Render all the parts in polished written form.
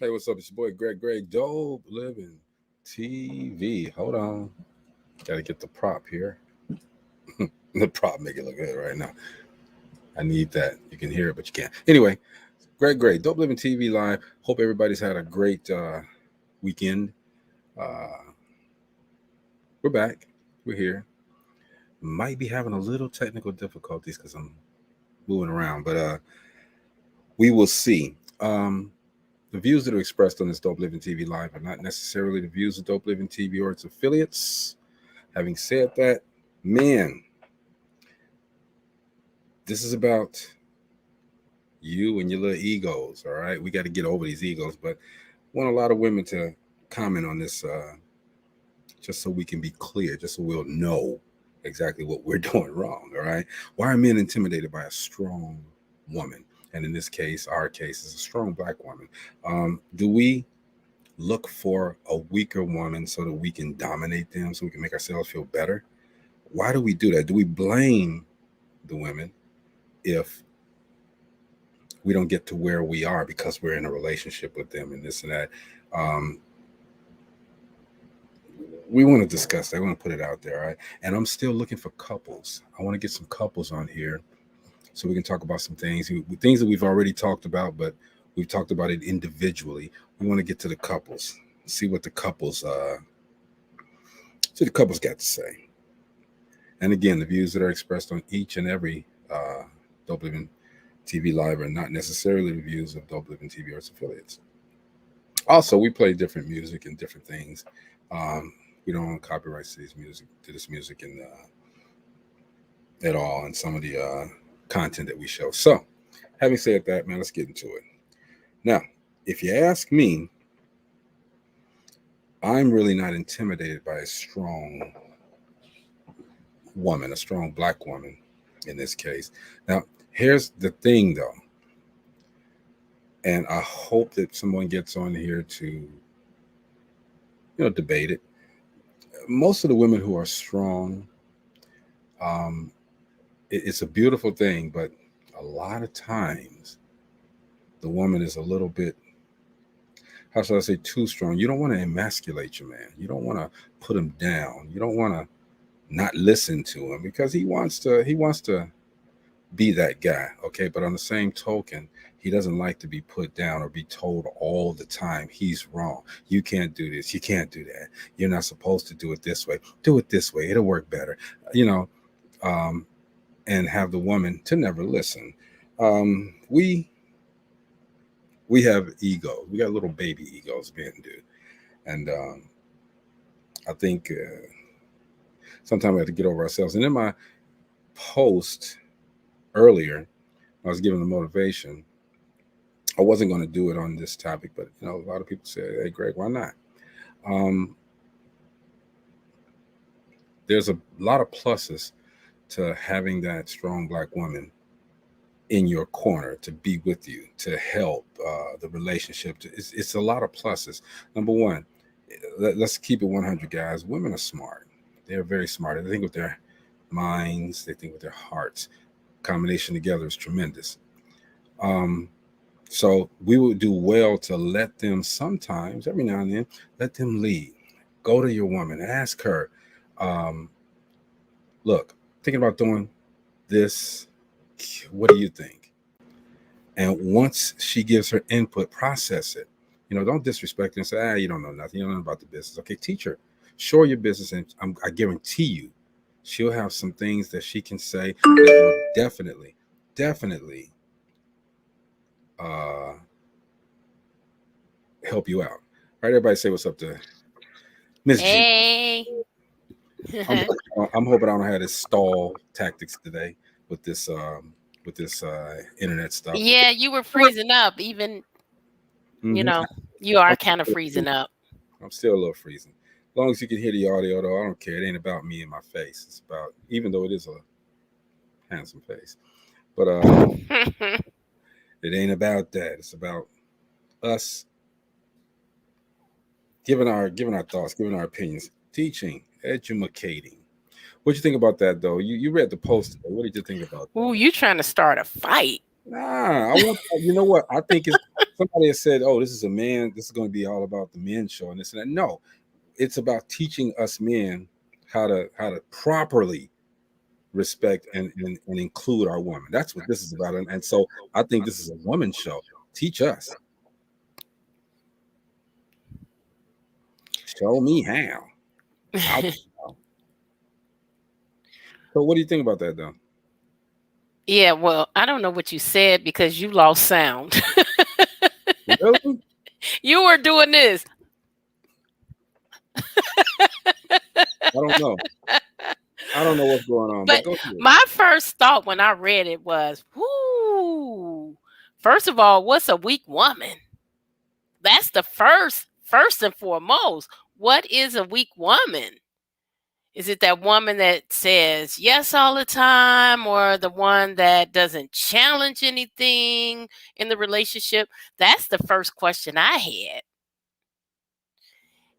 Hey, what's up? It's your boy Greg, Dope Living TV. Hold on. Gotta get the prop here. The prop make it look good right now. I need that. You can hear it, but you can't. Anyway, Greg, Dope Living TV live. Hope everybody's had a great weekend. Uh, we're back. We're here. Might be having a little technical difficulties because I'm moving around, but we will see. The views that are expressed on this Dope Living TV live are not necessarily the views of Dope Living TV or its affiliates. Having said that, man, this is about you and your little egos. All right, we got to get over these egos, but I want a lot of women to comment on this, just so we can be clear, just so we'll know exactly what we're doing wrong. All right, why are men intimidated by a strong woman? And in this case, our case is a strong black woman. Do we look for a weaker woman so that we can dominate them, so we can make ourselves feel better? Why do we do that? Do we blame the women if we don't get to where we are because we're in a relationship with them and this and that? Um, we want to discuss that. We want to put it out there, right? And I'm still looking for couples. I want to get some couples on here so we can talk about some things that we've already talked about, but we've talked about it individually. We want to get to the couples, see what the couples got to say. And again, the views that are expressed on each and every Dope Living TV live are not necessarily the views of Dope Living TV or its affiliates. Also, we play different music and different things. We don't own copyrights to this music, and at all, and some of the content that we show. So, having said that, man, let's get into it. Now, if you ask me, I'm really not intimidated by a strong woman, a strong black woman in this case. Now, here's the thing though, and I hope that someone gets on here to, debate it. Most of the women who are strong, um, it's a beautiful thing, but a lot of times the woman is a little bit, how should I say, too strong. You don't want to emasculate your man. You don't want to put him down. You don't want to not listen to him because he wants to be that guy. Okay, but on the same token, he doesn't like to be put down or be told all the time he's wrong. You can't do this, you can't do that, you're not supposed to do it this way, do it this way, it'll work better, you know um and have the woman to never listen. We have egos. We got little baby egos, men do. And I think sometimes we have to get over ourselves. And in my post earlier, I was giving the motivation. I wasn't going to do it on this topic, but a lot of people say, "Hey, Greg, why not?" Um, there's a lot of pluses to having that strong black woman in your corner to be with you, to help the relationship. It's a lot of pluses. Number one, let's keep it 100, guys. Women are smart. They're very smart. They think with their minds. They think with their hearts. Combination together is tremendous. Um, so we would do well to let them sometimes, every now and then, let them lead. Go to your woman, ask her, um, look, thinking about doing this. What do you think? And once she gives her input, process it. Don't disrespect her and say, you don't know nothing. You don't know about the business. Okay, teach her. Show her your business, and I guarantee you, she'll have some things that she can say that will definitely uh, help you out. All right, everybody say what's up to Miss G. Hey. I'm, I'm hoping I don't have this stall tactics today with this internet stuff. Yeah, you were freezing up. Even, you hmm know, you are kind of freezing up. I'm still a little freezing. As long as you can hear the audio, though, I don't care. It ain't about me and my face. It's about, even though it is a handsome face, but it ain't about that. It's about us giving our thoughts, giving our opinions, teaching, educating. What you think about that, though? You read the post today. What did you think about that? Ooh, you trying to start a fight. Nah, I want. You know what? I think it's. somebody has said, "Oh, this is a man. This is going to be all about the men show and this and that." No, it's about teaching us men how to properly respect and include our woman. That's what this is about. And so I think this is a woman's show. Teach us. Show me how. So what do you think about that, though? Yeah, well, I don't know what you said because you lost sound. Really? You were doing this. I don't know. I don't know what's going on, but But go through it. my first thought when I read it was, whoo. First of all, what's a weak woman? That's the first and foremost. What is a weak woman? Is it that woman that says yes all the time, or the one that doesn't challenge anything in the relationship? That's the first question I had.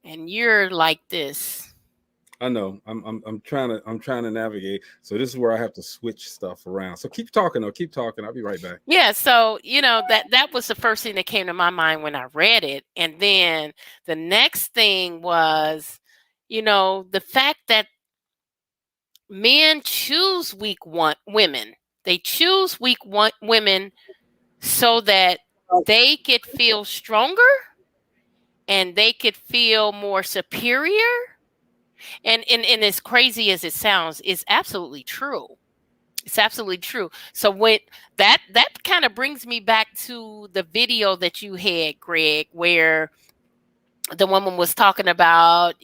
And you're like this. I know. I'm trying to navigate. So this is where I have to switch stuff around. So keep talking though. Keep talking. I'll be right back. Yeah, so that was the first thing that came to my mind when I read it. And then the next thing was, the fact that men choose women. They choose women so that they could feel stronger and they could feel more superior. And as crazy as it sounds, it's absolutely true. It's absolutely true. So when that kind of brings me back to the video that you had, Greg, where the woman was talking about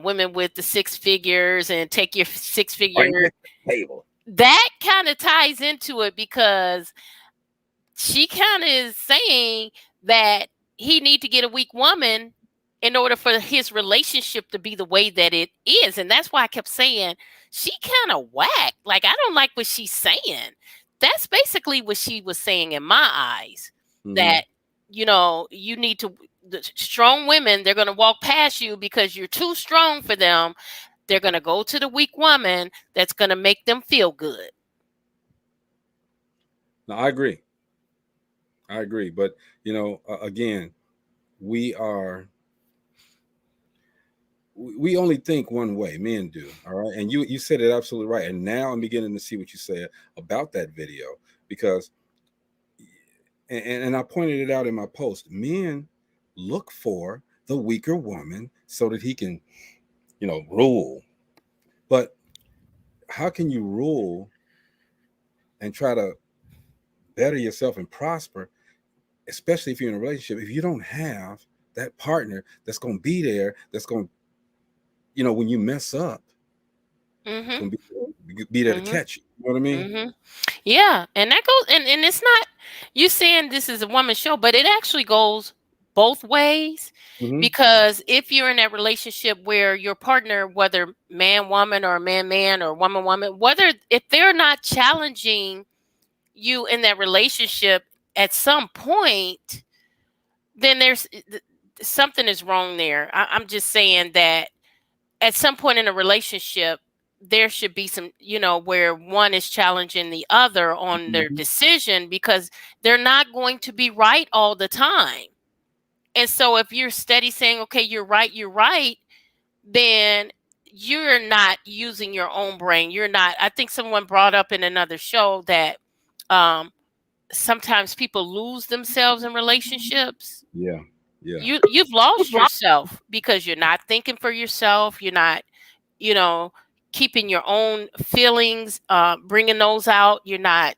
women with the six figures and take your six figure. Table. That kind of ties into it because she kind of is saying that he need to get a weak woman in order for his relationship to be the way that it is. And that's why I kept saying she kind of whack. Like, I don't like what she's saying. That's basically what she was saying in my eyes. Mm-hmm. That, you need to, the strong women, they're going to walk past you because you're too strong for them. They're going to go to the weak woman that's going to make them feel good. No, I agree. But, again, we only think one way. Men do. All right. And you said it absolutely right. And now I'm beginning to see what you said about that video, because and I pointed it out in my post. Men look for the weaker woman so that he can, rule. But how can you rule and try to better yourself and prosper, especially if you're in a relationship, if you don't have that partner that's going to be there, that's going to, when you mess up, mm-hmm. be there to catch you. You know what I mean? Mm-hmm. Yeah. And that goes, and it's not you saying this is a woman's show, but it actually goes both ways. Mm-hmm. Because if you're in that relationship where your partner, whether man, woman, or man, man, or woman, woman, if they're not challenging you in that relationship at some point, then there's something is wrong there. I'm just saying that at some point in a relationship, there should be some, where one is challenging the other on mm-hmm. their decision, because they're not going to be right all the time. And so if you're steady saying, okay, you're right, then you're not using your own brain. I think someone brought up in another show that sometimes people lose themselves in relationships. Yeah. You've lost yourself because you're not thinking for yourself. You're not, keeping your own feelings, bringing those out. You're not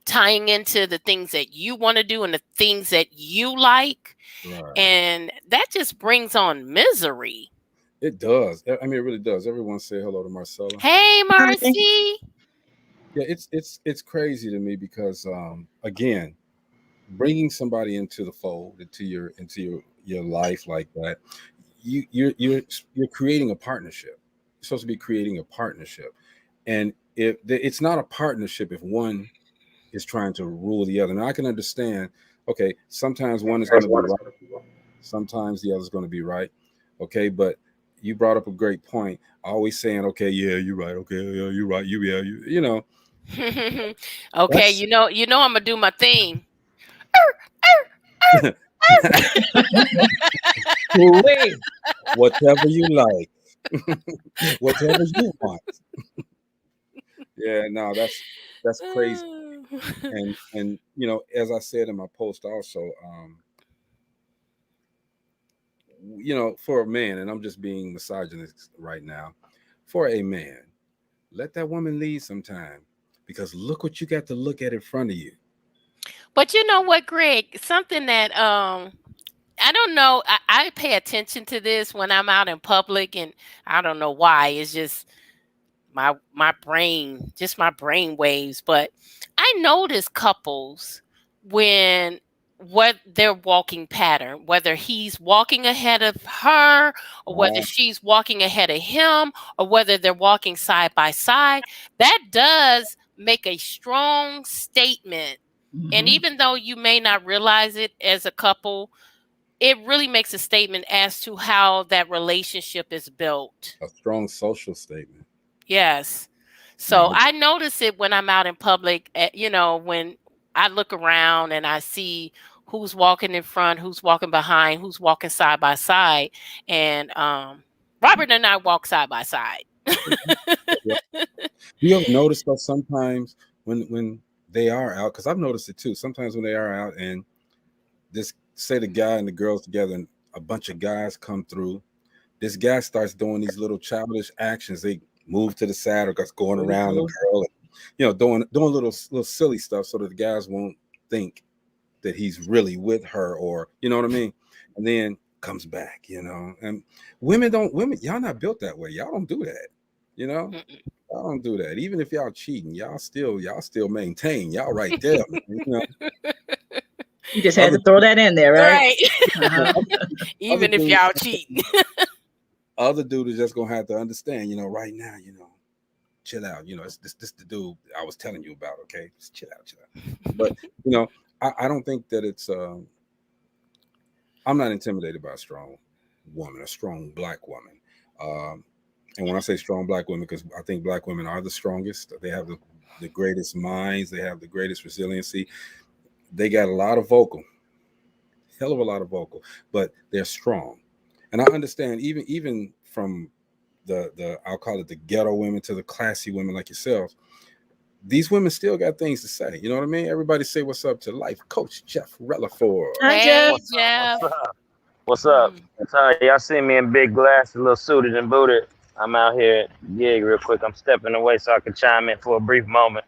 tying into the things that you want to do and the things that you like. Right. And that just brings on misery. It does. I mean, it really does. Everyone say hello to Marcella. Hey, Marcy. Yeah, it's crazy to me because again, bringing somebody into the fold, into your life like that, you're creating a partnership. You're supposed to be creating a partnership, and if it's not a partnership if one is trying to rule the other. Now I can understand. Okay, sometimes one is going to be right, sometimes the other is going to be right. Okay, but you brought up a great point. Always saying, okay, yeah, you're right. Okay, yeah, you're right. You know. Okay, you know, I'm gonna do my thing. Whatever you like, whatever you want. Yeah, no, that's crazy. And as I said in my post also, for a man, and I'm just being misogynist right now, for a man, let that woman lead sometime, because look what you got to look at in front of you. But you know what, Greg? Something that I don't know. I pay attention to this when I'm out in public, and I don't know why. It's just my brain, just my brain waves. But I notice couples when what their walking pattern, whether he's walking ahead of her or whether she's walking ahead of him or whether they're walking side by side, that does make a strong statement. And even though you may not realize it as a couple, it really makes a statement as to how that relationship is built. A strong social statement. Yes. So I notice it when I'm out in public, when I look around and I see who's walking in front, who's walking behind, who's walking side by side. And Robert and I walk side by side. You ever notice that sometimes when they are out, because I've noticed it too, sometimes when they are out and this, say the guy and the girls together and a bunch of guys come through, this guy starts doing these little childish actions. They move to the side or going around the girl, and, doing little silly stuff so that the guys won't think that he's really with her, or you know what I mean, and then comes back, and women, y'all not built that way. Y'all don't do that, y'all don't do that. Even if y'all cheating, y'all still maintain. Y'all right there, man, You just had to throw that in there, right? Even if y'all cheating. Other dude is just gonna have to understand, right now, chill out. It's this the dude I was telling you about. Okay, just chill out. But I don't think that it's. I'm not intimidated by a strong woman, a strong black woman. And when I say strong black women, because I think black women are the strongest. They have the greatest minds. They have the greatest resiliency. They got a lot of vocal, hell of a lot of vocal, but they're strong. And I understand even from the I'll call it the ghetto women to the classy women like yourselves, these women still got things to say. You know what I mean? Everybody say what's up to life. Coach Jeff Relaford. Hi, Jeff. What's up? Y'all see me in big glasses, a little suited and booted. I'm out here at gig real quick. I'm stepping away so I can chime in for a brief moment.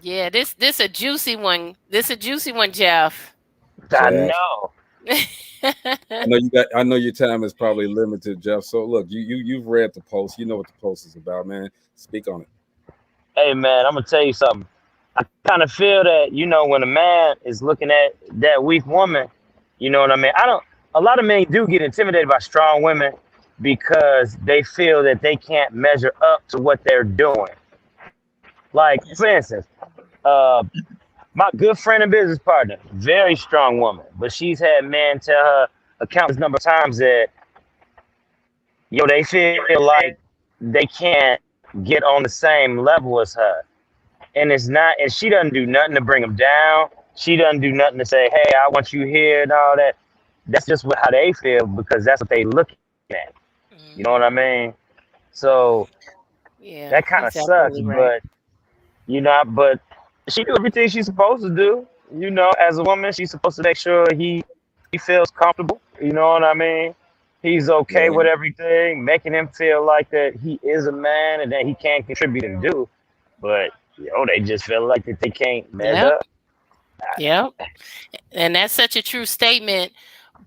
Yeah, this a juicy one. This a juicy one, Jeff. I know. I know your time is probably limited, Jeff. So look, you've read the post. You know what the post is about, man. Speak on it. Hey man, I'm gonna tell you something. I kind of feel that, when a man is looking at that weak woman, you know what I mean? A lot of men do get intimidated by strong women because they feel that they can't measure up to what they're doing. Like, for instance, my good friend and business partner, very strong woman, but she's had men tell her a countless number of times that, they feel like they can't get on the same level as her. And she doesn't do nothing to bring them down. She doesn't do nothing to say, hey, I want you here and all that. That's just how they feel, because that's what they look at. You know what I mean? So yeah, that kind of sucks, right. But she do everything she's supposed to do. As a woman, she's supposed to make sure he feels comfortable. You know what I mean? He's okay with everything, making him feel like that he is a man and that he can contribute and do. But they just feel like that they can't measure up. Yep. And that's such a true statement.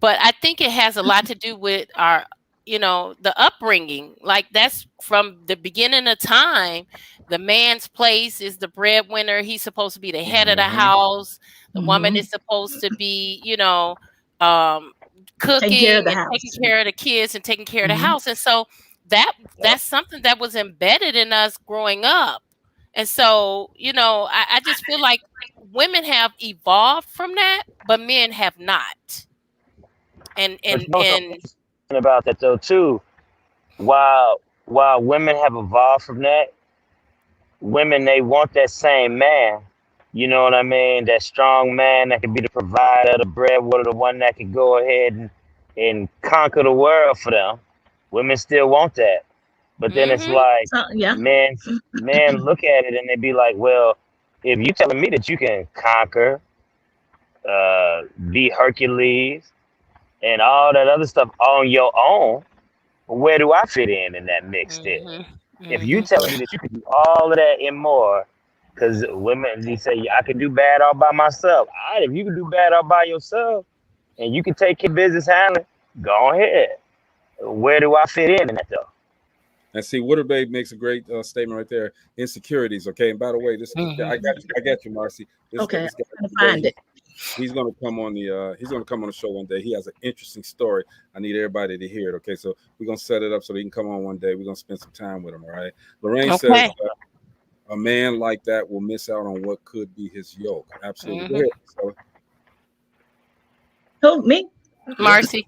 But I think it has a lot to do with our, the upbringing. Like, that's from the beginning of time. The man's place is the breadwinner. He's supposed to be the head of the house. The woman is supposed to be, cooking and taking care of the kids and taking care of the house. And so that's something that was embedded in us growing up. And so, I just feel like women have evolved from that, but men have not. And about that though too, while women have evolved from that, women, they want that same man, You know what I mean? That strong man that could be the provider, the breadwinner, the one that could go ahead and conquer the world for them. Women still want that. But then it's like, yeah. men look at it and they be like, well, if you telling me that you can conquer, be Hercules, and all that other stuff on your own, where do I fit in that mix then? If you telling me that you can do all of that and more, because women, they say, I can do bad all by myself. All right, if you can do bad all by yourself and you can take your business handling, go ahead. Where do I fit in that though? And see, Water Babe makes a great statement right there. Insecurities, okay. And by the way, this I got you, Marcy. This okay, guy, I'm gonna find it. He's gonna come on the show one day. He has an interesting story. I need everybody to hear it. Okay, so we're gonna set it up so he can come on one day. We're gonna spend some time with him. All right. Lorraine says a man like that will miss out on what could be his yoke. Absolutely. Go ahead, so. Who, me? Marcy.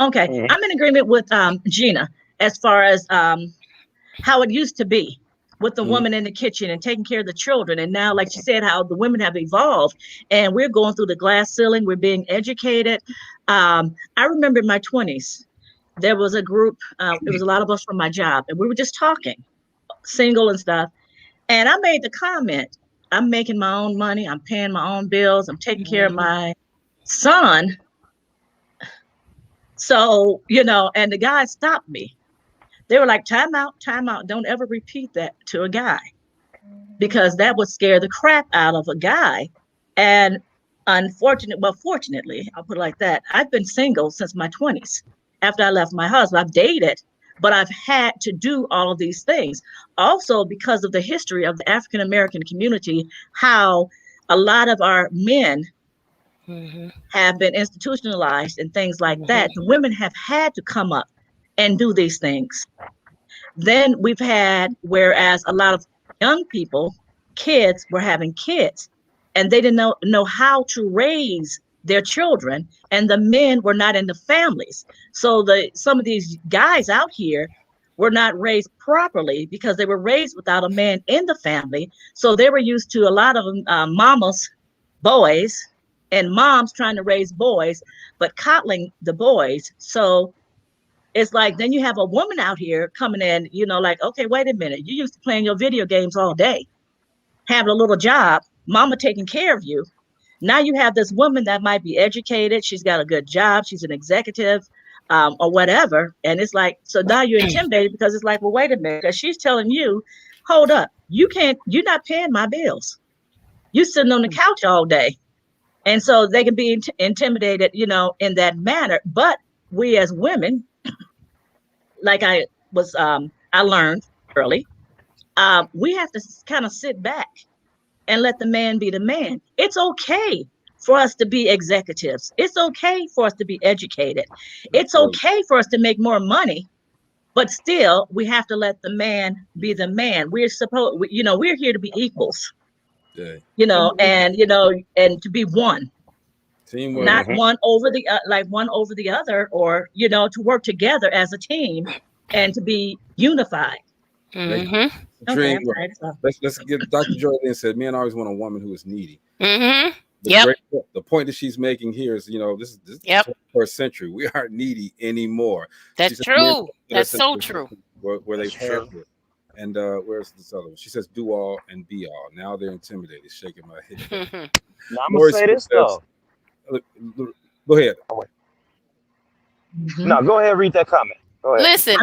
Okay, I'm in agreement with Gina as far as how it used to be with the woman in the kitchen and taking care of the children. And now, like she said, how the women have evolved and we're going through the glass ceiling. We're being educated. I remember in my 20s, there was a group, it was a lot of us from my job, and we were just talking, single and stuff. And I made the comment, I'm making my own money. I'm paying my own bills. I'm taking care of my son. So, you know, and the guys stopped me. They were like, time out. Don't ever repeat that to a guy, because that would scare the crap out of a guy. And fortunately, I'll put it like that, I've been single since my 20s. After I left my husband, I've dated, but I've had to do all of these things. Also, because of the history of the African-American community, how a lot of our men have been institutionalized and things like that. The women have had to come up and do these things. Then we've had, whereas a lot of young people, kids were having kids, and they didn't know how to raise their children, and the men were not in the families. So some of these guys out here were not raised properly because they were raised without a man in the family. So they were used to a lot of mamas, boys, and moms trying to raise boys, but coddling the boys. So it's like, then you have a woman out here coming in, you know, like, okay, wait a minute. You used to playing your video games all day, having a little job, mama taking care of you. Now you have this woman that might be educated. She's got a good job. She's an executive or whatever. And it's like, so now you're intimidated because it's like, well, wait a minute, because she's telling you, hold up, you're not paying my bills. You're sitting on the couch all day. And so they can be intimidated, you know, in that manner. But we as women, like I learned early, we have to kind of sit back and let the man be the man. It's okay for us to be executives. It's okay for us to be educated. It's okay for us to make more money, but still we have to let the man be the man. We're here to be equals. You know, and to be one. Teamwork. Not one over the other, or to work together as a team and to be unified. Okay, let's get Dr. Jordan said, men always want a woman who is needy. The point that she's making here is, this is the 21st century. We aren't needy anymore. That's true. That's so true. Where they have it. And where's this other one? She says, do all and be all. Now they're intimidated, shaking my head. Now I'm going to say this, though. Go ahead. No, go ahead and read that comment. Go ahead. Listen,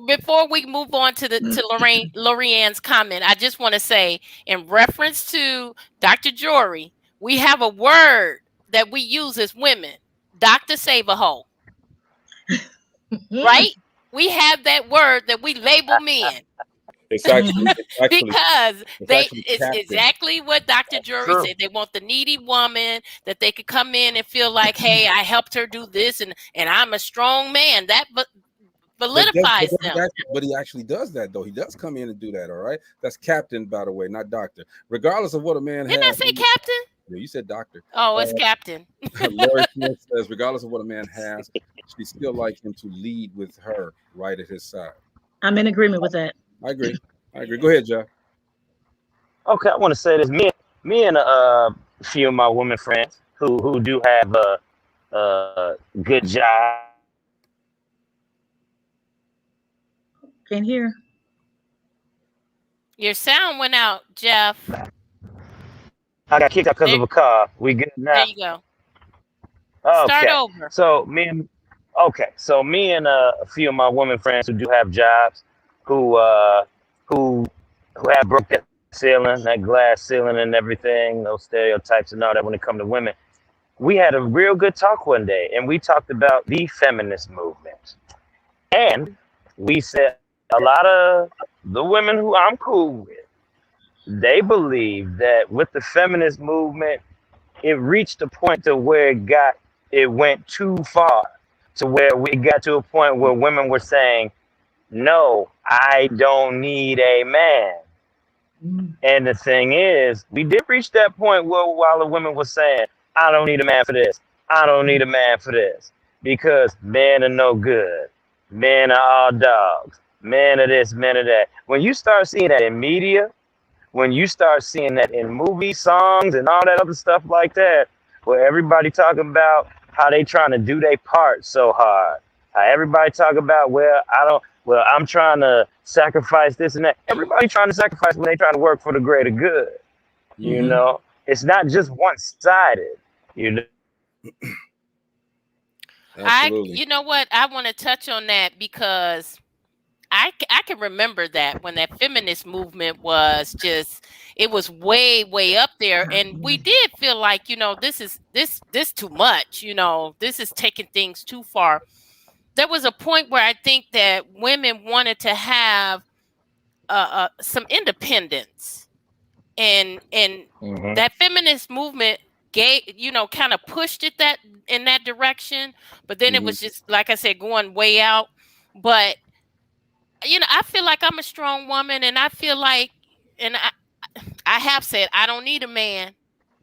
before we move on to Lorianne's comment, I just want to say, in reference to Dr. Jory, we have a word that we use as women, Dr. Save a Hoe. Right? We have that word that we label men. Because it's exactly what Dr. Jory said. They want the needy woman that they could come in and feel like, hey, I helped her do this, and I'm a strong man. That validifies them. But he actually does that, though. He does come in and do that, all right? That's captain, by the way, not doctor. Regardless of what a man has. Didn't I say captain? Yeah, you said doctor. Oh, it's captain. Lori Smith says, regardless of what a man has, she still like him to lead with her right at his side. I'm in agreement with that. I agree. Go ahead, Joe. Okay, I want to say this. me and a few of my women friends who do have a good job. Can't hear. Your sound went out, Jeff. I got kicked out because of a car. We good There now? you go. Start Okay. over. So me and a few of my women friends who do have jobs, who who have broke that ceiling, that glass ceiling and everything, those stereotypes and all that when it comes to women. We had a real good talk one day, and we talked about the feminist movement. And we said a lot of the women who I'm cool with, they believe that with the feminist movement, it reached a point to where it went too far, to where we got to a point where women were saying, no, I don't need a man. And the thing is, we did reach that point where while the women were saying, I don't need a man for this, I don't need a man for this, because men are no good, men are all dogs, men are this, men are that. When you start seeing that in media, when you start seeing that in movies, songs, and all that other stuff like that, where everybody talking about how they trying to do their part so hard, how everybody talk about, I'm trying to sacrifice this and that. Everybody trying to sacrifice when they trying to work for the greater good. You know, it's not just one-sided. You know. Absolutely. You know what? I want to touch on that because I can remember that when that feminist movement was it was way up there, and we did feel like, you know, this is too much, you know, this is taking things too far. There was a point where I think that women wanted to have some independence, and that feminist movement kind of pushed it in that direction, but then it was just, like I said, going way out. But you know, I feel like I'm a strong woman, and I feel like, and I have said I don't need a man.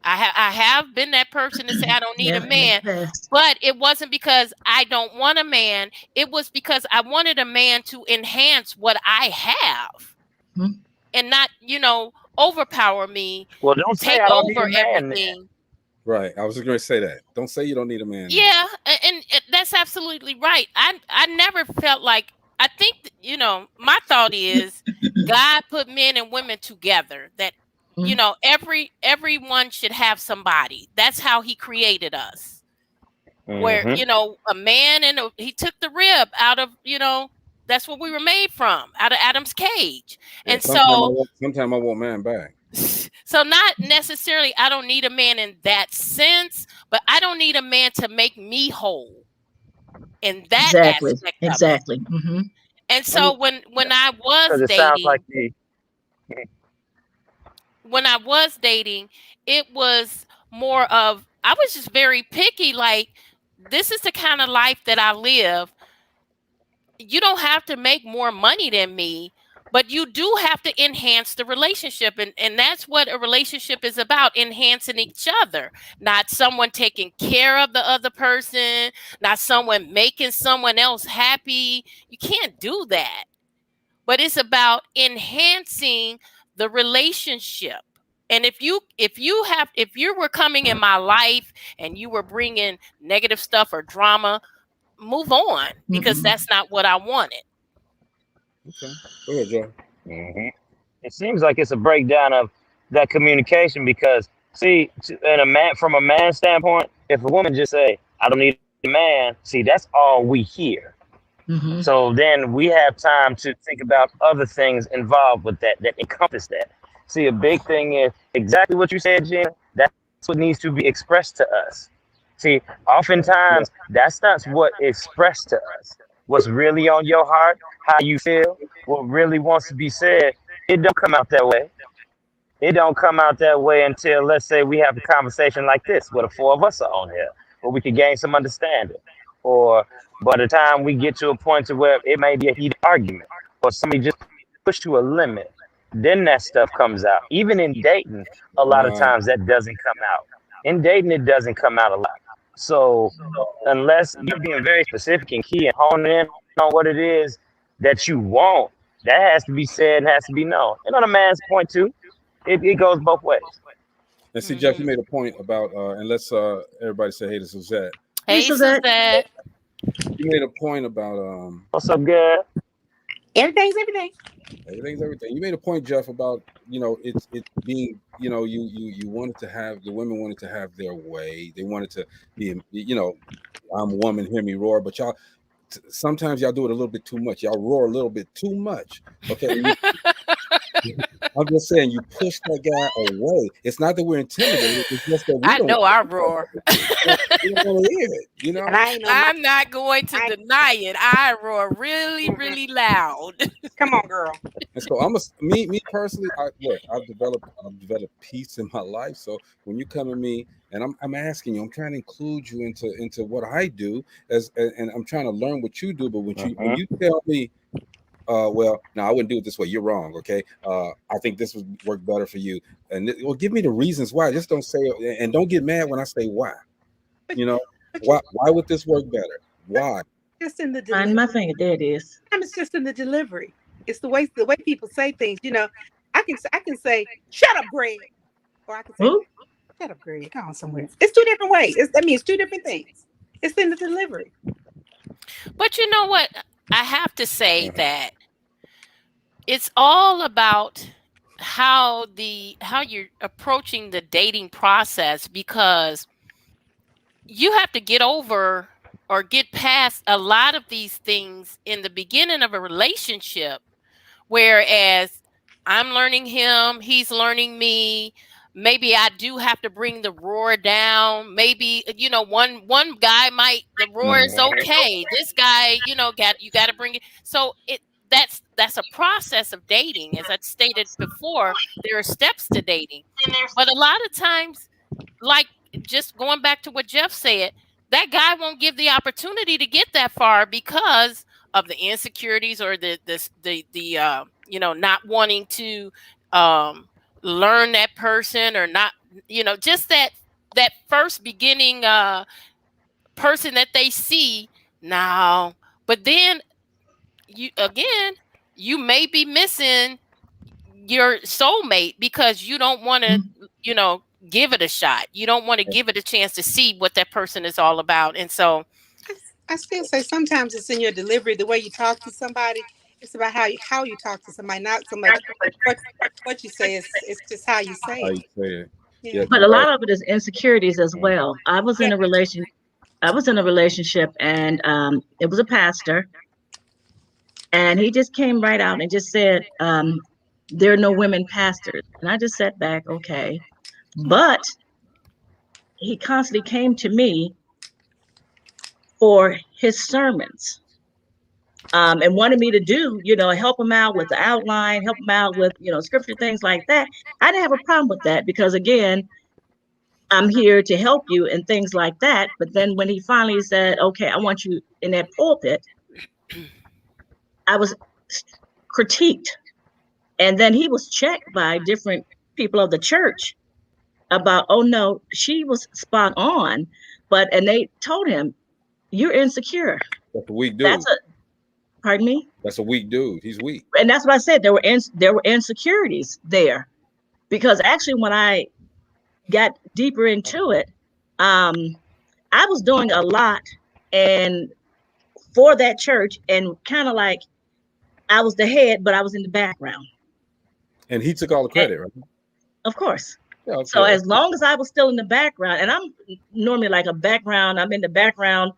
I have been that person to say I don't need a man, but it wasn't because I don't want a man. It was because I wanted a man to enhance what I have, and not, you know, overpower me. Well, don't say I don't need a man everything. then. Right. I was just going to say that. Don't say you don't need a man. Yeah, and that's absolutely right. I never felt like, I think, you know, my thought is God put men and women together, that, you know, everyone should have somebody. That's how he created us. Where, you know, a man he took the rib out of, you know, that's what we were made from, out of Adam's cage. Yeah, and sometimes I want man back. So not necessarily I don't need a man in that sense, but I don't need a man to make me whole in that aspect of it. And so when I was dating, it was more of, I was just very picky. Like, this is the kind of life that I live. You don't have to make more money than me, but you do have to enhance the relationship. And that's what a relationship is about, enhancing each other, not someone taking care of the other person, not someone making someone else happy. You can't do that. But it's about enhancing the relationship. And if you were coming in my life and you were bringing negative stuff or drama, move on, because that's not what I wanted. Okay. Go ahead, Joe. It seems like it's a breakdown of that communication, because see, from a man's standpoint, if a woman just say, I don't need a man, see, that's all we hear. So then we have time to think about other things involved with that encompass that. See, a big thing is exactly what you said, Jen. That's what needs to be expressed to us. See, oftentimes that's not what expressed to us. What's really on your heart, how you feel, what really wants to be said, it don't come out that way. It don't come out that way until, let's say, we have a conversation like this, where the four of us are on here, where we can gain some understanding. Or by the time we get to a point to where it may be a heated argument, or somebody just pushed to a limit, then that stuff comes out. Even in dating, a lot of times that doesn't come out. In dating, it doesn't come out a lot. So unless you're being very specific and key and honing in on what it is that you want, that has to be said and has to be known. And on a man's point too, it goes both ways. And see, Jeff, you made a point about, and let's everybody say hey to Suzette. Hey, Suzette. You made a point about what's up, girl? Everything's everything. Everything's everything. You made a point, Jeff, about it's being you wanted to have the women wanted to have their way. They wanted to be I'm a woman, hear me roar, but y'all sometimes y'all do it a little bit too much. Y'all roar a little bit too much. Okay. I'm just saying you push that guy away. It's not that we're intimidated. It's just that I know I roar. We don't want to hear it, And I'm not going to deny it. I roar really, really loud. Come on, girl. And so me personally, I've developed peace in my life. So when you come to me and I'm asking you, I'm trying to include you into what I do and I'm trying to learn what you do. But when you tell me, well, no, I wouldn't do it this way. You're wrong. Okay. I think this would work better for you. And give me the reasons why. Just don't say it, and don't get mad when I say why. Why would this work better? Why? Just in the delivery. Find my finger. There it is. It's just in the delivery. It's the way people say things. I can say, "Shut up, Greg," or I can say, "Shut up, Greg." Go on somewhere. It's two different ways. It's two different things. It's in the delivery. But you know what? I have to say that it's all about how you're approaching the dating process, because you have to get over or get past a lot of these things in the beginning of a relationship, whereas I'm learning him, he's learning me. Maybe I do have to bring the roar down. Maybe, one guy the roar is okay. This guy, you got to bring it. So that's a process of dating. As I stated before, there are steps to dating. But a lot of times, like just going back to what Jeff said, that guy won't give the opportunity to get that far because of the insecurities or the not wanting to learn that person, or not, just that first beginning person that they see now. But then you may be missing your soulmate because you don't want to give it a shot. You don't want to give it a chance to see what that person is all about. And so I still say sometimes it's in your delivery, the way you talk to somebody. It's about how you talk to somebody, not so much what you say. It's just how you say it. Yeah. But a lot of it is insecurities as well. I was in a relationship, and it was a pastor, and he just came right out and just said, there are no women pastors. And I just sat back, okay. But he constantly came to me for his sermons, and wanted me to do, help him out with the outline, help him out with, scripture, things like that. I didn't have a problem with that because, again, I'm here to help you and things like that. But then when he finally said, okay, I want you in that pulpit, I was critiqued. And then he was checked by different people of the church about, oh no, she was spot on. And they told him, you're insecure. That's a weak dude. Pardon me? That's a weak dude. He's weak. And that's what I said. There were insecurities there, because actually when I got deeper into it, I was doing a lot and for that church, and kind of like I was the head, but I was in the background. And he took all the credit, right? Of course. Yeah, okay. So as long as I was still in the background, and I'm normally like I'm in the background,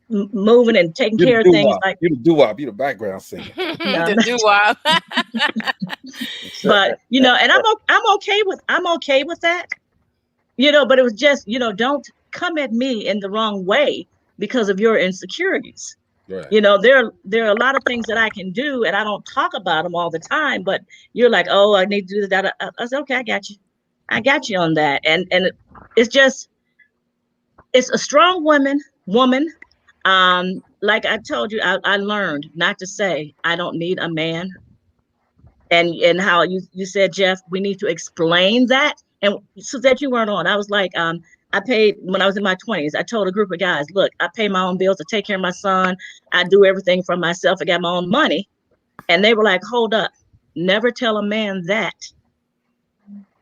moving and taking care of things like you're the doo-wop, you're the background singer. The doo-wop. But and I'm okay with that. But it was just, don't come at me in the wrong way because of your insecurities. Right. There are a lot of things that I can do, and I don't talk about them all the time, but you're like, oh, I need to do that. I said, okay, I got you on that. And it's a strong woman. Like I told you, I learned not to say I don't need a man. And how you said, Jeff, we need to explain that. And so that you weren't on, I was like, I paid when I was in my 20s. I told a group of guys, look, I pay my own bills, I take care of my son, I do everything for myself, I got my own money. And they were like, hold up, never tell a man that,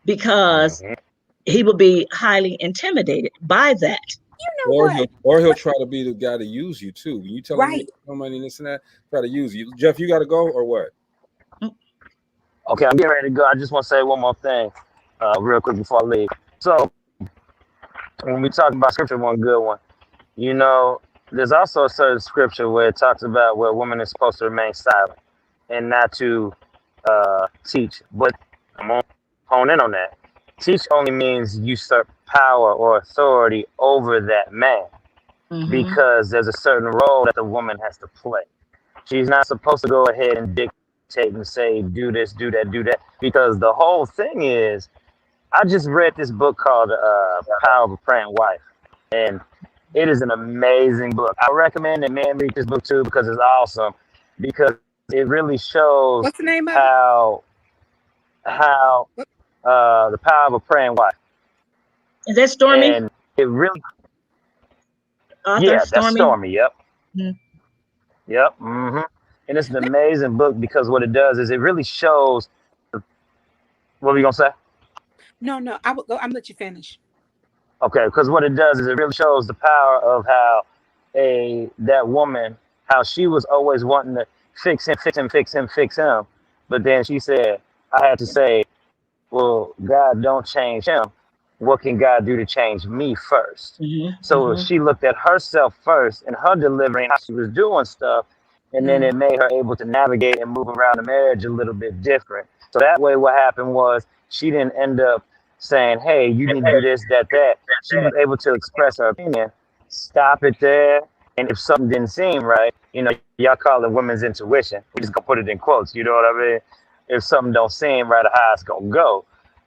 because he will be highly intimidated by that. You know or he'll try to be the guy to use you too. When you tell him no money and this and that, try to use you. Jeff, you got to go or what? Okay, I'm getting ready to go. I just want to say one more thing, real quick before I leave. So, when we talk about scripture, one good one, you know, there's also a certain scripture where it talks about where a woman is supposed to remain silent and not to teach. But I'm going to hone in on that. Teach only means usurp power or authority over that man, because there's a certain role that the woman has to play. She's not supposed to go ahead and dictate and say, do this, do that, do that, because the whole thing is, I just read this book called Power of a Praying Wife, and it is an amazing book. I recommend that men read this book too, because it's awesome, because it really shows what's the name of how the power of a praying wife. Is that Stormy? And it really, Author that's Stormy. Yep. Mm-hmm. Yep. Mm-hmm. And it's an amazing book, because what it does is it really shows. What were you gonna say? No, I will go. I'm gonna let you finish. Okay, because what it does is it really shows the power of how that woman, how she was always wanting to fix him, but then she said, I had to say, well, God don't change him. What can God do to change me first? So she looked at herself first and her delivery and how she was doing stuff, and then it made her able to navigate and move around the marriage a little bit different. So that way what happened was she didn't end up saying, hey, you need to do this, that. She was able to express her opinion, stop it there, and if something didn't seem right, you know, y'all call it women's intuition. We just gonna put it in quotes, you know what I mean? If something don't seem right, how it's gonna go.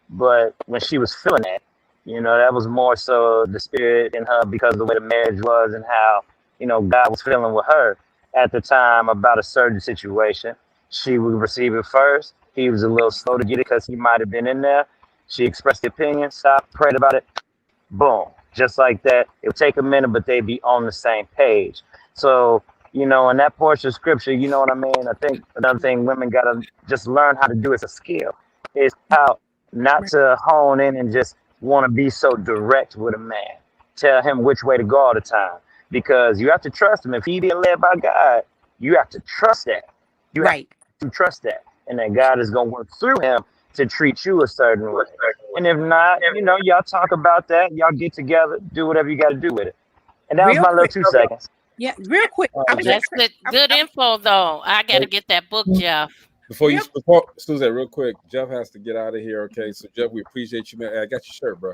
But when she was feeling that, you know, that was more so the spirit in her, because of the way the marriage was and how, you know, God was feeling with her at the time about a certain situation. She would receive it first. He was a little slow to get it because he might have been in there. She expressed the opinion, stopped, prayed about it, boom. Just like that. It would take a minute, but they'd be on the same page. So, you know, in that portion of scripture, you know what I mean? I think another thing women got to just learn how to do as a skill is how not to hone in and just want to be so direct with a man. Tell him which way to go all the time, because you have to trust him. If he being led by God, you have to trust that. You have to trust that, and that God is going to work through him to treat you a certain way. And if not, you know, y'all talk about that. Y'all get together, do whatever you got to do with it. And that was my little 2 seconds. Yeah, real quick. That's good info, though. I got to get that book, Jeff. Before Suzette, real quick, Jeff has to get out of here. Okay, so Jeff, we appreciate you, man. I got your shirt, bro.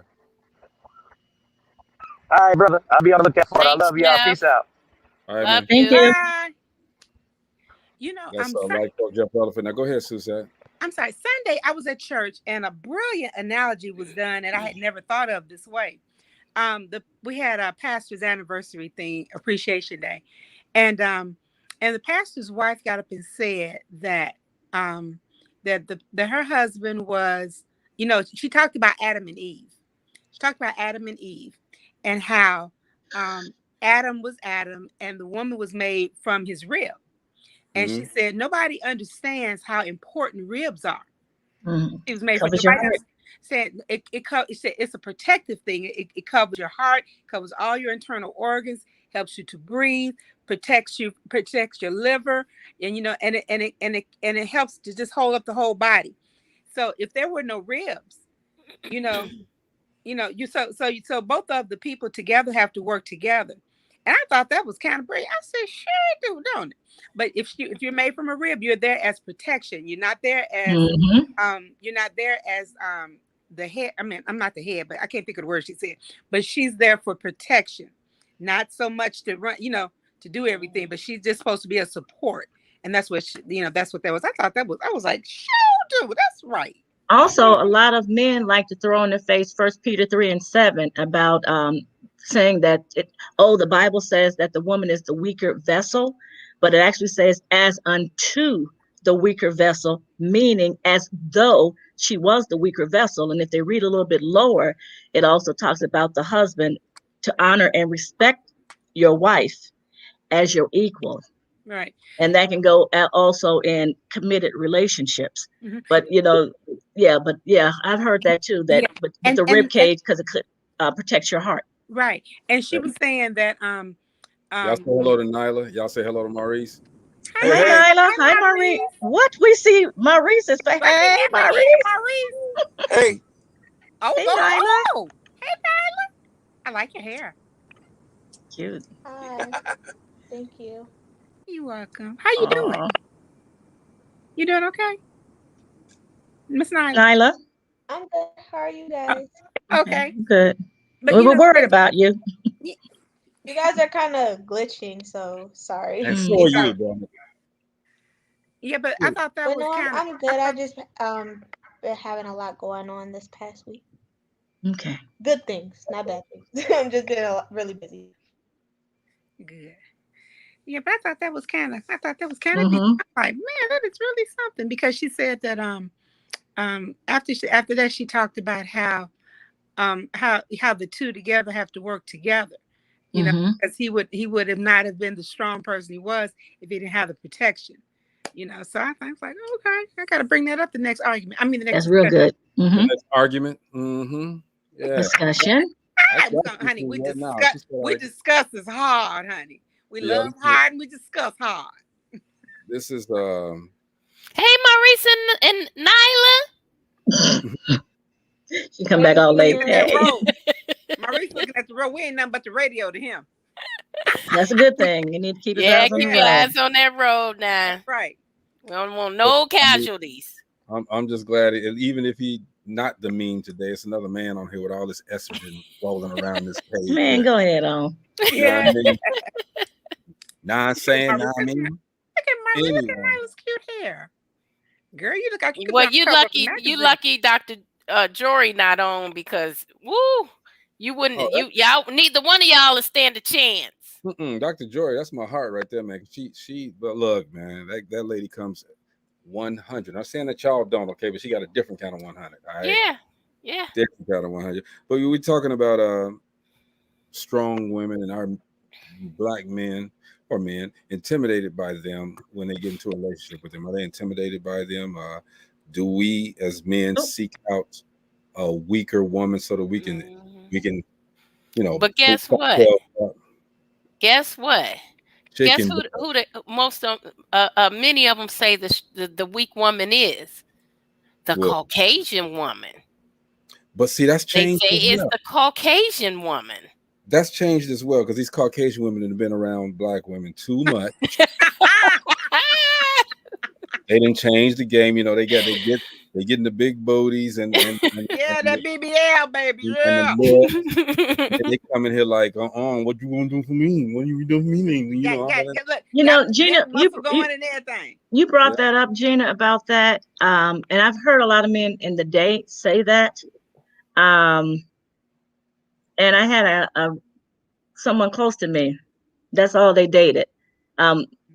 All right, brother. I'll be on the lookout for it. I love y'all. Peace out. All right, love man. Thank you. Bye. You know, That's like Jeff Rutherford. Now go ahead, Suzette. I'm sorry. Sunday, I was at church and a brilliant analogy was done that I had never thought of this way. We had a pastor's anniversary thing, Appreciation Day, and the pastor's wife got up and said that that her husband was, you know, she talked about Adam and Eve. She talked about Adam and Eve and how Adam was Adam and the woman was made from his rib. And she said, nobody understands how important ribs are. It was made from said it's a protective thing. It covers your heart, covers all your internal organs, helps you to breathe, protects your liver, and you know, and it helps to just hold up the whole body. So if there were no ribs, so both of the people together have to work together. And I thought that was kind of brave. I said, sure it do, don't it? But if you're made from a rib, you're there as protection. You're not there as the head. I mean, I'm not the head, but I can't think of the word she said. But she's there for protection, not so much to run, to do everything. But she's just supposed to be a support, and that's what that's what that was. I thought that was. I was like, sure, dude, that's right. Also, a lot of men like to throw in the face 1 Peter 3:7 about saying that the Bible says that the woman is the weaker vessel, but it actually says as unto the weaker vessel, meaning as though she was the weaker vessel. And if they read a little bit lower, it also talks about the husband to honor and respect your wife as your equal. Right. And that can go also in committed relationships. But I've heard that too. That but the rib cage, because it could protect your heart. Right. And she was saying that y'all say hello to Nyla. Y'all say hello to Maurice. Hi, Nyla. Hi, Maurice. What we see Maurice is saying, hey, Maurice. Hey. Oh, hey, Nyla. Hey, Nyla. I like your hair. Cute. Hi. Thank you. You're welcome. How you doing? You doing okay? Miss Nyla? I'm good. How are you guys? Okay. Good. But we were worried about you. You guys are kind of glitching, so sorry. And so are you, bro. Yeah, but I thought that was kind of... I'm good. I just been having a lot going on this past week. Okay. Good things, not bad things. I'm just been really busy. Good. Yeah, but I thought that was kind of deep. I'm like, man, that is really something, because she said that after that she talked about how the two together have to work together. You know, because he would have not have been the strong person he was if he didn't have the protection. You know, so I was like, okay, I got to bring that up the next argument. I mean, the next. That's real good. The next argument. Yeah. Discussion. Honey, we discuss is hard, honey. We love hard and we discuss hard. This is Hey, Maurice and Nyla. She come back all late. Hey. Maurice looking at the road. We ain't nothing but the radio to him. That's a good thing. You need to keep his eyes on the road. Keep your eyes on that road now. That's right. We don't want no casualties. I'm just glad, even if he not the meme today, it's another man on here with all this estrogen rolling around this page. Man, go ahead on. Yeah. You know what I mean? Nah, saying, nah, I mean. Look at Nyla's cute hair. Girl, you look like you. Well, you lucky Dr. Jory not on, because you wouldn't y'all neither one of y'all will stand a chance. Dr. Jory, that's my heart right there, man. But look, man, that lady comes 100. I'm saying that y'all don't, okay, but she got a different kind of 100. All right? Yeah. Different kind of 100. But we're talking about strong women and our black men or men intimidated by them when they get into a relationship with them. Are they intimidated by them? Do we as men seek out a weaker woman so that we can But guess what? Guess who the most many of them say the weak woman is? The Caucasian woman. But see, that's changed. They say it's the Caucasian woman. That's changed as well, because these Caucasian women have been around black women too much. They didn't change the game. You know, they getting the big booties and that BBL, baby. And they come in here like, what you gonna do for me? What you do for me? Gina, you brought that up, Gina, about that. And I've heard a lot of men in the day say that. And I had someone close to me. That's all they dated,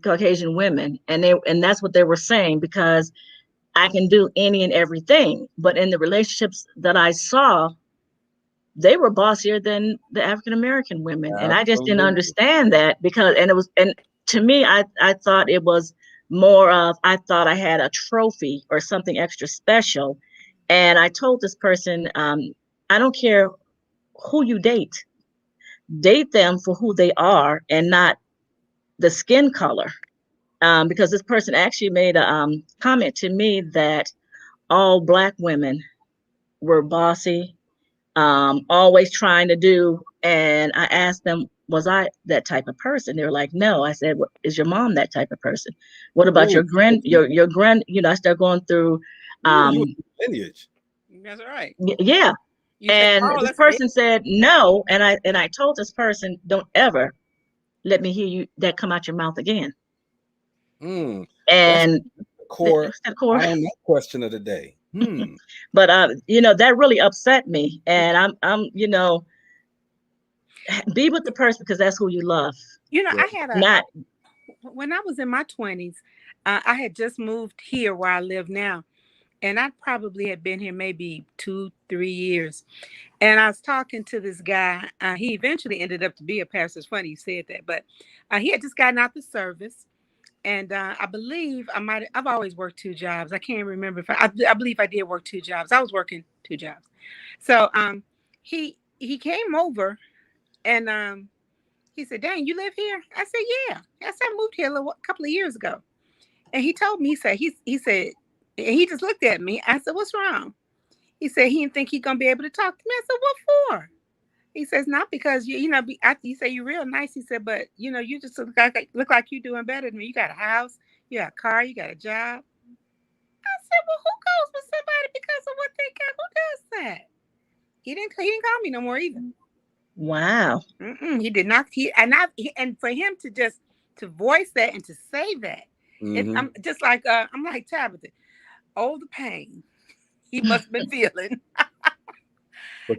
Caucasian women, and that's what they were saying, because I can do any and everything. But in the relationships that I saw, they were bossier than the African American women, and I just didn't understand that, and to me, I thought it was more of, I thought I had a trophy or something extra special, and I told this person, I don't care who you date them for who they are and not the skin color. Because this person actually made a comment to me that all black women were bossy, always trying to do. And I asked them, was I that type of person? They were like, no. I said, is your mom that type of person? What about your grand? I started going through lineage. That's right. Yeah. And this person said no, and I told this person, don't ever let me hear you that come out your mouth again. And the core question of the day. But that really upset me, and I'm be with the person because that's who you love. I had when I was in my 20s, I had just moved here where I live now. And I probably had been here maybe 2-3 years. And I was talking to this guy. He eventually ended up to be a pastor. It's funny you said that. But he had just gotten out the service. And I believe I've always worked 2 jobs. I can't remember if I believe I did work 2 jobs. I was working 2 jobs. So he came over and he said, "Dang, you live here?" I said, "Yeah." I said, "I moved here a couple of years ago." And he told me, he said, and he just looked at me. I said, "What's wrong?" He said he didn't think he's gonna be able to talk to me. I said, "What for?" He says, "Not because after you say you're real nice." He said, "But you just look like you're doing better than me. You got a house, you got a car, you got a job." I said, "Well, who goes with somebody because of what they got? Who does that?" He didn't call me no more either. Wow. He did not. And for him to voice that and to say that, I'm just like I'm like Tabitha. Oh, the pain he must have been feeling. But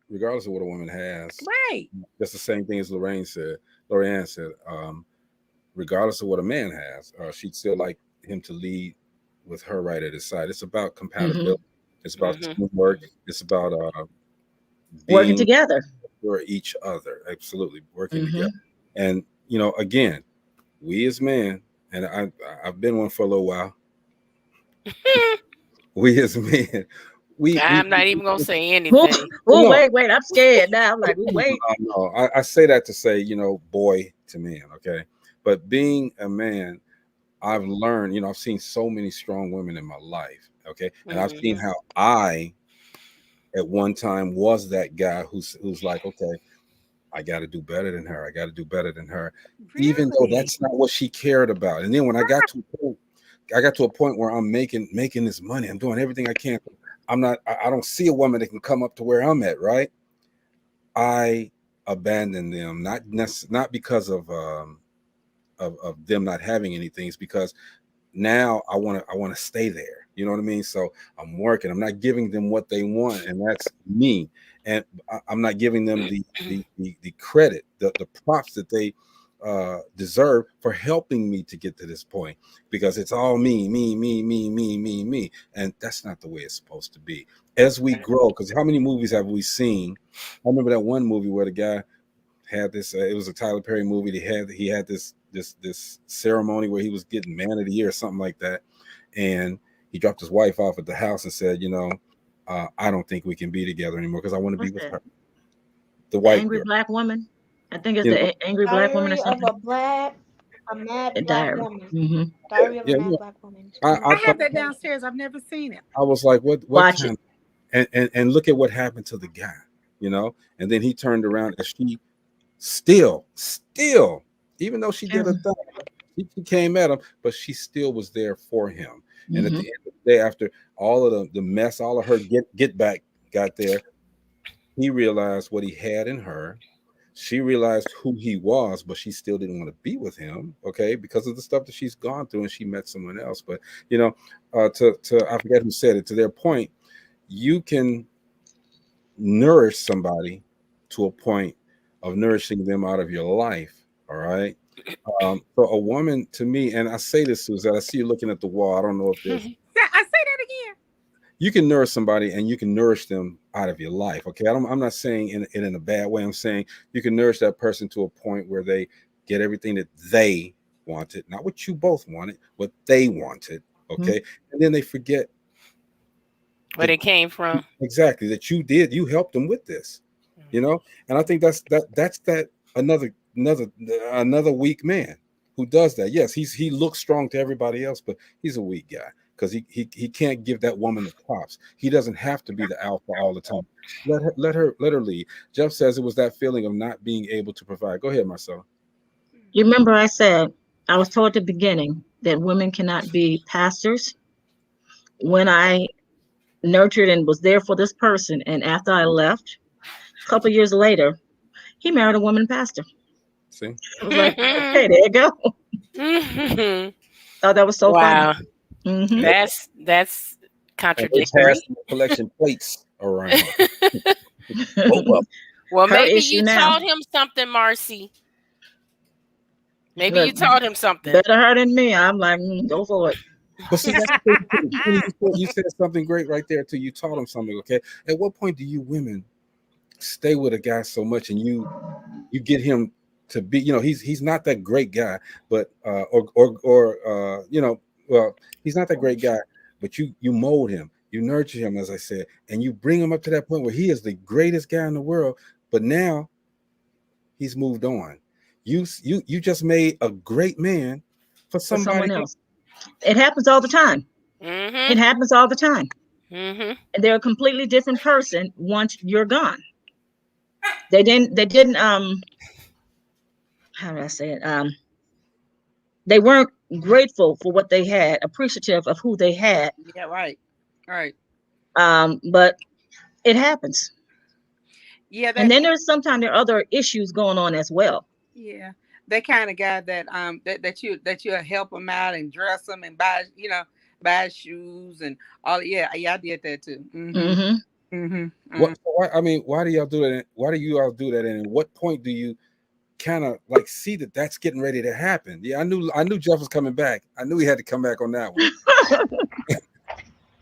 regardless of what a woman has, right? That's the same thing as Lorianne said. Regardless of what a man has, she'd still like him to lead with her right at his side. It's about compatibility. It's about teamwork. It's about working together for each other. Absolutely, working together. And again, we as men, and I've been one for a little while. We as men, I'm not even gonna say anything. Wait, I'm scared now. I'm like, wait. No, I say that to say, boy to man, okay? But being a man, I've learned, I've seen so many strong women in my life, okay? And I've seen how I, at one time, was that guy who's like, okay, I got to do better than her. I got to do better than her, even though that's not what she cared about. And then when I got to a point where I'm making this money, I'm doing everything I can. I don't see a woman that can come up to where I'm at, right? I abandoned them, not because of them not having anything. It's because now I want to stay there. You know what I mean? So I'm working. I'm not giving them what they want, and that's me. And I'm not giving them the credit, the props that they deserve for helping me to get to this point, because it's all me, and that's not the way it's supposed to be. As we grow, because how many movies have we seen? I remember that one movie where the guy had this. It was a Tyler Perry movie. He had this ceremony where he was getting Man of the Year or something like that, and he dropped his wife off at the house and said, I don't think we can be together anymore because I want to be with her. The white angry girl. Black woman. I think it's the angry Black woman or something. A mad black woman. Diary of a mad black woman. I have that downstairs. I've never seen it. I was like, what Watch kind of, and look at what happened to the guy, and then he turned around and she still, even though she did a thing, she came at him, but she still was there for him. And at the end of the day, after all of the mess, all of her get back got there, he realized what he had in her. She realized who he was, but she still didn't want to be with him, okay, because of the stuff that she's gone through, and she met someone else. But to I forget who said it, to their point, you can nourish somebody to a point of nourishing them out of your life. All right. So a woman, to me, and I say this, Suzette, I see you looking at the wall. I don't know if there's. I say that again. You can nourish somebody, and you can nourish them out of your life. Okay, I'm not saying in a bad way. I'm saying you can nourish that person to a point where they get everything that they wanted, not what you both wanted, what they wanted. Okay, and then they forget where it came from. Exactly, that you helped them with this, and I think that's another weak man who does that. Yes, he looks strong to everybody else, but he's a weak guy because he can't give that woman the props. He doesn't have to be the alpha all the time. Let her lead. Jeff says it was that feeling of not being able to provide. Go ahead, Marcella. You remember I said I was told at the beginning that women cannot be pastors. When I nurtured and was there for this person, and after I left, a couple of years later, he married a woman pastor. See, I was like, okay, there you go. Oh, that was so funny. That's contradictory. Collection plates around. Well, maybe you taught him something, Marcy. Maybe you taught him something. Better her than me. I'm like, go for it. But see, you said something great right there too. You taught him something. Okay, at what point do you women stay with a guy so much and you get him to be, he's not that great guy, but well, he's not that great guy, but you mold him, you nurture him, as I said, and you bring him up to that point where he is the greatest guy in the world, but now he's moved on. You just made a great man for someone else. It happens all the time. It happens all the time. And they're a completely different person once you're gone. They didn't how do I say it? They weren't grateful for what they had, appreciative of who they had. Yeah, right. But it happens. Yeah, and then there's sometimes there are other issues going on as well. Yeah, that kind of guy that you help them out and dress them and buy shoes and all. Yeah, I did that too. Why do y'all do that? Why do you all do that? And at what point do you kind of like see that that's getting ready to happen? Yeah, I knew Jeff was coming back. I knew he had to come back on that one.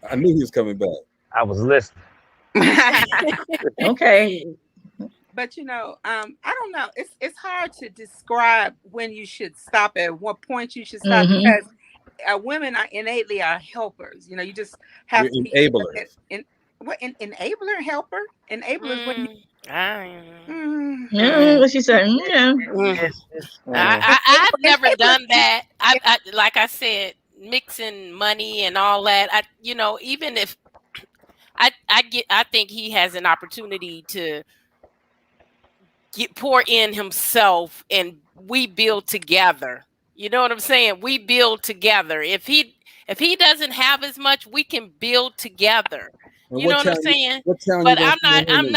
I knew he was coming back. I was listening. Okay. But I don't know. It's hard to describe when you should stop, at what point you should stop, because women are innately helpers. You just have to be enablers. Enabler, helper, enablers. What she said? Yeah. I've never done that. I like I said, mixing money and all that. Even if I think he has an opportunity to pour in himself, and we build together. You know what I'm saying? We build together. If he doesn't have as much, we can build together. You know what I'm saying? But I'm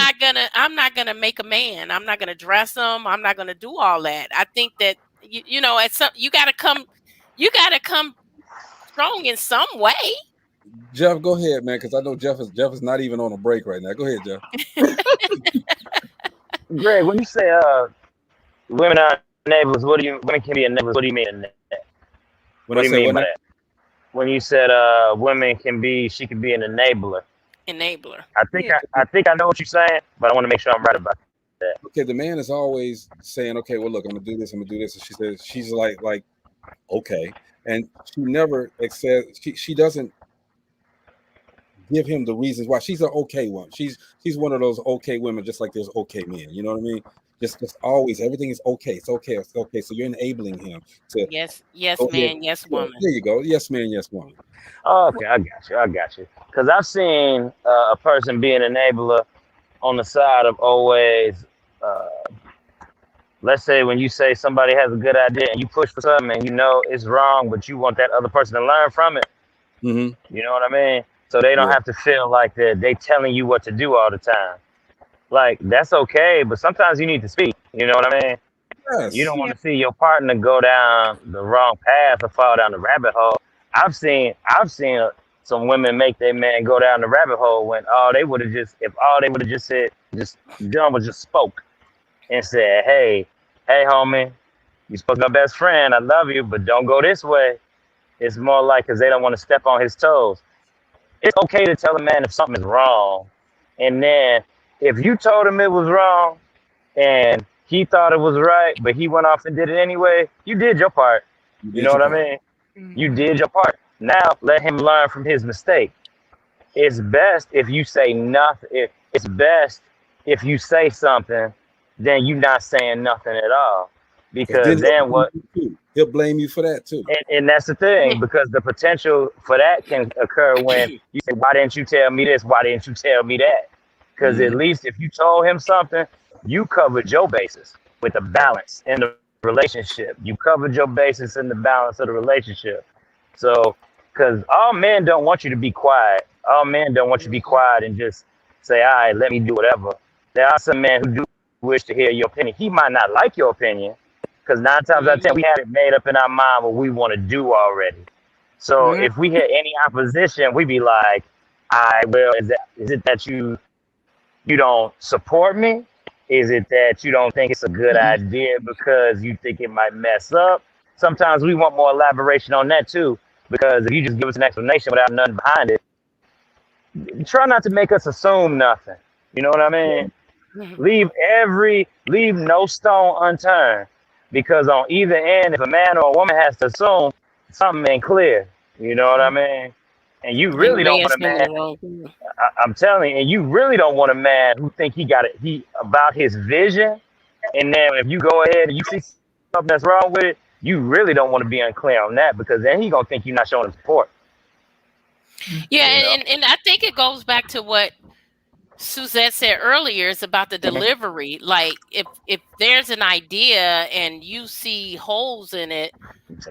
not gonna make a man. I'm not gonna dress him. I'm not gonna do all that. I think that you gotta come strong in some way. Jeff, go ahead, man, because I know Jeff is not even on a break right now. Go ahead, Jeff. Greg, when you say women are enablers, women can be enablers, what do you mean? What do you mean by that? When you said she can be an enabler. I think I know what you're saying, but I want to make sure I'm right about that. Okay, the man is always saying, okay, well, look, I'm gonna do this, and she says, she's like, okay, and she never accepts. She doesn't give him the reasons why. She's an okay one. She's one of those okay women, just like there's okay men. You know what I mean? Just always everything is okay. It's okay. It's okay. So you're enabling him to yes man, yes woman. There you go. Yes man, yes woman. Okay, I got you. Because I've seen a person be an enabler on the side of always. Let's say when you say somebody has a good idea and you push for something and it's wrong, but you want that other person to learn from it. You know what I mean? So they don't have to feel like they telling you what to do all the time. Like, that's okay, but sometimes you need to speak. You know what I mean? Yes. You don't want to see your partner go down the wrong path or fall down the rabbit hole. I've seen some women make their man go down the rabbit hole when all they would have just said, John was just spoke and said, hey, homie, you're supposed to be my best friend. I love you, but don't go this way. It's more like because they don't want to step on his toes. It's okay to tell a man if something is wrong. And then if you told him it was wrong and he thought it was right, but he went off and did it anyway, you did your part. You know what I mean? You did your part. Now let him learn from his mistake. It's best if you say nothing. It's best if you say something, then you're not saying nothing at all. Because then what? He'll blame you for that too. And that's the thing, because the potential for that can occur when you say, why didn't you tell me this? Why didn't you tell me that? Because at least if you told him something, you covered your bases with the balance in the relationship. You covered your bases in the balance of the relationship. So, because all men don't want you to be quiet. All men don't want you to be quiet and just say, all right, let me do whatever. There are some men who do wish to hear your opinion. He might not like your opinion, because 9 times out of 10, we have it made up in our mind what we want to do already. So if we hear any opposition, we be like, all right, well, is it that you don't support me? Is it that you don't think it's a good idea because you think it might mess up? Sometimes we want more elaboration on that too, because if you just give us an explanation without nothing behind it, try not to make us assume nothing. You know what I mean? Leave no stone unturned. because on either end, if a man or a woman has to assume something ain't clear, you know what I mean? And you really don't want a man. I'm telling you, and you really don't want a man who think he about his vision, and then if you go ahead and you see something that's wrong with it, you really don't want to be unclear on that, because then he gonna think you're not showing him support. Yeah, and I think it goes back to what Suzette said earlier. It's about the delivery. Like if there's an idea and you see holes in it,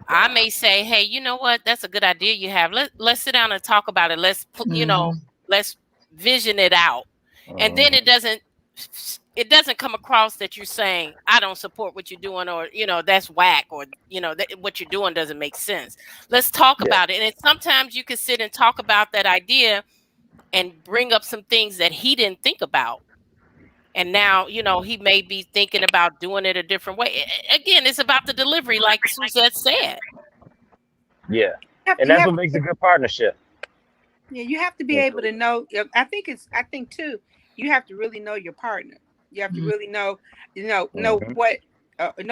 I may say, hey, you know what? That's a good idea you have. Let's sit down and talk about it. Let's let's vision it out. And then it doesn't come across that you're saying, I don't support what you're doing, or, that's whack, or, what you're doing doesn't make sense. Let's talk about it. And sometimes you can sit and talk about that idea and bring up some things that he didn't think about. And now, he may be thinking about doing it a different way. Again, it's about the delivery, like Suzette said. Yeah. And that's what makes a good partnership. Yeah, you have to be able to know. I think too, you have to really know your partner. You have to really know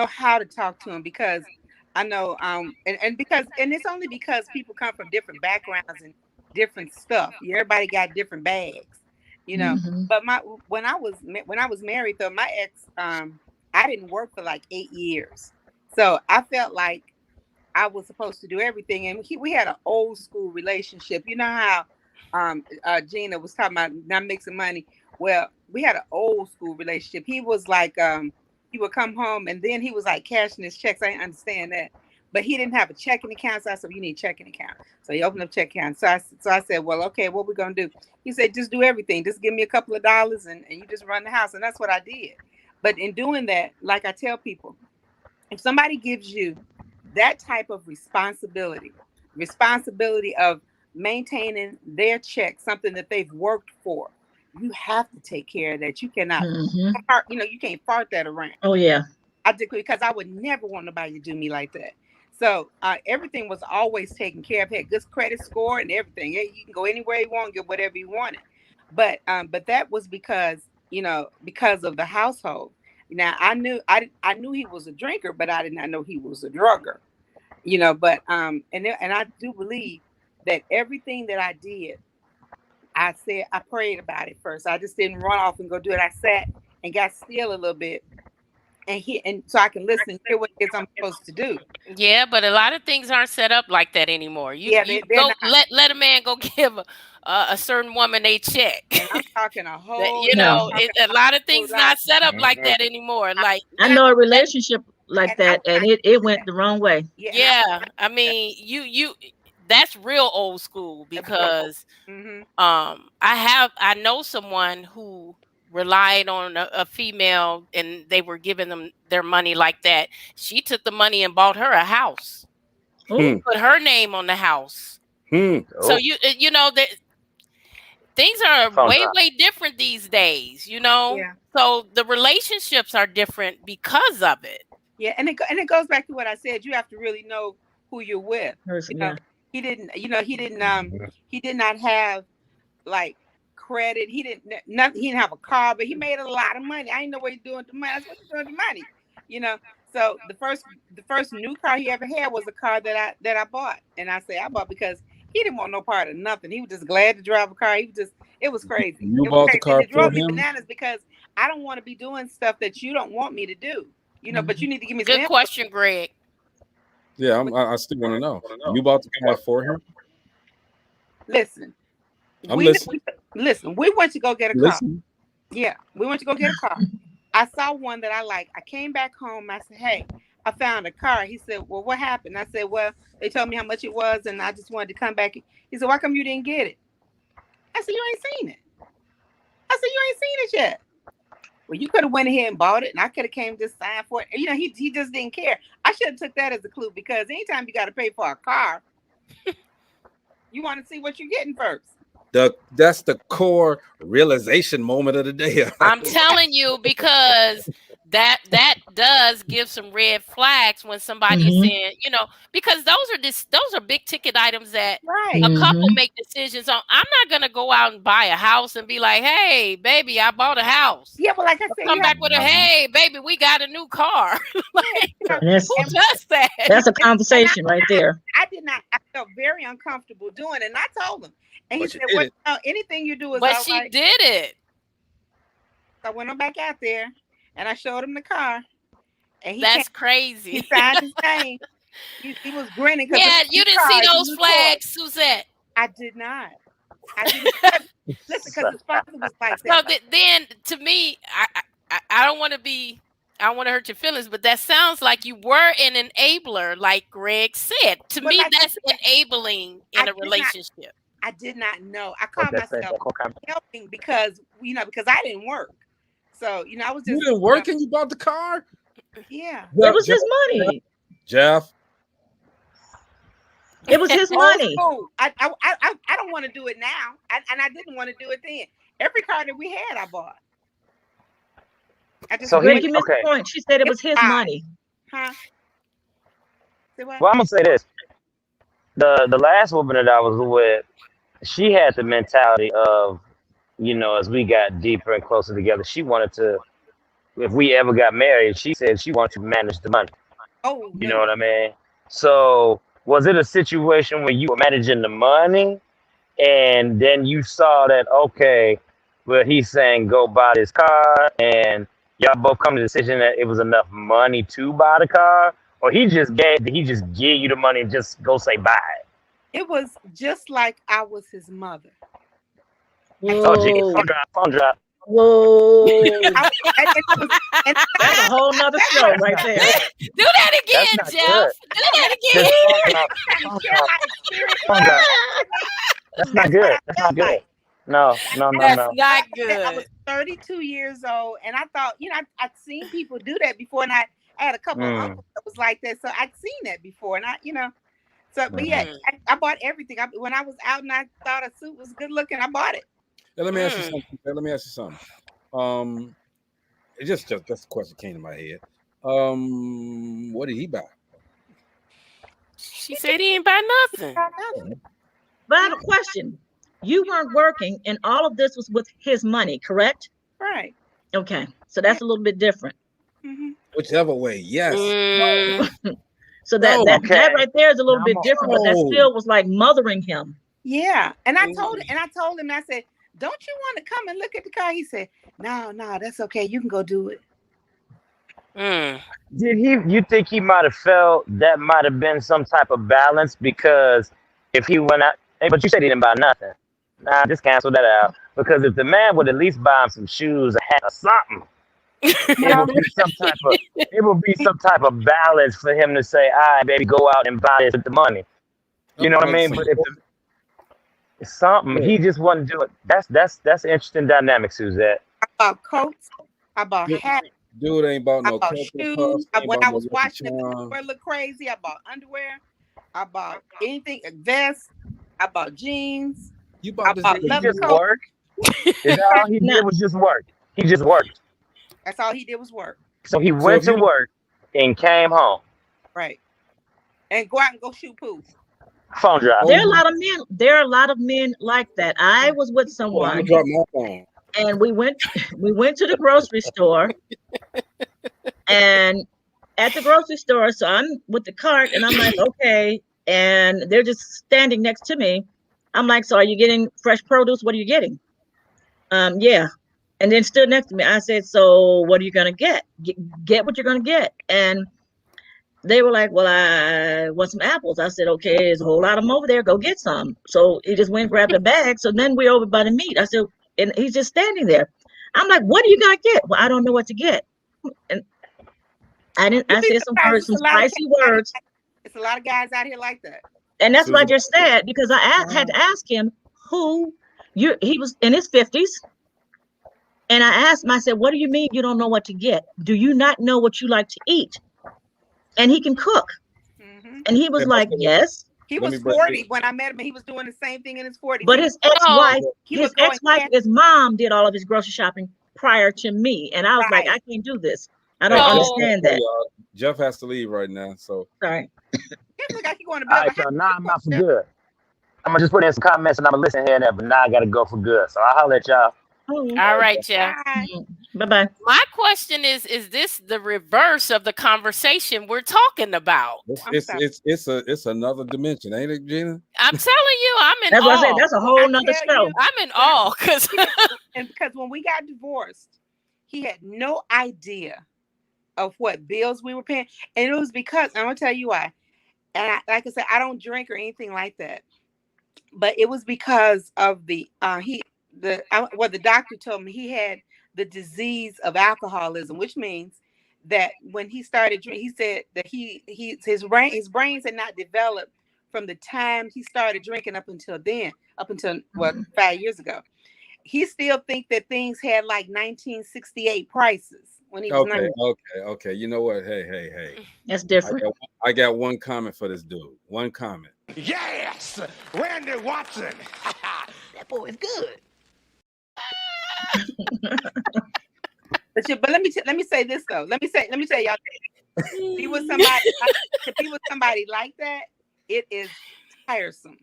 how to talk to him, because I know, and it's only because people come from different backgrounds and different stuff. Everybody got different bags, But when I was married, though, my ex, I didn't work for like 8 years, so I felt like I was supposed to do everything, and we had an old school relationship. You know how Gina was talking about not mixing money. Well, we had an old school relationship. He was like, he would come home and then he was like cashing his checks. I didn't understand that, but he didn't have a checking account. So I said, you need a checking account. So he opened up a checking account. So I said, well, okay, what we gonna do? He said, just do everything. Just give me a couple of dollars and you just run the house. And that's what I did. But in doing that, like I tell people, if somebody gives you that type of responsibility of maintaining their check, something that they've worked for, you have to take care of that. You cannot, you can't fart that around. Oh yeah, I did, because I would never want nobody to do me like that. So everything was always taken care of. Had good credit score and everything. You can go anywhere you want, get whatever you wanted. But that was because of the household. Now I knew he was a drinker, but I did not know he was a drugger. But and I do believe that everything that I did, I prayed about it first. I just didn't run off and go do it. I sat and got still a little bit, and so I can listen and hear what it is I'm supposed to do. Yeah, but a lot of things aren't set up like that anymore. Let a man go give a certain woman a check. And I'm talking a whole. A lot of things not set up like that anymore. Like, I know a relationship like that, and it went the wrong way. Yeah, I mean, you that's real old school, because I know someone who relied on a female, and they were giving them their money like that. She took the money and bought her a house, put her name on the house. So that things are way different these days. So the relationships are different because of it. Yeah, and it goes back to what I said. You have to really know who you're with. He didn't. He did not have like credit. He didn't have a car, but he made a lot of money. I didn't know what he's doing with the money. That's what he's doing with the money. So the first new car he ever had was a car that I bought, and I say I bought because he didn't want no part of nothing. He was just glad to drive a car. It was crazy. You bought the car for him? It drove me bananas, because I don't want to be doing stuff that you don't want me to do. But you need to give me good question, Greg. Yeah, I still want to know. You bought the car for him? Listen, I'm listening. Listen, we went to go get a car. Yeah, we went to go get a car. I saw one that I liked. I came back home. I said, hey, I found a car. He said, well, what happened? I said, well, they told me how much it was, and I just wanted to come back. He said, why come you didn't get it? I said, you ain't seen it. I said, you ain't seen it yet. Well, you could have went ahead and bought it, and I could have came just signed for it. He just didn't care. I should have took that as a clue, because anytime you got to pay for a car, you want to see what you're getting first. That's the core realization moment of the day. I'm telling you, because that does give some red flags when somebody is saying, because those are big ticket items that a couple make decisions on. I'm not gonna go out and buy a house and be like, hey, baby, I bought a house. Yeah, but like I said, come back with a hey, baby, we got a new car. Like, who does that? That's a conversation right there. I did not. I felt very uncomfortable doing it, and I told him. And he said, "Well, anything you do is but all she right." did it. So I went on back out there, and I showed him the car. And that's crazy. He signed his name. He was grinning. Yeah, you didn't see those flags, Suzette. I did not. I didn't. Listen, because his father was like that. So then, to me, I don't want to be. I don't want to hurt your feelings, but that sounds like you were an enabler, like Greg said. To me, like that's enabling in a relationship. I did not know. I called myself helping because I didn't work. So I was just. You didn't work and you bought the car? Yeah, it was his money. Jeff. It was his money. I don't want to do it now, and I didn't want to do it then. Every car that we had, I bought. So he missed the point. She said it was his money. Huh? Well, I'm gonna say this: the last woman that I was with, she had the mentality of, as we got deeper and closer together, she wanted to. If we ever got married, she said she wanted to manage the money. Oh, you know what I mean? So was it a situation where you were managing the money and then you saw that, okay, well, he's saying go buy this car and y'all both come to the decision that it was enough money to buy the car, or did he just give you the money and just go say bye? It was just like I was his mother. Oh, geez, phone drop. Whoa. That's a whole nother show right there. Do that again, Jeff. Do that again. That's not good. That's not good. No. That's not good. I was 32 years old, and I thought, I'd seen people do that before, and I had a couple of uncles that was like that, so I'd seen that before, and but yeah, I bought everything. When I was out and I thought a suit was good looking, I bought it. Now, let me ask you something. It just a question came to my head. What did he buy? She said he ain't buy nothing. But I have a question. You weren't working, and all of this was with his money, correct? Right. Okay, so that's a little bit different. Mm-hmm. Whichever way, yes. So that right there is a little bit different, but that still was like mothering him. Yeah, and I told him, I said, don't you want to come and look at the car? He said, no, that's okay. You can go do it. Did you think he might have felt that might have been some type of balance? Because if he went out, but you said he didn't buy nothing. Nah, just cancel that out. Because if the man would at least buy him some shoes, a hat, or something, it would be some type of balance for him to say, all right, baby, go out and buy this with the money. You know what I mean? But if something he just wanted to do it. That's an interesting dynamic, Suzette. I bought coats. I bought hats. Dude ain't bought no shoes. When I was watching the underwear look crazy, I bought underwear. I bought anything, a vest. I bought jeans. You bought this just work. Is that all he did was just work? He just worked. That's all he did was work. So he went to work and came home. Right. And go out and go shoot pool. Phone drop. There are a lot of men like that. I was with someone and we went to the grocery store, and at the grocery store, so I'm with the cart and I'm like, okay, and they're just standing next to me. I'm like, so are you getting fresh produce? What are you getting? Yeah. And then stood next to me. I said, so what are you gonna get? Get what you're gonna get. And they were like, well, I want some apples. I said, okay, there's a whole lot of them over there. Go get some. So he just went and grabbed a bag. So then we're over by the meat. I said, and he's just standing there. I'm like, what are you going to get? Well, I don't know what to get. And I said some spicy words. It's a lot of guys out here like that. And that's why I just said, because I had to ask him he was in his 50s. And I asked him, I said, what do you mean you don't know what to get? Do you not know what you like to eat? And he can cook. Mm-hmm. And he was like, yes. He was 40 when I met him, and he was doing the same thing in his 40s. But his ex-wife, his mom did all of his grocery shopping prior to me. And I was like, I can't do this. I don't So- understand that. Jeff has to leave right now, so Sorry. Look like he going to All right, so now I'm out for good. I'm gonna just put in some comments and I'm gonna listen here and there, but now I gotta go for good. So I'll holler at y'all. Oh, All right, Jeff. bye-bye. My question is this the reverse of the conversation we're talking about? it's another dimension, ain't it, Gina? I'm telling you, I'm in That's awe. what I said. That's a whole nother show. I'm in awe because when we got divorced, he had no idea of what bills we were paying, and it was because I'm gonna tell you why. And like I said, I don't drink or anything like that, but it was because of the doctor told me he had the disease of alcoholism, which means that when he started drinking, he said that his brains had not developed from the time he started drinking up until 5 years ago. He still think that things had like 1968 prices when he was 19. Okay. You know what? Hey. That's different. I got one comment for this dude. One comment. Yes, Randy Watson. That boy is good. But let me say this though. Let me tell y'all. If he was somebody like that, it is tiresome.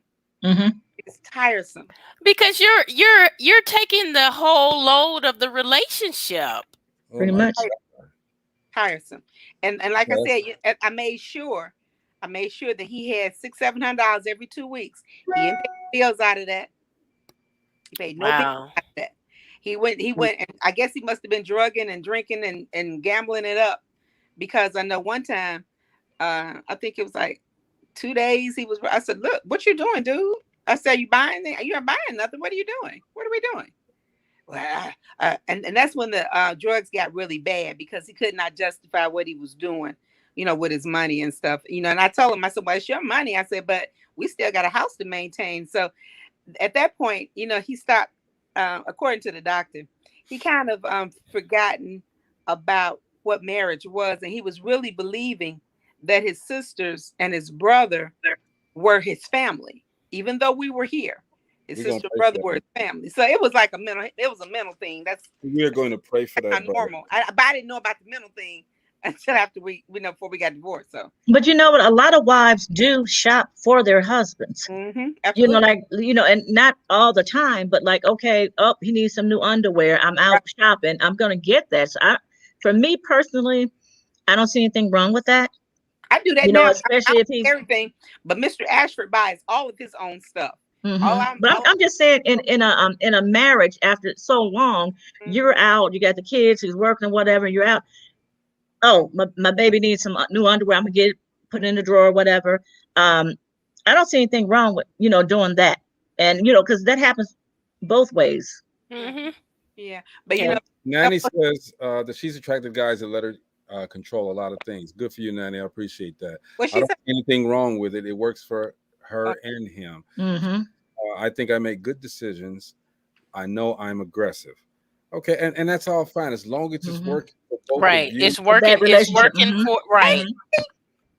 Mm-hmm. It's tiresome because you're taking the whole load of the relationship. Pretty much tiresome. And like I said, I made sure that he had $600-700 every 2 weeks. He didn't pay bills out of that. He paid no bills out of that. He went, and I guess he must have been drugging and drinking and gambling it up, because I know one time, I think it was like 2 days. I said, "Look, what you doing, dude?" I said, "You buying? You aren't buying nothing. What are you doing? What are we doing?" Well, and that's when the drugs got really bad, because he could not justify what he was doing, with his money and stuff, And I told him, I said, "Well, it's your money." I said, "But we still got a house to maintain." So at that point, he stopped. According to the doctor, he kind of forgotten about what marriage was, and he was really believing that his sisters and his brother were his family, even though we were here. His sister and brother were his family, so it was like a mental thing. We're going to pray for that. Normal. But I didn't know about the mental thing until after before we got divorced. So, but you know what? A lot of wives do shop for their husbands. Mm-hmm, and not all the time, but like, okay, he needs some new underwear. I'm out shopping. I'm gonna get that. So for me personally, I don't see anything wrong with that. I do that now, especially if he's everything. But Mr. Ashford buys all of his own stuff. Mm-hmm. I'm just saying, in a marriage, after so long, you're out. You got the kids who's working, whatever. You're out. Oh, my baby needs some new underwear. I'm gonna get it, put it in the drawer, or whatever. I don't see anything wrong with doing that, and because that happens both ways. Mm-hmm. Yeah, but Nanny says that she's attracted guys that let her control a lot of things. Good for you, Nanny. I appreciate that. I don't see anything wrong with it. It works for her and him. Mm-hmm. I think I make good decisions. I know I'm aggressive. Okay, and that's all fine as long as it's working for both of you. It's working. It's working for right.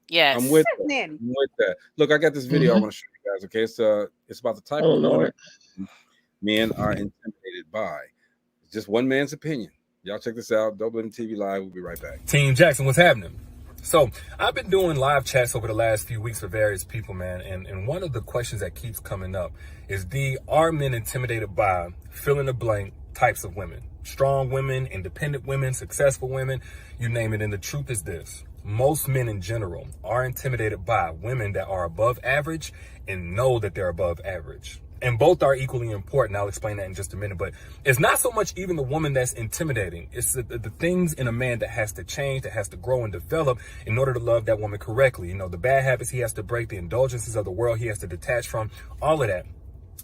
Yes, I'm with that. Look, I got this video I want to show you guys. Okay, it's about the type of woman men are intimidated by. It's just one man's opinion. Y'all check this out. DopelivenTV Live. We'll be right back. Team Jackson, what's happening? So I've been doing live chats over the last few weeks for various people, man. And one of the questions that keeps coming up is are men intimidated by fill in the blank types of women? Strong women, independent women, successful women, you name it. And the truth is this: most men in general are intimidated by women that are above average and know that they're above average. And both are equally important. I'll explain that in just a minute. But it's not so much even the woman that's intimidating. It's the things in a man that has to change, that has to grow and develop in order to love that woman correctly. The bad habits he has to break, the indulgences of the world he has to detach from, all of that.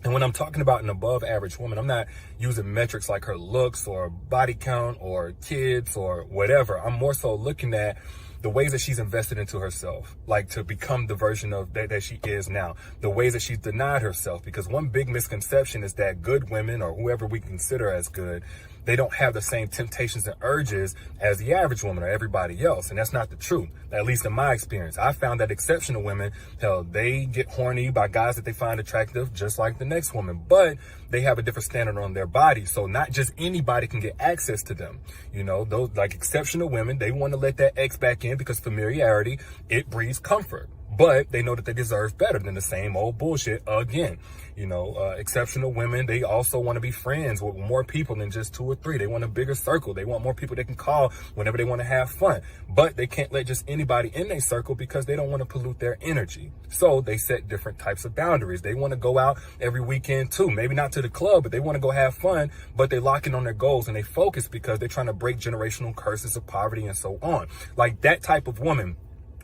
And when I'm talking about an above average woman, I'm not using metrics like her looks or body count or kids or whatever. I'm more so looking at the ways that she's invested into herself, like to become the version of that she is now, the ways that she's denied herself. Because one big misconception is that good women, or whoever we consider as good, they don't have the same temptations and urges as the average woman or everybody else. And that's not the truth, at least in my experience. I found that exceptional women, hell, they get horny by guys that they find attractive, just like the next woman, but they have a different standard on their body. So not just anybody can get access to them. You know, those like exceptional women, they want to let that X back in because familiarity, it breeds comfort. But they know that they deserve better than the same old bullshit again. You know, exceptional women, they also want to be friends with more people than just 2 or 3. They want a bigger circle. They want more people they can call whenever they want to have fun. But they can't let just anybody in their circle because they don't want to pollute their energy. So they set different types of boundaries. They want to go out every weekend too. Maybe not to the club, but they want to go have fun. But they lock in on their goals and they focus because they're trying to break generational curses of poverty and so on. Like that type of woman,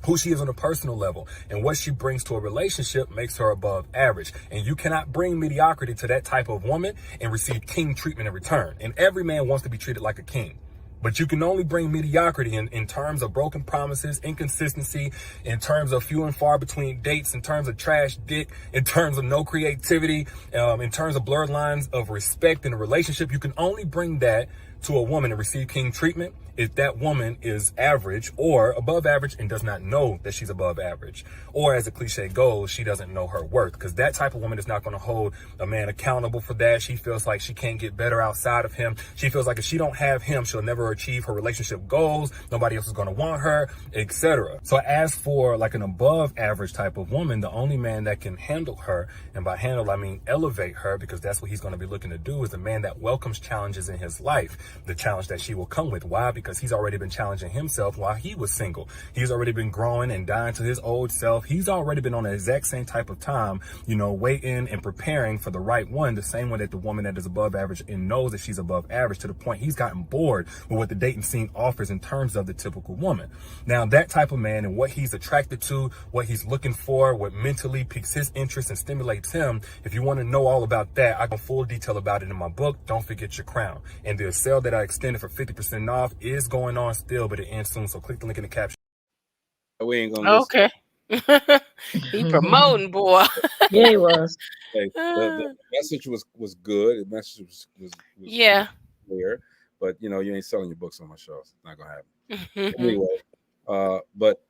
who she is on a personal level and what she brings to a relationship makes her above average. And you cannot bring mediocrity to that type of woman and receive king treatment in return. And every man wants to be treated like a king. But you can only bring mediocrity in terms of broken promises, inconsistency, in terms of few and far between dates, in terms of trash dick, in terms of no creativity, in terms of blurred lines of respect in a relationship. You can only bring that to a woman and receive king treatment if that woman is average or above average and does not know that she's above average. Or as the cliche goes, she doesn't know her worth, because that type of woman is not going to hold a man accountable for that. She feels like she can't get better outside of him. She feels like if she don't have him, she'll never achieve her relationship goals. Nobody else is going to want her, etc. So as for like an above average type of woman, the only man that can handle her, and by handle I mean elevate her, because that's what he's going to be looking to do, is a man that welcomes challenges in his life. The challenge that she will come with. Why? Because he's already been challenging himself while he was single. He's already been growing and dying to his old self. He's already been on the exact same type of time, you know, waiting and preparing for the right one, the same way that the woman that is above average and knows that she's above average, to the point he's gotten bored with what the dating scene offers in terms of the typical woman. Now, that type of man and what he's attracted to, what he's looking for, what mentally piques his interest and stimulates him, if you want to know all about that, I go full detail about it in my book, Don't Forget Your Crown. And the sale that I extended for 50% off is going on still, but it ends soon. So click the link in the caption. We ain't gonna Okay. He promoting, boy. Yeah, he was. Hey, the message was good. The message was Yeah. clear, but you know, you ain't selling your books on my show. It's not gonna happen. Mhm. Anyway, but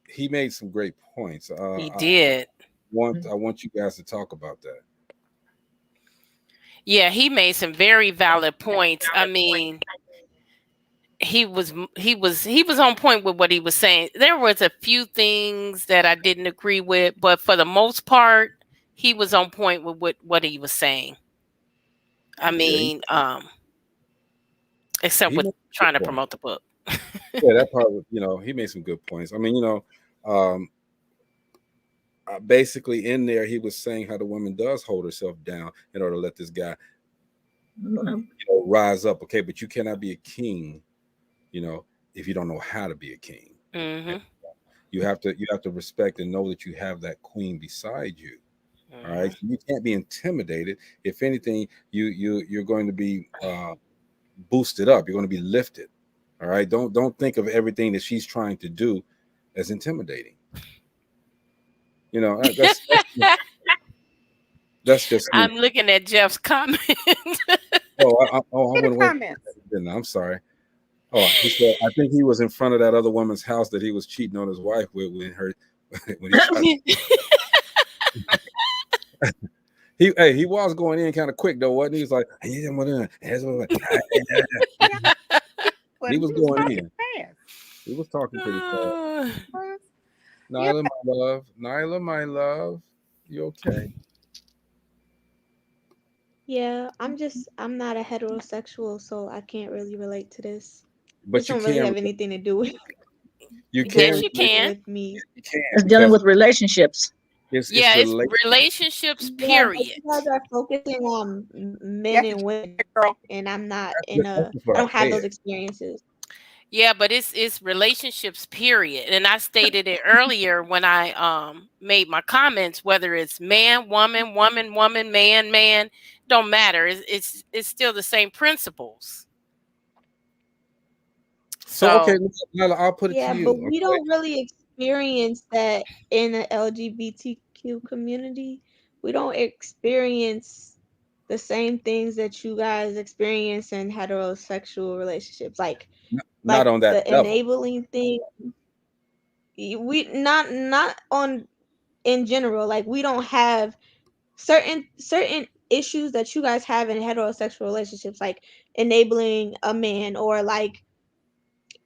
he made some great points. He did. I want you guys to talk about that. Yeah, he made some very valid points. I mean, he was on point with what he was saying. There was a few things that I didn't agree with, but for the most part, he was on point with what he was saying. I mean, except with trying to promote the book. Yeah, that part was, you know, he made some good points. I mean, you know, basically in there, he was saying how the woman does hold herself down in order to let this guy, you know, rise up. Okay, but you cannot be a king, you know, if you don't know how to be a king. Mm-hmm. You have to respect and know that you have that queen beside you. Mm-hmm. All right, so you can't be intimidated. If anything, you're going to be boosted up. You're going to be lifted. All right, don't think of everything that she's trying to do as intimidating. You know, that's just me. I'm looking at Jeff's comment. I went away. I'm sorry. Oh, he said, I think he was in front of that other woman's house that he was cheating on his wife with when he was going in kind of quick though, wasn't he? He was like, he was going in. He was talking pretty fast. Nyla, my love, you okay? Yeah, I'm not a heterosexual, so I can't really relate to this. But this don't really have anything to do with you can. Yes, you can. With me. You can. It's dealing with relationships. It's relationships, period. You guys are focusing on men and women, and I'm not I don't have those experiences. Yeah, but it's relationships, period. And I stated it earlier when I made my comments, whether it's man, woman, woman, woman, man, man, don't matter. It's still the same principles. So okay, I'll put it to you. Yeah, but we don't really experience that in the LGBTQ community. We don't experience the same things that you guys experience in heterosexual relationships, like not on that the level. enabling thing. We not on in general. Like we don't have certain issues that you guys have in heterosexual relationships, like enabling a man, or like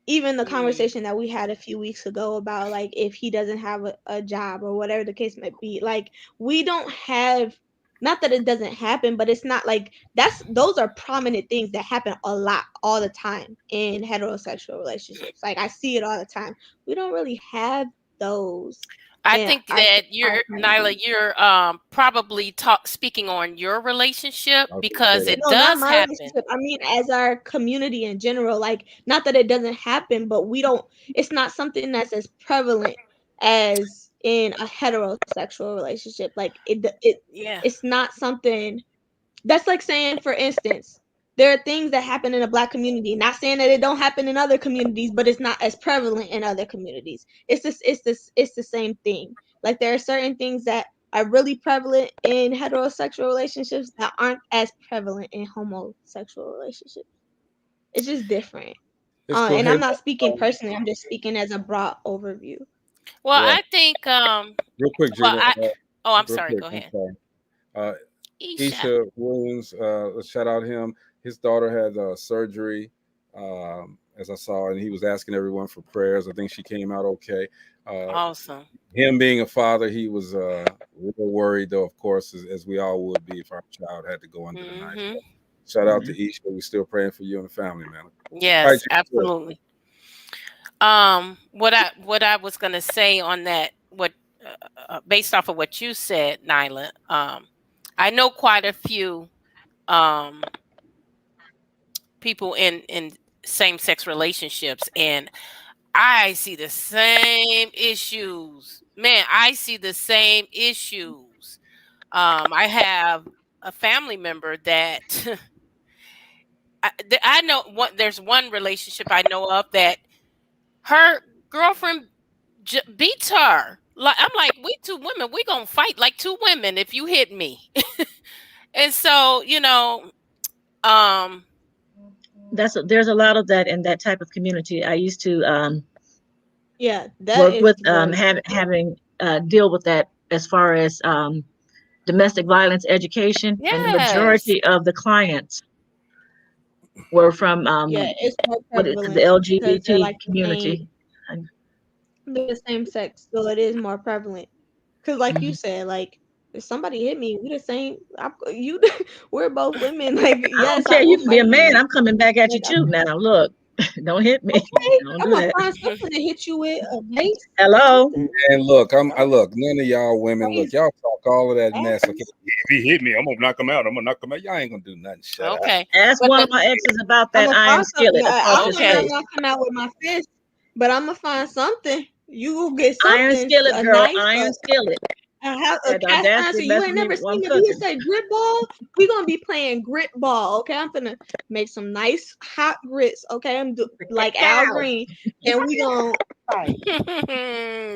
even the conversation that we had a few weeks ago about like if he doesn't have a job or whatever the case might be. Like we don't have, not that it doesn't happen, but it's not like those are prominent things that happen a lot all the time in heterosexual relationships. Like I see it all the time. We don't really have those. I think that you're, Nyla, you're probably speaking on your relationship, because it no, not does my happen. relationship. I mean, as our community in general, like not that it doesn't happen, but we don't. It's not something that's as prevalent as in a heterosexual relationship. Like Yeah. it's not something that's like saying, for instance, there are things that happen in the Black community. Not saying that it don't happen in other communities, but it's not as prevalent in other communities. It's the same thing. Like there are certain things that are really prevalent in heterosexual relationships that aren't as prevalent in homosexual relationships. It's just different. Cool. And I'm not speaking personally. I'm just speaking as a broad overview. Well, I think real quick, Gina. I'm sorry. Go ahead. Isha Williams, shout out him. His daughter had surgery, as I saw, and he was asking everyone for prayers. I think she came out okay. Awesome. Him being a father, he was a little worried, though, of course, as we all would be if our child had to go under the knife. Shout out to Isha. We're still praying for you and the family, man. Yes, absolutely. What I was gonna say on that, based off of what you said, Nyla, I know quite a few people in same-sex relationships, and I see the same issues. Man, I see the same issues. I have a family member that I know. There's one relationship I know of that her girlfriend beats her. Like, I'm like, we two women, we gonna fight like two women if you hit me. And so, there's a lot of that in that type of community. I used to work with having deal with that as far as domestic violence education, and the majority of the clients were from it's more prevalent the LGBT like community. They're the same sex, so it is more prevalent. Because, like you said, like if somebody hit me, we the same. We're both women. Like, yes, okay, you can be a man. I'm coming back at you too. Now, look, don't hit me. Okay, don't I'm do gonna that. find something to hit you with. A mace. Hello. And look, look. None of y'all women, look, y'all talk all of that mess. Okay, if he hit me, I'm gonna knock him out. Y'all ain't gonna do nothing. Shut up. Ask one of my exes about that iron skillet. I'm not come out with my fist, but I'm gonna find something. You will get something. Iron skillet, girl. Iron skillet. A cast iron. So you ain't never seen me. You say grit ball. We gonna be playing grit ball. Okay, I'm gonna make some nice hot grits. Okay, I'm like Al Green, and we gonna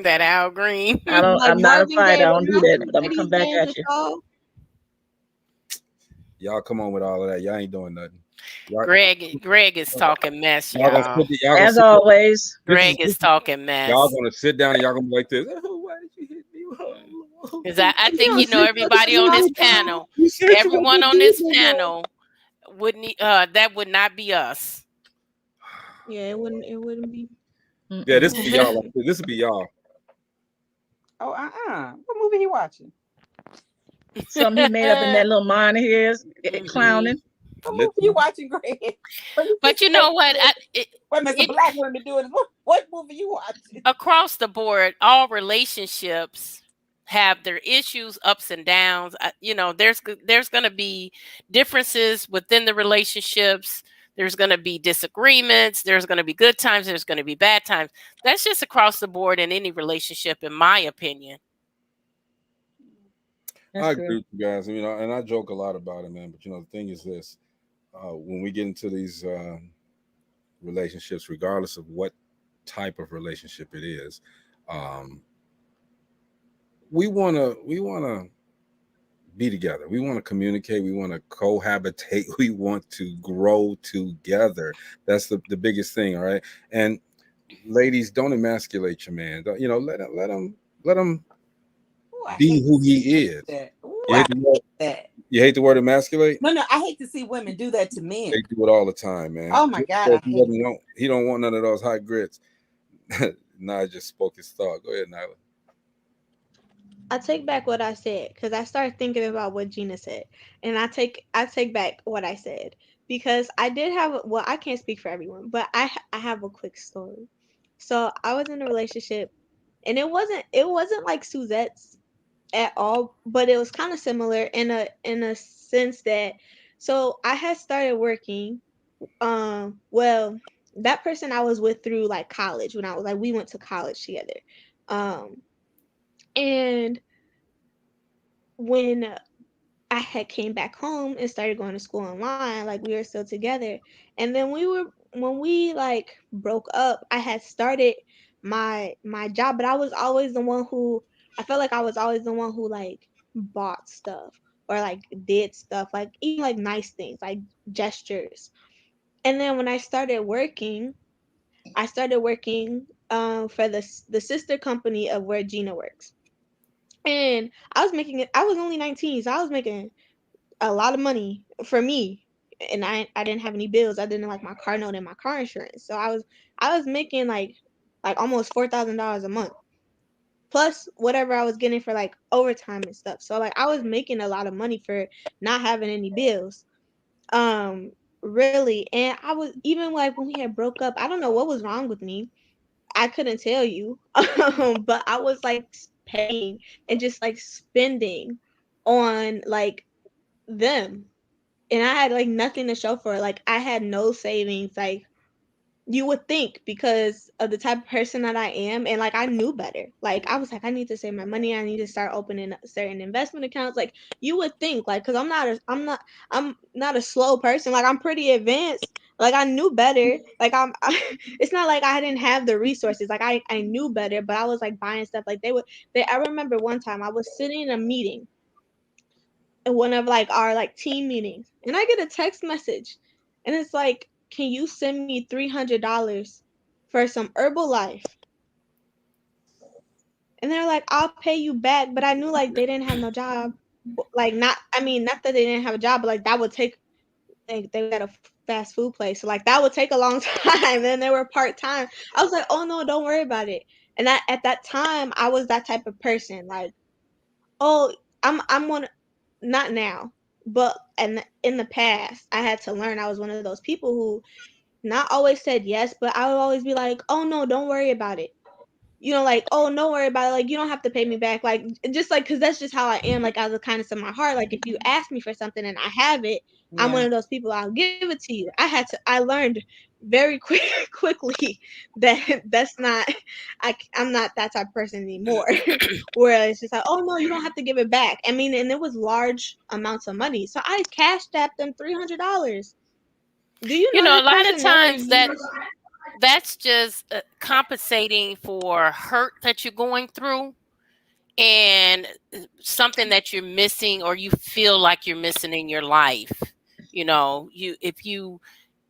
that Al Green. I'm not a fighter. I don't do that. But I'm gonna come back at you. Y'all come on with all of that. Y'all ain't doing nothing. Greg is talking mess, y'all. As always, Greg is talking mess. Y'all gonna sit down and y'all gonna be like this. Oh, why did you hit me? Because I think everybody on this panel, everyone on this panel wouldn't. That would not be us. Yeah, it wouldn't be. Yeah, this would be y'all. This would be y'all. Oh, what movie he watching? Something he made up in that little mind of his, clowning. What movie you watching, Greg? But you know what? Some black women doing it. What movie you watching? Across the board, all relationships have their issues, ups and downs. There's going to be differences within the relationships. There's going to be disagreements. There's going to be good times. There's going to be bad times. That's just across the board in any relationship, in my opinion. I agree with you guys, and I joke a lot about it, man. But the thing is this: when we get into these relationships, regardless of what type of relationship it is, we wanna be together. We want to communicate. We want to cohabitate. We want to grow together. That's the biggest thing. All right. And ladies, don't emasculate your man. Don't, let him be who he is. You hate the word emasculate? No, I hate to see women do that to men. They do it all the time, man. Oh my God. He don't want none of those hot grits. Nah, just spoke his thought. Go ahead, Nyla. I take back what I said because I started thinking about what Gina said, and I take back what I said because I did have. Well, I can't speak for everyone, but I have a quick story. So I was in a relationship, and it wasn't like Suzette's at all, but it was kind of similar in a sense that. So I had started working. Well, that person I was with through like college when I was like we went to college together. And when I had came back home and started going to school online, like we were still together. And then when we like broke up, I had started my job, but I was always the one who I felt like I was always the one who like bought stuff or like did stuff, like even like nice things, like gestures. And then when I started working for the sister company of where Gina works. And I was only 19, so I was making a lot of money for me. And I didn't have any bills. I didn't like my car note and my car insurance. So I was making like almost $4,000 a month. Plus whatever I was getting for like overtime and stuff. So like I was making a lot of money for not having any bills. Really. And I was even like when we had broke up, I don't know what was wrong with me. I couldn't tell you. But I was like paying and just like spending on like them. And I had like nothing to show for it. Like I had no savings. Like you would think because of the type of person that I am, and like I knew better. Like I was like, I need to save my money. I need to start opening certain investment accounts. Like you would think, like, because I'm not a slow person. Like I'm pretty advanced. Like I knew better. Like it's not like I didn't have the resources. Like I knew better, but I was like buying stuff. Like I remember one time I was sitting in a meeting, in one of like our like team meetings, and I get a text message, and it's like, can you send me $300 for some Herbalife? And they're like, I'll pay you back. But I knew like they didn't have no job. Like not that they didn't have a job, but like that would take, they got a fast food place. So like that would take a long time. And they were part-time. I was like, oh no, don't worry about it. And at that time I was that type of person. Like, oh, I'm one, not now, but in the past I had to learn. I was one of those people who not always said yes, but I would always be like, oh no, don't worry about it. You know, like, oh, don't worry about it. Like, you don't have to pay me back. Like, just like, because that's just how I am. Like, out of the kindness of my heart. Like, if you ask me for something and I have it, I'm one of those people. I'll give it to you. I learned very quickly that that's not. I'm not that type of person anymore. Where it's just like, oh no, you don't have to give it back. I mean, and it was large amounts of money, so I cashed at them $300. Do you know, a lot of times that's just compensating for hurt that you're going through and something that you're missing or you feel like you're missing in your life. If you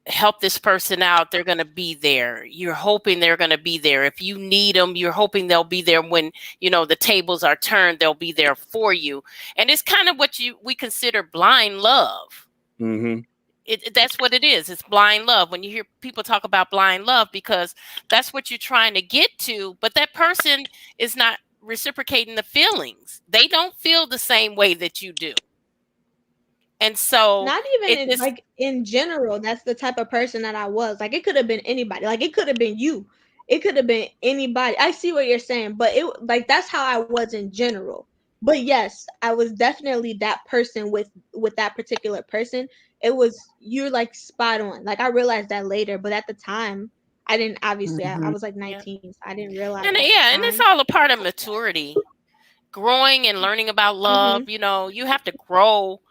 help this person out, they're going to be there. You're hoping they're going to be there. If you need them, you're hoping they'll be there when, the tables are turned, they'll be there for you. And it's kind of what we consider blind love. Mm-hmm. That's what it is. It's blind love. When you hear people talk about blind love, because that's what you're trying to get to, but that person is not reciprocating the feelings. They don't feel the same way that you do. And so not even in general, that's the type of person that I was. Like it could have been anybody. Like it could have been you. It could have been anybody. I see what you're saying, but it like that's how I was in general. But yes, I was definitely that person with that particular person. It was, you're like spot on. Like I realized that later, but at the time I didn't, obviously. I was like 19, so I didn't realize. And and it's all a part of maturity, growing and learning about love. You have to grow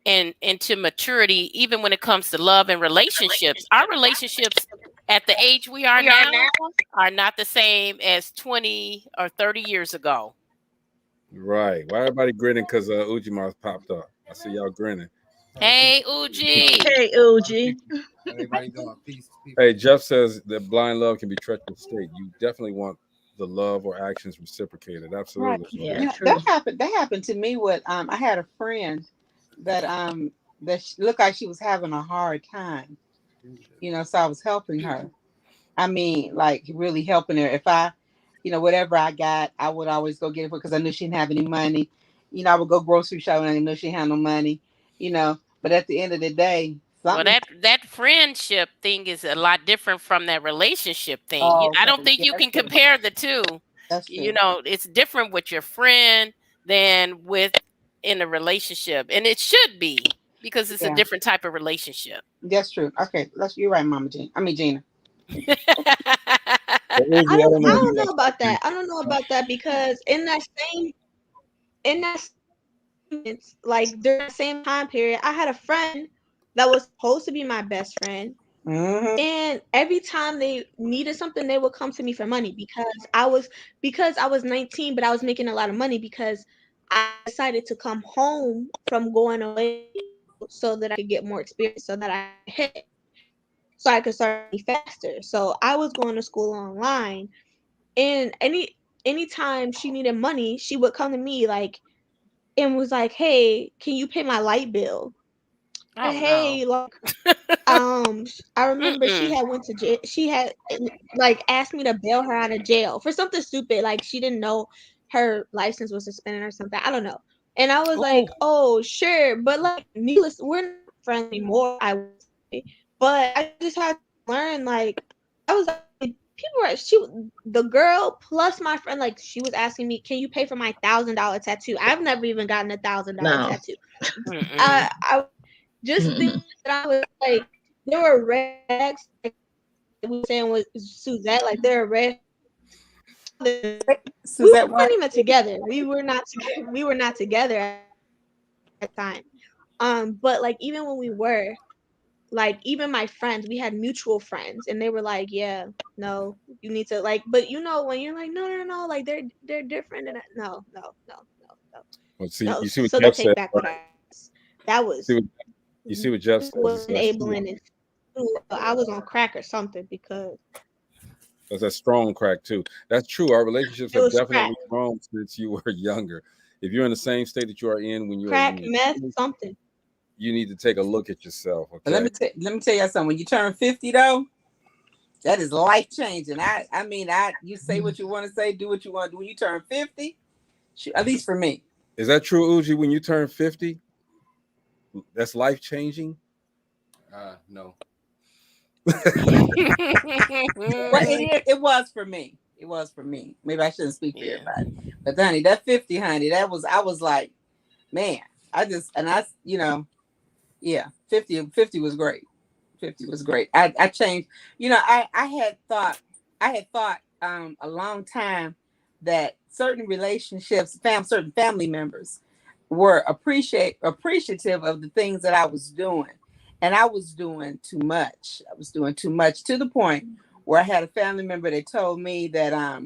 into maturity, even when it comes to love and relationships. Our relationships at the age we are now are not the same as 20 or 30 years ago. Right. Why everybody grinning? Because Ujima popped up. I see y'all grinning. Hey, Uji. Hey, Uji. Everybody doing peace. Hey, Jeff says that blind love can be treacherous state. You definitely want the love or actions reciprocated. Right. Absolutely. Yeah, You know, true. that happened to me with I had a friend that looked like she was having a hard time. You know, so I was helping her. I mean, like really helping her. If I, you know, whatever I got, I would always go get it because I knew she didn't have any money. You know, I would go grocery shopping and I knew she had no money. You know, but at the end of the day, Well, something. that friendship thing is a lot different from that relationship thing. Oh, I okay. don't think Yeah, you that's can true. compare the two. That's You true. know, it's different with your friend than with in a relationship, and it should be because it's a Yeah, different type of relationship. that's true. Okay, you're right, Mama Jean. I mean Gina. Well, Uzi, I I don't don't I know if don't you know want about to. that. I don't know about that because in that it's like during the same time period, I had a friend that was supposed to be my best friend. Mm-hmm. And every time they needed something, they would come to me for money because I was 19, but I was making a lot of money because I decided to come home from going away so that I could get more experience, so that I could hit, so I could start faster. So I was going to school online, and anytime she needed money, she would come to me like and was like, "Hey, can you pay my light bill?" Oh no. Hey, like I remember she Mm-mm. had went to jail. She had like asked me to bail her out of jail for something stupid. Like she didn't know her license was suspended or something. I don't know. And I was like, Oh, "Oh, sure," but like, needless, we're not friends anymore. I would say, but I just had to learn. Like, I was like, people were the girl plus my friend. Like, she was asking me, "Can you pay for my $1,000 tattoo?" I've never even gotten a $1,000 No. tattoo. Mm-mm. I just think Mm-mm. that I was like, there were red flags. Like we were saying with Suzette, like there are red. We Suzette, weren't what? even together. We were not. We were not together at that time. But like even when we were, like even my friends, we had mutual friends, and they were like, "Yeah, no, you need to like." But you know when you're like, "No, no, no, like they're different," and no, no, no, no, no, well, see, no. you see what So they Jeff take said, back what right? I. That See was what you see what Jeff says. He was says enabling and I was on crack or something because that's a strong crack too. That's true. Our relationships it have was crack, definitely grown since you were younger. If you're in the same state that you are in when you are in crack, your meth, 20s, something. you need to take a look at yourself. But Okay. let me tell you something. When you turn 50 though, that is life changing. I mean, you say what you want to say, do what you want to do. When you turn 50, at least for me. Is that true, Uji? When you turn 50, that's life changing. No. Well, it was for me. It was for me. Maybe I shouldn't speak for Yeah. everybody. But honey, that 50, honey, I was like, man, you know, yeah, 50 was great. 50 was great. I changed, you know, I had thought a long time that certain relationships, certain family members were appreciative of the things that I was doing. And I was doing too much. I was doing too much to the point where I had a family member that told me that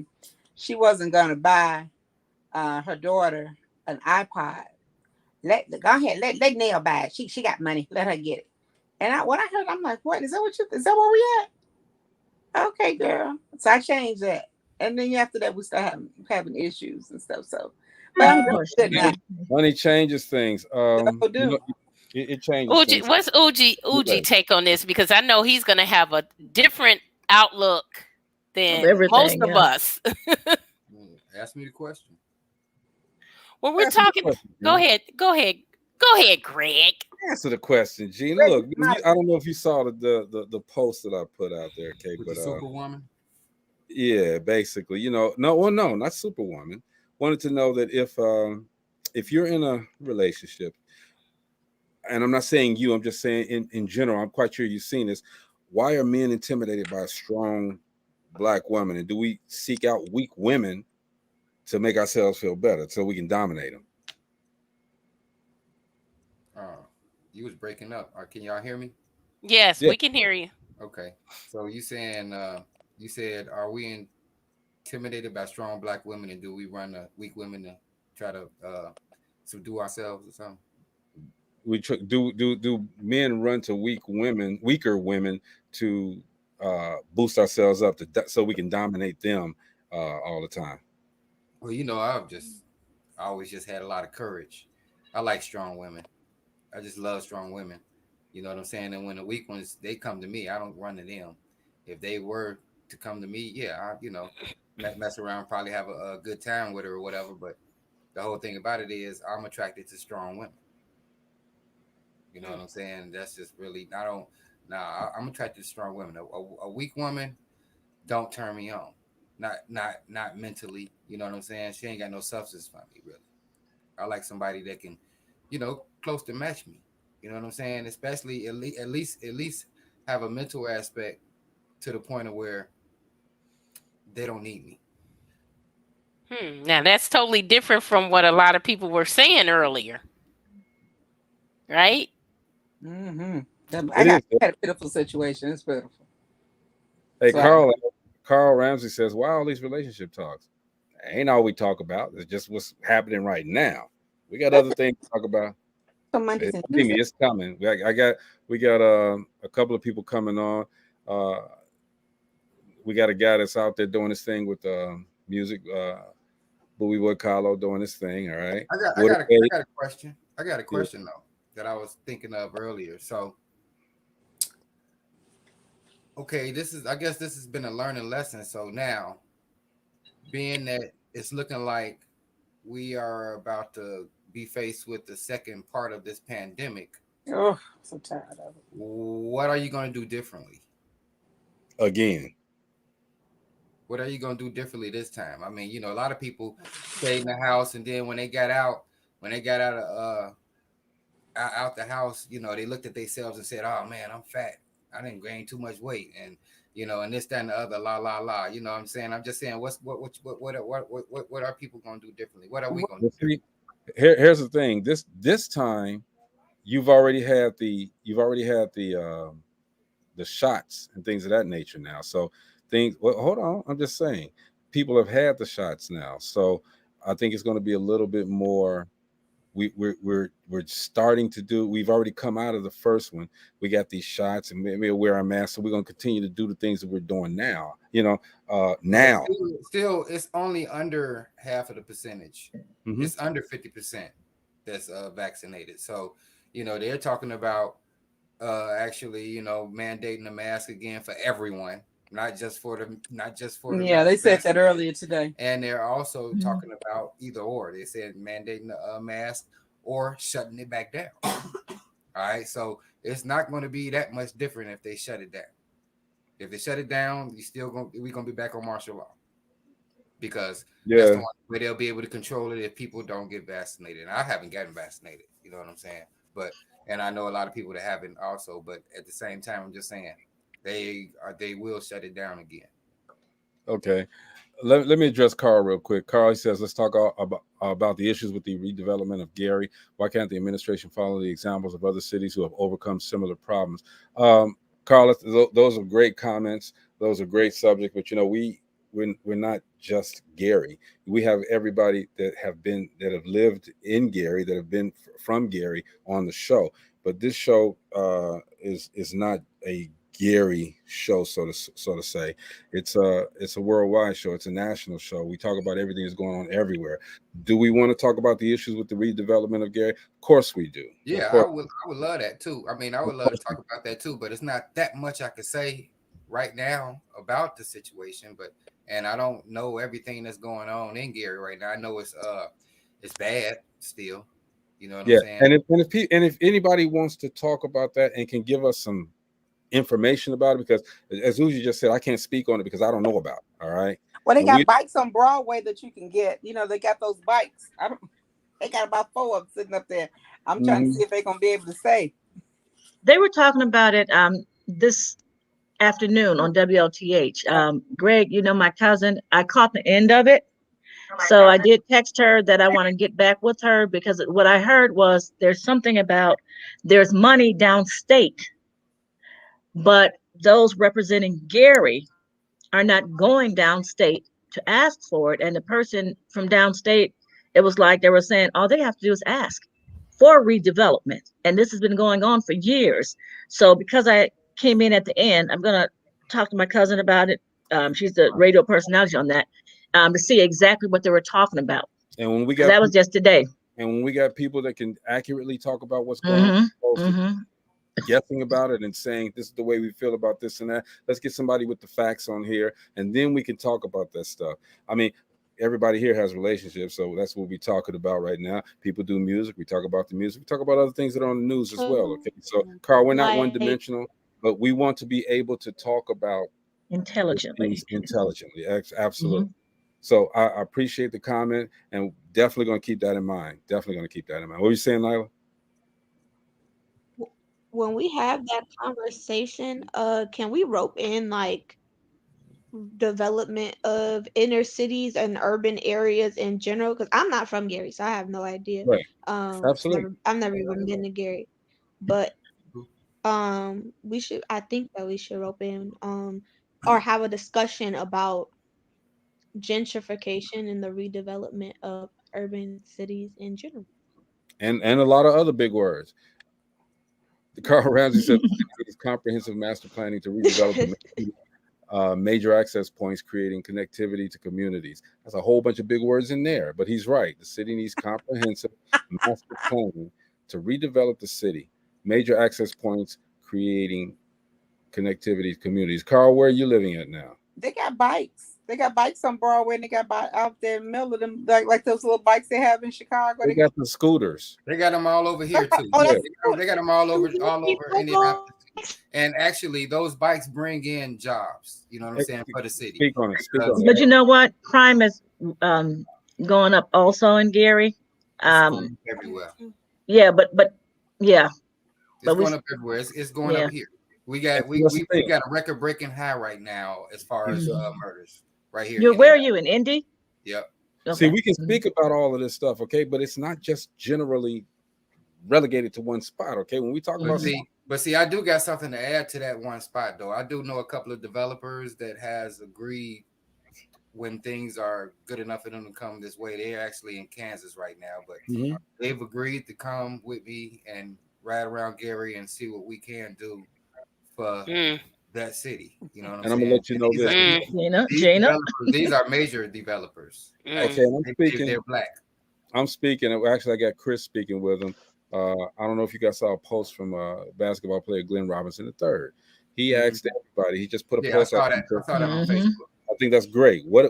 she wasn't gonna buy her daughter an iPod. Go ahead, let Nail buy it. She got money. Let her get it. And when I heard, I'm like, what is that? Is that where we at? Okay, girl. So I changed that, and then after that, we start having issues and stuff. So, I but have I'm a really good question. now. Money changes things. So You do know, it changes Uji, things. what's Uji Anyway, take on this? Because I know he's gonna have a different outlook Of than most everything, of yeah. us. Ask me the question. When we're answer the talking, question, go Gina. ahead, go ahead, go ahead, Greg. Answer the question, Gina. Greg, Look, I don't know if you saw the post that I put out there, Kate, With but the superwoman? yeah, basically, no, not Superwoman. Wanted to know that if you're in a relationship, and I'm not saying you, I'm just saying in general, I'm quite sure you've seen this. Why are men intimidated by a strong black woman, and do we seek out weak women to make ourselves feel better so we can dominate them? Oh, you was breaking up. Can y'all hear me? Yes, Yeah. we can hear you. Okay. So you said, are we intimidated by strong black women, and do we run the weak women try to subdue ourselves or something? Do men run to weaker women to boost ourselves up so we can dominate them all the time? Well, you know, I always just had a lot of courage. I like strong women. I just love strong women. You know what I'm saying? And when the weak ones, they come to me, I don't run to them. If they were to come to me, yeah, mess around, probably have a good time with her or whatever. But the whole thing about it is I'm attracted to strong women. You know what I'm saying? That's just really, I'm attracted to strong women. A weak woman don't turn me on. Not mentally. You know what I'm saying? She ain't got no substance for me, really. I like somebody that can, close to match me. You know what I'm saying? Especially at least have a mental aspect to the point of where they don't need me. Now that's totally different from what a lot of people were saying earlier, right? Mm-hmm. I had a pitiful situation. It's pitiful. Hey, so Carl Ramsey says, "Why all these relationship talks? Ain't all we talk about. It's just what's happening right now. We got other things to talk about. It's coming. We got a couple of people coming on. We got a guy that's out there doing this thing with music. Bowie Wood Carlo doing this thing. All right. I got a question. I got a question though that I was thinking of earlier. So, okay, I guess this has been a learning lesson. So now, being that it's looking like we are about to be faced with the second part of this pandemic. Oh, I'm so tired of it. What are you going to do differently? Again. What are you going to do differently this time? I mean, a lot of people stayed in the house, and then when they got out out the house, they looked at themselves and said, "Oh man, I'm fat. I didn't gain too much weight," and and this, that, and the other, la la la. You know what I'm saying? I'm just saying, what are people going to do differently? What are we going to do? Here's the thing. This time, you've already had the shots and things of that nature now. So hold on. I'm just saying, people have had the shots now. So I think it's going to be a little bit more. We're starting to do. We've already come out of the first one. We got these shots, and maybe wear our masks. So we're going to continue to do the things that we're doing now. Now. Still, it's only under half of the percentage. Mm-hmm. It's under 50% that's vaccinated. So, they're talking about actually, mandating a mask again for everyone, not just for the. Yeah, they said that earlier today. And they're also talking about either or. They said mandating a mask or shutting it back down. All right, so it's not going to be that much different if they shut it down. If they shut it down, we're gonna be back on martial law, because that's the one way they'll be able to control it if people don't get vaccinated. And I haven't gotten vaccinated, you know what I'm saying? And I know a lot of people that haven't also, but at the same time, I'm just saying they will shut it down again. Okay. Let me address Carl real quick. Carl, he says, let's talk about the issues with the redevelopment of Gary. Why can't the administration follow the examples of other cities who have overcome similar problems? Carl, those are great comments. Those are great subjects. But, we're not just Gary. We have everybody that have lived in Gary, that have been from Gary on the show. But this show is not a Gary show, so to say. It's a worldwide show. It's a national show. We talk about everything that's going on everywhere. Do we want to talk about the issues with the redevelopment of Gary? Of course we do. Yeah, I would love that too. I mean, I would love to talk about that too, but it's not that much I could say right now about the situation. And I don't know everything that's going on in Gary right now. I know it's bad still. You know what I'm saying? And if anybody wants to talk about that and can give us some information about it, because as Uzi just said, I can't speak on it because I don't know about it. All right. Well, they got bikes on Broadway that you can get. They got those bikes. They got about 4 of them sitting up there. I'm trying to see if they're gonna be able to say. They were talking about it this afternoon on WLTH. Greg, my cousin, I caught the end of it. So I did text her that I want to get back with her, because what I heard was there's something about there's money downstate, but those representing Gary are not going downstate to ask for it. And the person from downstate it was like they were saying all they have to do is ask for redevelopment. And this has been going on for years. So because I came in at the end, I'm going to talk to my cousin about it. She's the radio personality on that, to see exactly what they were talking about. And when we 'Cause got that was just today. and when we got people that can accurately talk about what's going on, opposed to guessing about it and saying this is the way we feel about this and that, let's get somebody with the facts on here, and then we can talk about that stuff. I mean, everybody here has relationships, so that's what we're talking about right now. People do music, we talk about the music, we talk about other things that are on the news as well. Okay, so Carl, we're not one-dimensional, but we want to be able to talk about intelligently. Absolutely. So I appreciate the comment, and definitely going to keep that in mind. What were you saying, Nyla? When we have that conversation, can we rope in like development of inner cities and urban areas in general? Because I'm not from Gary, so I have no idea. Right. Absolutely. I've never even been to Gary, but we should. I think that we should rope in or have a discussion about gentrification and the redevelopment of urban cities in general. And a lot of other big words. Carl Ramsey said it's comprehensive master planning to redevelop the major access points, creating connectivity to communities. That's a whole bunch of big words in there, but he's right. The city needs comprehensive master planning to redevelop the city, major access points, creating connectivity to communities. Carl, where are you living at now? They got bikes. They got bikes on Broadway, and they got out there in the middle of them, like those little bikes they have in Chicago. They got the scooters. They got them all over here too. They got them all over Indianapolis. And actually, those bikes bring in jobs. You know what I'm saying, for the city. Speak on it. But you know what? Crime is going up also in Gary. Everywhere. Yeah, but yeah. It's going up everywhere. It's going up here. We got a record-breaking high right now as far as murders right here. Where are you, in Indy? Yep. Okay. See, we can speak about all of this stuff, okay, but it's not just generally relegated to one spot, okay? When we talk about but see, I do got something to add to that one spot, though. I do know a couple of developers that has agreed when things are good enough for them to come this way. They're actually in Kansas right now, but they've agreed to come with me and ride around Gary and see what we can do for that city. You know what I'm saying? I'm gonna let you know this. These are major developers. Okay, I'm speaking. They're black. I'm speaking. Actually, I got Chris speaking with him. I don't know if you guys saw a post from basketball player Glenn Robinson III. He asked everybody. He just put a post out. I saw that on Facebook. I think that's great. What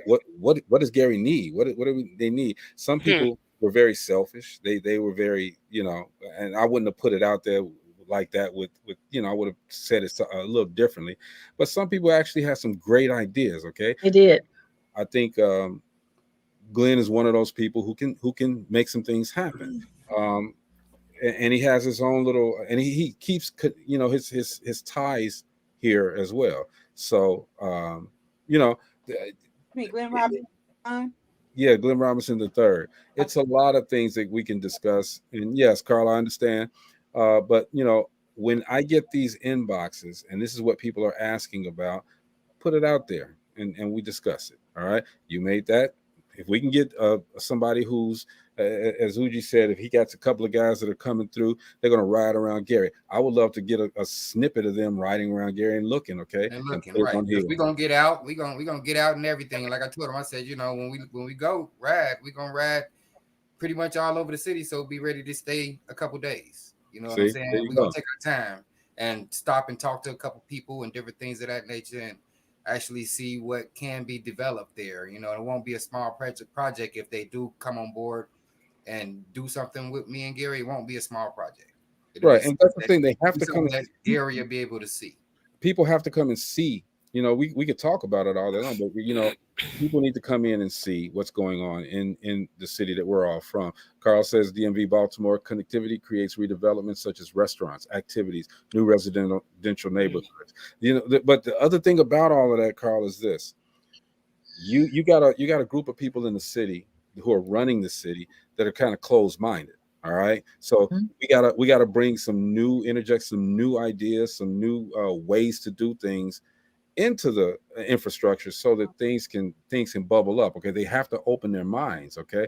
does Gary need? What do they need? Some people were very selfish. They were very, and I wouldn't have put it out there like that with I would have said it a little differently. But some people actually had some great ideas. Okay, they did. I think Glenn is one of those people who can make some things happen. And he has his own little, and he keeps his ties here as well. So Glenn Robinson. Yeah, Glenn Robinson III. It's a lot of things that we can discuss. And yes, Carl, I understand. But when I get these inboxes, and this is what people are asking about, put it out there and we discuss it. All right. You made that. If we can get somebody who's, as Uji said, if he got a couple of guys that are coming through, they're going to ride around Gary. I would love to get a snippet of them riding around Gary and looking, okay? And looking, right. We're going to get out. We're going to get out and everything. And like I told him, I said, when we go ride, we're going to ride pretty much all over the city. So be ready to stay a couple days. You know what I'm saying? We're going to take our time and stop and talk to a couple people and different things of that nature and actually see what can be developed there. It won't be a small project if they do come on board and do something with me and Gary. It won't be a small project. Right, and that's the thing. They have to come. That Gary will be able to see. People have to come and see. We could talk about it all day long, but people need to come in and see what's going on in the city that we're all from. Carl says DMV Baltimore connectivity creates redevelopment such as restaurants, activities, new residential neighborhoods. But the other thing about all of that, Carl, is this: you got a group of people in the city who are running the city that are kind of closed-minded. All right, so we gotta bring interject some new ideas, some new ways to do things into the infrastructure so that things can bubble up. Okay, they have to open their minds. Okay,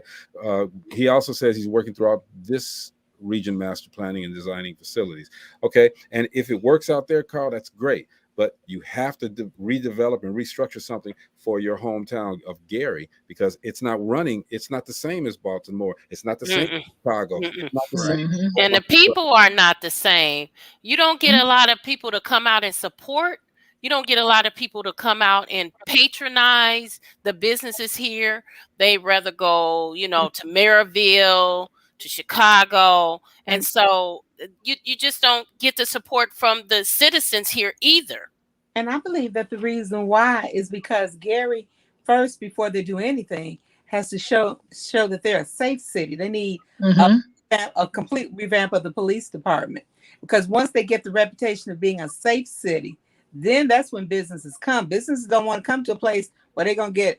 he also says he's working throughout this region master planning and designing facilities. Okay, and if it works out there, Carl, that's great. But you have to redevelop and restructure something for your hometown of Gary, because it's not running. It's not the same as Baltimore. It's not the same as Chicago. It's not the same. And the people are not the same. You don't get a lot of people to come out and support. You don't get a lot of people to come out and patronize the businesses here. They rather go, to Maryville, to Chicago. And so you just don't get the support from the citizens here either. And I believe that the reason why is because Gary, first, before they do anything, has to show that they're a safe city. They need a complete revamp of the police department, because once they get the reputation of being a safe city, then that's when businesses come. Businesses don't want to come to a place where they're gonna get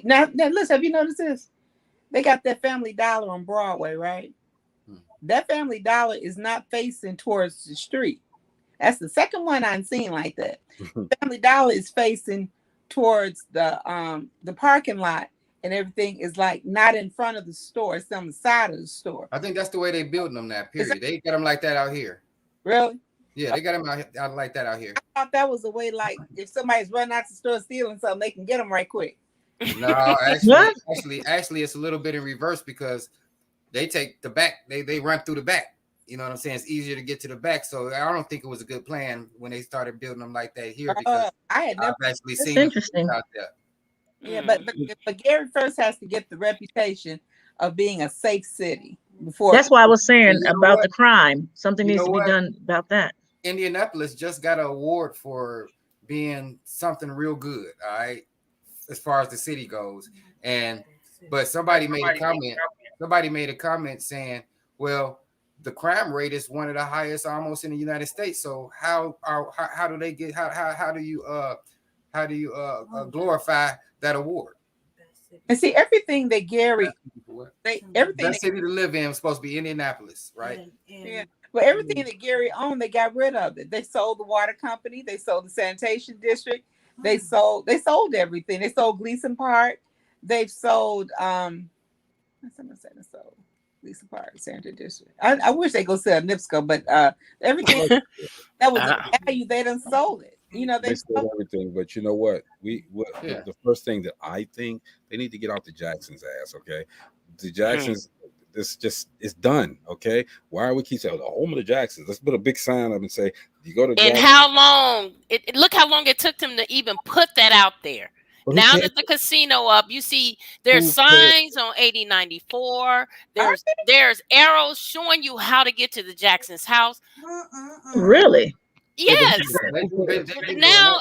now. Listen, have you noticed this? They got that Family Dollar on Broadway, right? That Family Dollar is not facing towards the street. That's the second one I've seen like that. Family Dollar is facing towards the parking lot, and everything is like not in front of the store. It's on the side of the store. I think that's the way they building them now, period. They got them like that out here. Really? Yeah, they got them out like that out here. I thought that was a way, like, if somebody's running out the store stealing something, they can get them right quick. No, actually, it's a little bit in reverse, because they take the back. They run through the back. You know what I'm saying? It's easier to get to the back. So I don't think it was a good plan when they started building them like that here, because I've actually seen interesting out there. Yeah, but Gary first has to get the reputation of being a safe city before. That's why I was saying about the crime. Something needs to be done about that. Indianapolis just got an award for being something real good, all right, as far as the city goes. But somebody made a comment saying, well, the crime rate is one of the highest almost in the United States. So how do they get how do you glorify that award? And see, everything that Gary, everything that city to live in was supposed to be Indianapolis, right? Yeah. But everything that Gary owned, they got rid of it. They sold the water company. They sold the sanitation district. They sold everything. They sold Gleason Park. They've sold Gleason Park, sanitation district. I wish they go sell NIPSCO, but everything that was value, they done sold it. They sold everything. But you know what? The first thing that I think, they need to get out the Jackson's ass. Okay, the Jacksons. It's done. Okay, why are we keep saying the home of the Jacksons? Let's put a big sign up and say you go to. And how long? Look how long it took them to even put that out there. Well, now that the casino up, you see there's signs on 8094. There's arrows showing you how to get to the Jackson's house. Really? Yes. Now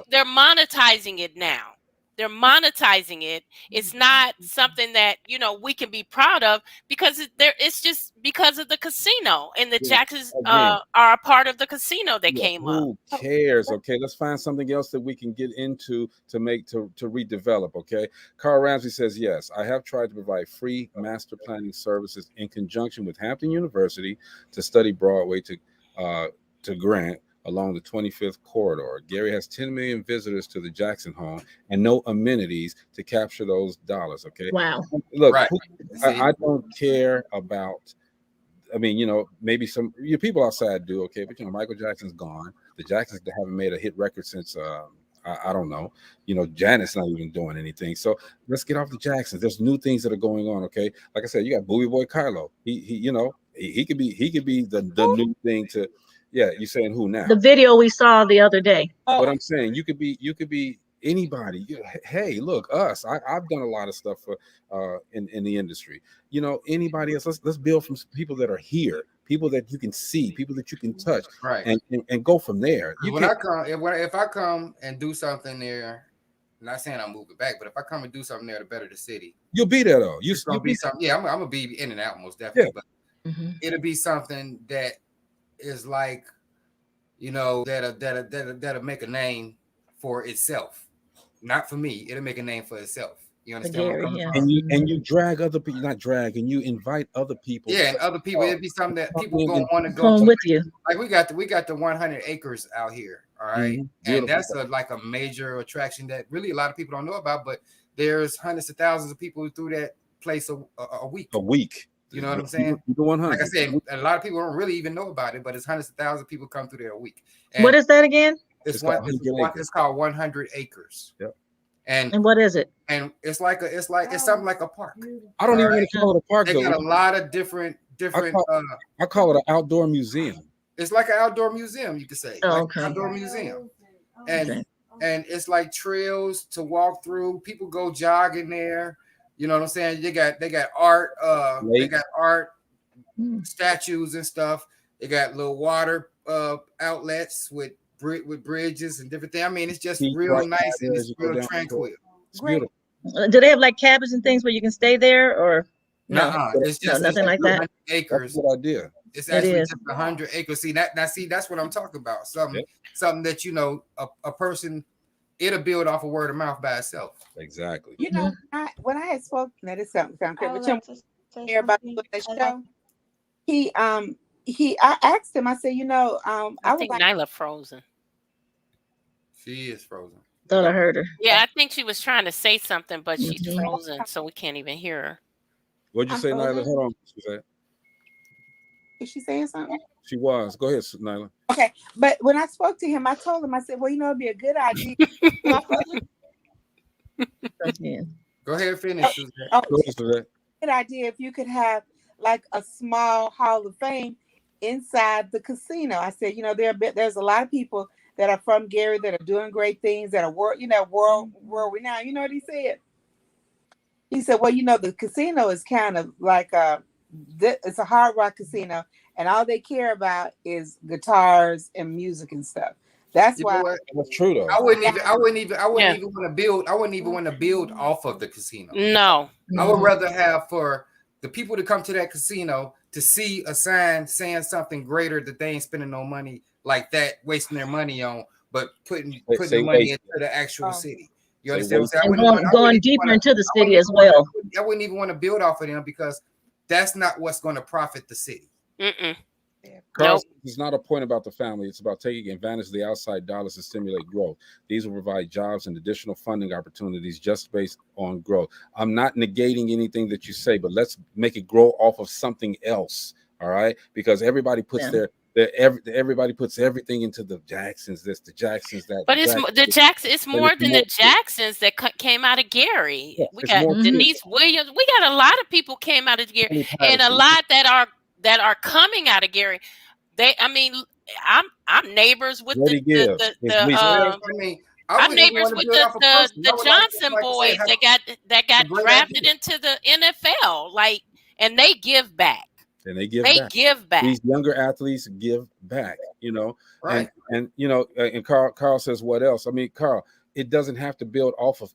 they're monetizing it now. They're monetizing it. It's not something that we can be proud of, because it's just because of the casino, and the Jacksons are a part of the casino that came up. Who cares? Okay, let's find something else that we can get into to redevelop. Okay, Carl Ramsey says, yes, I have tried to provide free master planning services in conjunction with Hampton University to study Broadway to Grant along the 25th corridor. Gary has 10 million visitors to the Jackson home and no amenities to capture those dollars. Okay. Wow. Look, I don't care about, maybe some people outside do. Okay. But Michael Jackson's gone. The Jacksons haven't made a hit record since, I don't know. Janet's not even doing anything. So let's get off the Jacksons. There's new things that are going on. Okay. Like I said, you got Booby Boy Kylo. He could be the new thing to. Yeah, you're saying who now? The video we saw the other day. But I'm saying you could be anybody. Hey, look, us. I've done a lot of stuff for in the industry. Anybody else. Let's build from people that are here, people that you can see, people that you can touch, right? And go from there. If I come and do something there, I'm not saying I'm moving back, but if I come and do something there to better the city, you'll be there though. You'll be something. Yeah, I'm gonna be in and out most definitely, but it'll be something that is like, that'll make a name for itself, not for me. It'll make a name for itself. You understand where I'm coming from? And you drag other people, not drag, and you invite other people. Yeah, and other people. It'd be something that people gonna want to go home with you. Like we got the 100 acres out here. All right. Mm-hmm. And that's like a major attraction that really a lot of people don't know about, but there's hundreds of thousands of people through that place a week. A week. You know what I'm saying? Like I said, a lot of people don't really even know about it, but it's hundreds of thousands of people come through there a week. And what is that again? It's called 100 acres. Yep. And what is it? And it's something like a park. I don't even want to call it a park. They got a lot of different. I call it an outdoor museum. It's like an outdoor museum, you could say. Oh, okay. Outdoor museum, and it's like trails to walk through. People go jogging there. You know what I'm saying? They got art. They got art, statues and stuff. They got little water outlets with bridges and different things. I mean, it's just real nice and it's real tranquil. It's beautiful. Do they have like cabins and things where you can stay there, or no? It's just nothing like that. Acres. That's a good idea. It's actually just 100 acres. See that's what I'm talking about. Something that a person, it'll build off of word of mouth by itself. Exactly. You know, when I had spoken, that is something found everybody with that show. I asked him. I said, I think Nyla frozen. She is frozen. Thought I heard her. Yeah, I think she was trying to say something, but she's frozen, so we can't even hear her. What'd you say, Nyla? Hold on. Is she saying something? She was. Go ahead, Nyla. Okay, but when I spoke to him, I told him, I said, well, it'd be a good idea. Go ahead, finish. Good idea if you could have like a small Hall of Fame inside the casino. I said, there's a lot of people that are from Gary that are doing great things that are world renowned. You know what he said? He said, well, the casino is kind of like it's a hard rock casino, and all they care about is guitars and music and stuff. That's why. That's true though. I wouldn't even want to build off of the casino. No. I would rather have for the people to come to that casino to see a sign saying something greater that they ain't spending no money like that, wasting their money on, but putting the money into the actual city. You understand what I'm saying? Going deeper into the city as well. I wouldn't even want to build off of them because that's not what's going to profit the city. Carl, it's not a point about the family. It's about taking advantage of the outside dollars to stimulate growth. These will provide jobs and additional funding opportunities just based on growth. I'm not negating anything that you say, but let's make it grow off of something else. All right, because everybody puts everybody puts everything into the Jacksons, the Jacksons that. But it's more than the Jacksons that came out of Gary. Yeah, we got Denise Williams. We got a lot of people came out of Gary, and a lot that are coming out of Gary. I'm neighbors with I'm neighbors with the Johnson boys that got drafted into the NFL, and they give back. And they give back. These younger athletes give back, right. And Carl says, what else? I mean, Carl, it doesn't have to build off of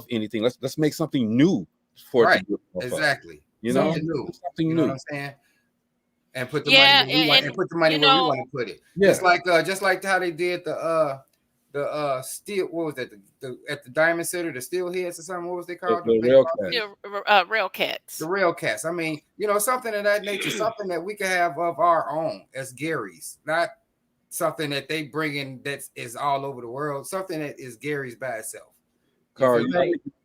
anything. Let's make something new for it to build off exactly. Of. Something new. Something new. You know what I'm saying? And put the money where we want to put it. Yeah. Just like how they did the steel, what was that? At the Diamond Center, the steel heads or something. What was they called? The rail cats. Rail cats. The rail cats. I mean, something of that nature, something that we can have of our own as Gary's, not something that they bring in that is all over the world. Something that is Gary's by itself. Carl,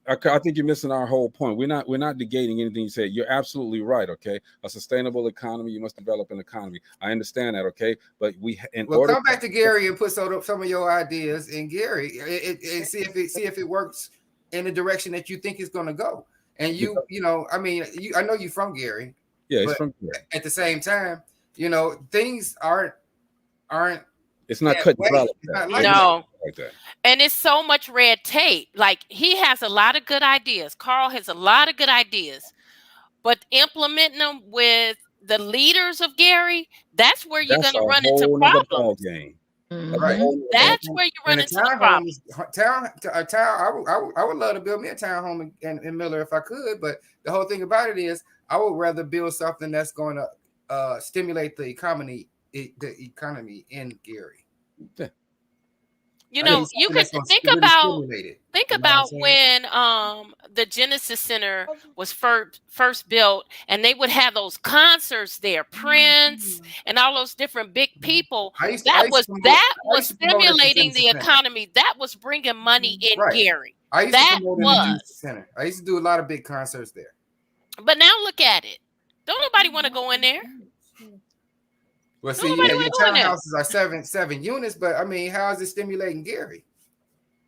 I think you're missing our whole point. We're not negating anything you said. You're absolutely right. Okay, a sustainable economy. You must develop an economy. I understand that. Okay, but come back to Gary and put some of your ideas in Gary and see if it works in the direction that you think it's going to go. And I know you're from Gary. Yeah, it's from Gary. At the same time, things aren't. It's not cut and dry. Like that. And it's so much red tape. Like, he has a lot of good ideas. Carl has a lot of good ideas, but implementing them with the leaders of Gary, that's where you're going to run into problems. Right. That's where you run into the problems. I would love to build me a townhome in Miller if I could, but the whole thing about it is I would rather build something that's going to stimulate the economy in Gary. Yeah. You I need know, you something could that's gonna think really about stimulate it. think You know what I'm about saying? when the Genesis Center was first built, and they would have those concerts there, Prince and all those different big people. I used to, That I used to was promote. that I was used to promote at the stimulating Genesis the Center. economy. That was bringing money in Right. Gary. I used to That promote in the was. Genesis Center. I used to do a lot of big concerts there. But now look at it. Don't nobody want to go in there. Well, Don't see, nobody yeah, want your to go in there. townhouses are seven units, but I mean, how is it stimulating Gary?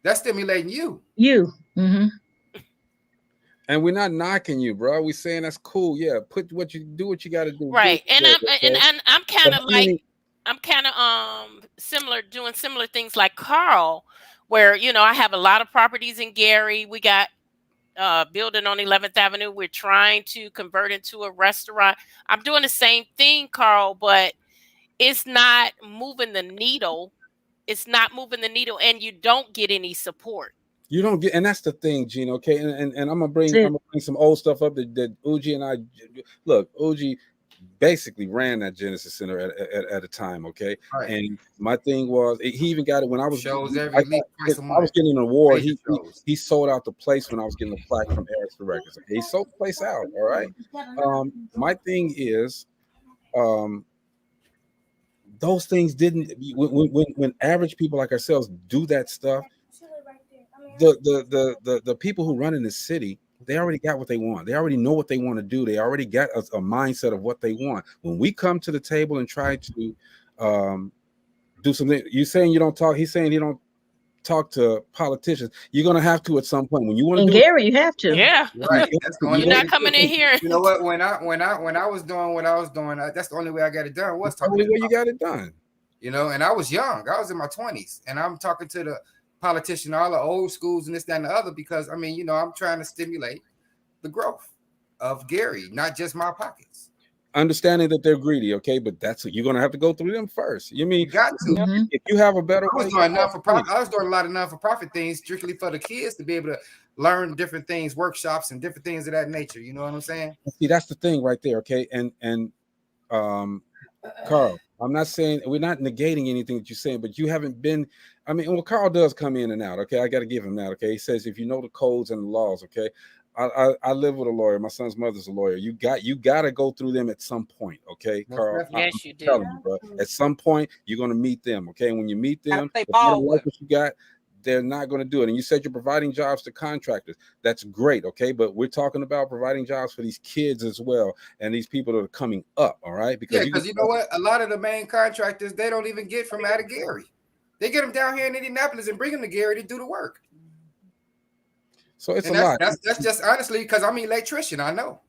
That's stimulating you. You. And we're not knocking you, bro. We're saying that's cool. Yeah, put what you do, what you got to do. Right. And I'm kind of like many- I'm kind of similar, doing similar things like Carl, where I have a lot of properties in Gary. We got building on 11th Avenue. We're trying to convert into a restaurant. I'm doing the same thing, Carl, but it's not moving the needle. It's not moving the needle, and you don't get any support. You don't get, and that's the thing, Gene. Okay, and I'm gonna bring some old stuff up that Uji and I look. Uji basically ran that Genesis Center at a time. Okay, Right. and my thing was he even got it when I was shows I every week, twice a month. I was getting an award. Major He sold out the place when I was getting a plaque from Erickson Records. Okay? He sold the place out. All right. My thing is, those things didn't when average people like ourselves do that stuff. The people who run in the city, they already got what they want. They already know what they want to do. They already got a mindset of what they want. When we come to the table and try to do something, you saying you don't talk. He's saying he don't talk to politicians. You're gonna have to at some point when you want to. In Gary, you have to. Yeah, right. That's the only You're not coming in here. You know what? When I was doing what I was doing, that's the only way I got it done. Was talking. The only way you got it done. You know, and I was young. I was in my 20s, and I'm talking to the politician, all the old schools, and this, that, and the other, because I mean, I'm trying to stimulate the growth of Gary, not just my pockets. Understanding that they're greedy, okay, but that's you're gonna have to go through them first. You mean you got to? If you have a better I was doing non-for-profit. I was doing a lot of non-for-profit things strictly for the kids to be able to learn different things, workshops, and different things of that nature. You know what I'm saying? See, that's the thing right there, okay. And Carl, I'm not saying we're not negating anything that you're saying, but you haven't been. I mean, well, Carl does come in and out. Okay, I got to give him that. Okay, he says if you know the codes and the laws. Okay, I live with a lawyer. My son's mother's a lawyer. You got to go through them at some point. Okay, Carl. Yes, you do. Telling you, bro. At some point, you're gonna meet them. Okay, and when you meet them, if They they don't ball like with. what you got, they're not going to do it. And you said you're providing jobs to contractors. That's great. Okay. But we're talking about providing jobs for these kids as well. And these people that are coming up. All right. Because you know what? A lot of the main contractors, they don't even get from out of Gary. They get them down here in Indianapolis and bring them to Gary to do the work. So it's a lot. That's just honestly, because I'm an electrician. I know.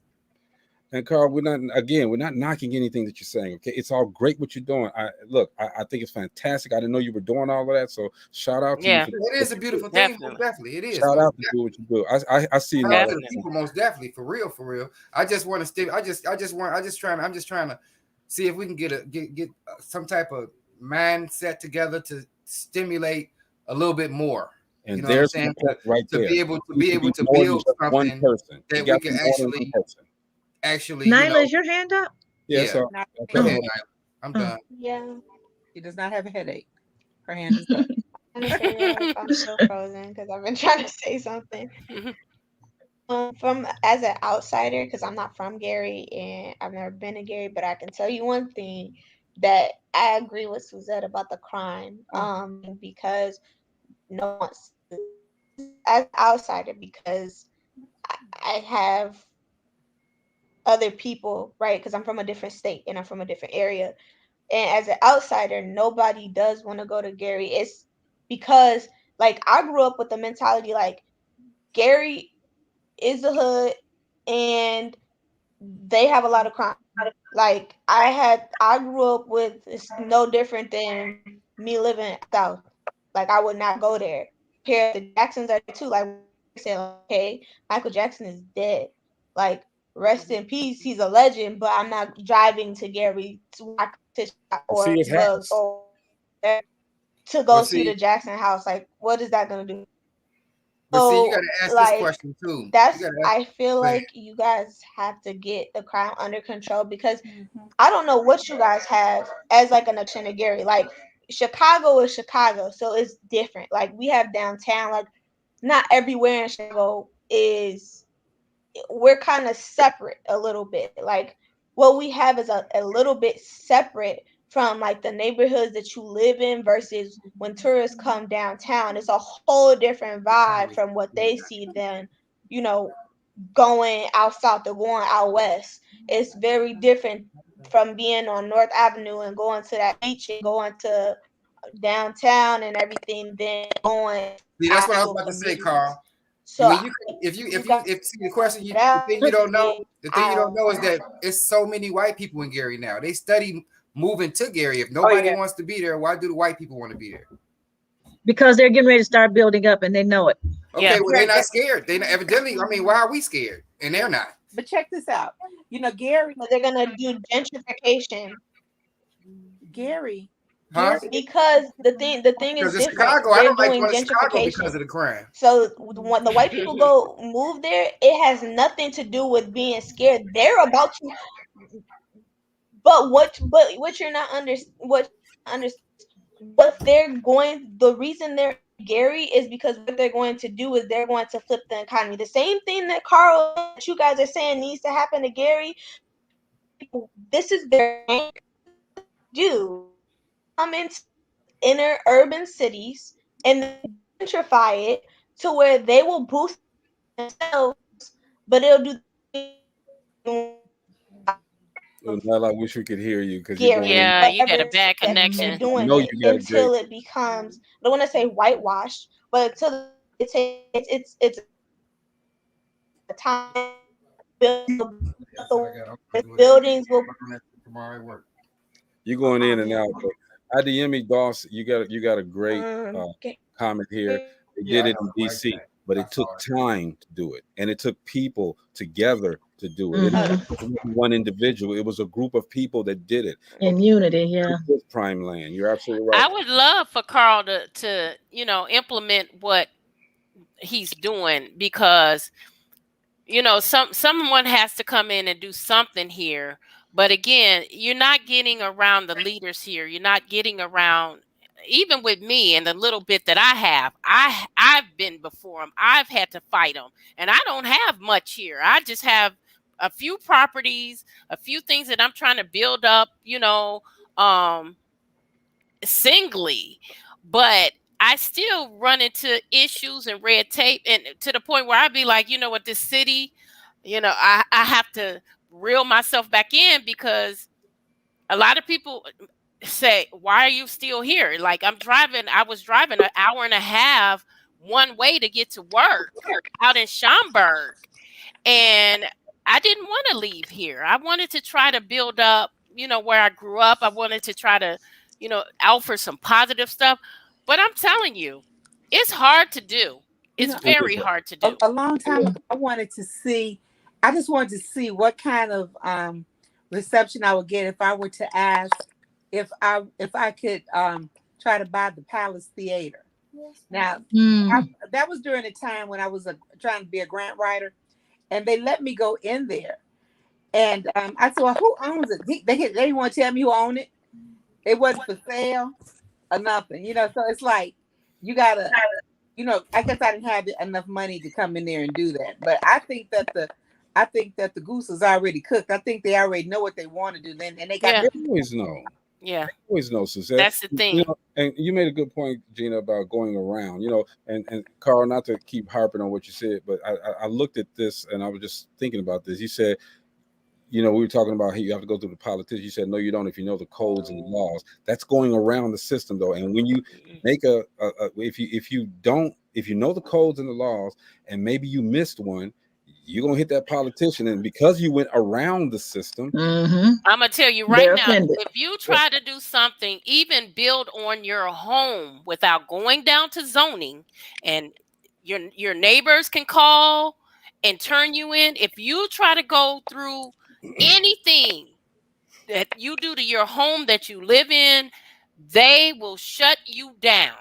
And Carl, we're not knocking anything that you're saying. Okay, it's all great what you're doing. I think it's fantastic. I didn't know you were doing all of that. So shout out to you. It is a beautiful thing. Definitely, it is. Shout out to do what you do. I see now. People, most definitely, for real. I just want to I'm just trying to see if we can get some type of mindset together to stimulate a little bit more. And you know there's what I'm saying? right to there. be able to build something one person that we can actually Nyla, is your hand up? Yeah. So go ahead, Nyla. I'm done. Yeah. She does not have a headache. Her hand is up. I'm so frozen because I've been trying to say something. From as an outsider, because I'm not from Gary and I've never been to Gary, but I can tell you one thing that I agree with Suzette about the crime. Because no one's as an outsider, because I have other people, right? Because I'm from a different state and I'm from a different area. And as an outsider, nobody does want to go to Gary. It's because, like, I grew up with the mentality, like, Gary is the hood and they have a lot of crime. Like, I grew up with, it's no different than me living south. Like, I would not go there. Here, the Jacksons are there too. Like, I said, okay, Michael Jackson is dead. Like, rest in peace. He's a legend, but I'm not driving to Gary to go see the Jackson house. Like, what is that gonna do? But see, you gotta ask this question too. I feel like you guys have to get the crime under control, because I don't know what you guys have as like an Gary. Like, Chicago is Chicago, so it's different. Like we have downtown, like not everywhere in Chicago is, we're kind of separate a little bit. Like what we have is a little bit separate from like the neighborhoods that you live in versus when tourists come downtown. It's a whole different vibe from what they see than, you know, going out south or going out west. It's very different from being on North Avenue and going to that beach and going to downtown and everything, then going See, that's what I was about to say, Carl. so when you if see the question the thing you don't know is that it's so many white people in Gary now. They study moving to Gary. If nobody wants to be there, why do the white people want to be there? Because they're getting ready to start building up and they know it. Okay, well, they're not scared. They evidently, I mean, why are we scared? And they're not. But check this out. You know, Gary, they're gonna do gentrification. Gary. Huh? Because the thing is different. Chicago. I don't like going to Chicago because of the crime. So when the white people go move there, it has nothing to do with being scared. They're about to. But what you're not what they're going. The reason they're Gary is because what they're going to do is they're going to flip the economy. The same thing that Carl, that you guys are saying needs to happen to Gary. This is their do. Come into inner urban cities and gentrify it to where they will boost themselves, but it'll do. Well, I wish we could hear you because you got a bad connection. Doing until it becomes, I don't want to say whitewashed, but until it's a time buildings will. You're going in and out. But Adeyemi Doss, you got a great comment here. They did it in DC, but it took time to do it, and it took people together to do it. It wasn't one individual; it was a group of people that did it in unity. Yeah, prime land. You're absolutely right. I would love for Carl to implement what he's doing, because someone has to come in and do something here. But again, you're not getting around the leaders here. You're not getting around, even with me and the little bit that I have. I've been before them. I've had to fight them, and I don't have much here. I just have a few properties, a few things that I'm trying to build up, singly, but I still run into issues and red tape, and to the point where I'd be like, what, this city, I have to reel myself back in, because a lot of people say, why are you still here? Like I was driving an hour and a half one way to get to work out in Schaumburg, and I didn't want to leave here. I wanted to try to build up, where I grew up. I wanted to try to, offer some positive stuff. But I'm telling you, it's hard to do. It's very hard to do. A long time ago, I just wanted to see what kind of reception I would get if I were to ask if I could try to buy the Palace Theater. Now, that was during a time when I was trying to be a grant writer, and they let me go in there. And I said, well, who owns it? They didn't want to tell me who owned it. It wasn't for sale or nothing, so it's like you gotta, I guess I didn't have enough money to come in there and do that. But I think that the goose is already cooked. I think they already know what they want to do. Then and they got They always know. Yeah, always know, Suzette. That's the thing. And you made a good point, Gina, about going around. And Carl, not to keep harping on what you said, but I looked at this and I was just thinking about this. You said, we were talking about you have to go through the politics. You said, no, you don't. If you know the codes and the laws, that's going around the system, though. And when you make if you know the codes and the laws, and maybe you missed one, you're gonna hit that politician, and because you went around the system, I'm gonna tell you right now, if you try to do something, even build on your home without going down to zoning, and your neighbors can call and turn you in. If you try to go through anything that you do to your home that you live in, they will shut you down.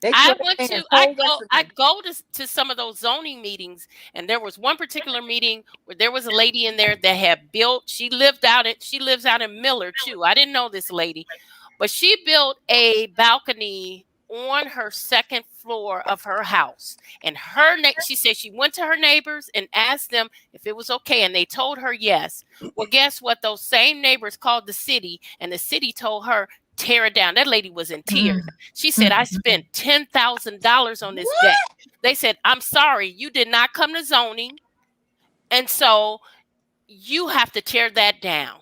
I go to some of those zoning meetings, and there was one particular meeting where there was a lady in there that had built. She lives out in Miller too. I didn't know this lady, But she built a balcony on her second floor of her house. And she said she went to her neighbors and asked them if it was okay. And they told her yes. Well, guess what? Those same neighbors called the city, and the city told her, tear it down. That lady was in tears. She said, I spent $10,000 on this deck. They said, I'm sorry, you did not come to zoning. And so you have to tear that down.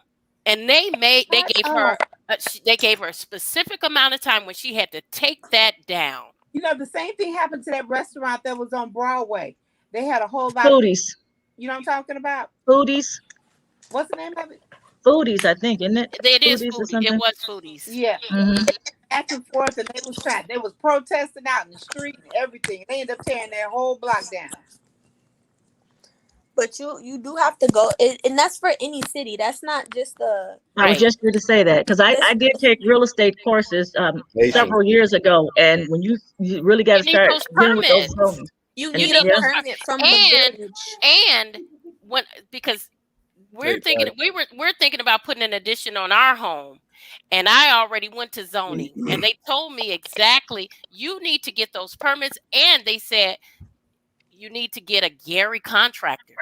And they gave her a specific amount of time when she had to take that down. You know, the same thing happened to that restaurant that was on Broadway. They had a whole lot Foodies. You know what I'm talking about? Foodies. What's the name of it? Foodies, I think, isn't it? It is Foodies or Foodies. something? It was Foodies. Yeah. Back and forth, and they was protesting out in the street and everything. They ended up tearing their whole block down. But you do have to go, and that's for any city. That's not just the. I was just going to say that because I did take real estate courses several years ago, and when you really got to start dealing with those zones. You need a permit from the village. And because we're thinking about putting an addition on our home, and I already went to zoning, and they told me exactly you need to get those permits, and they said you need to get a Gary contractor.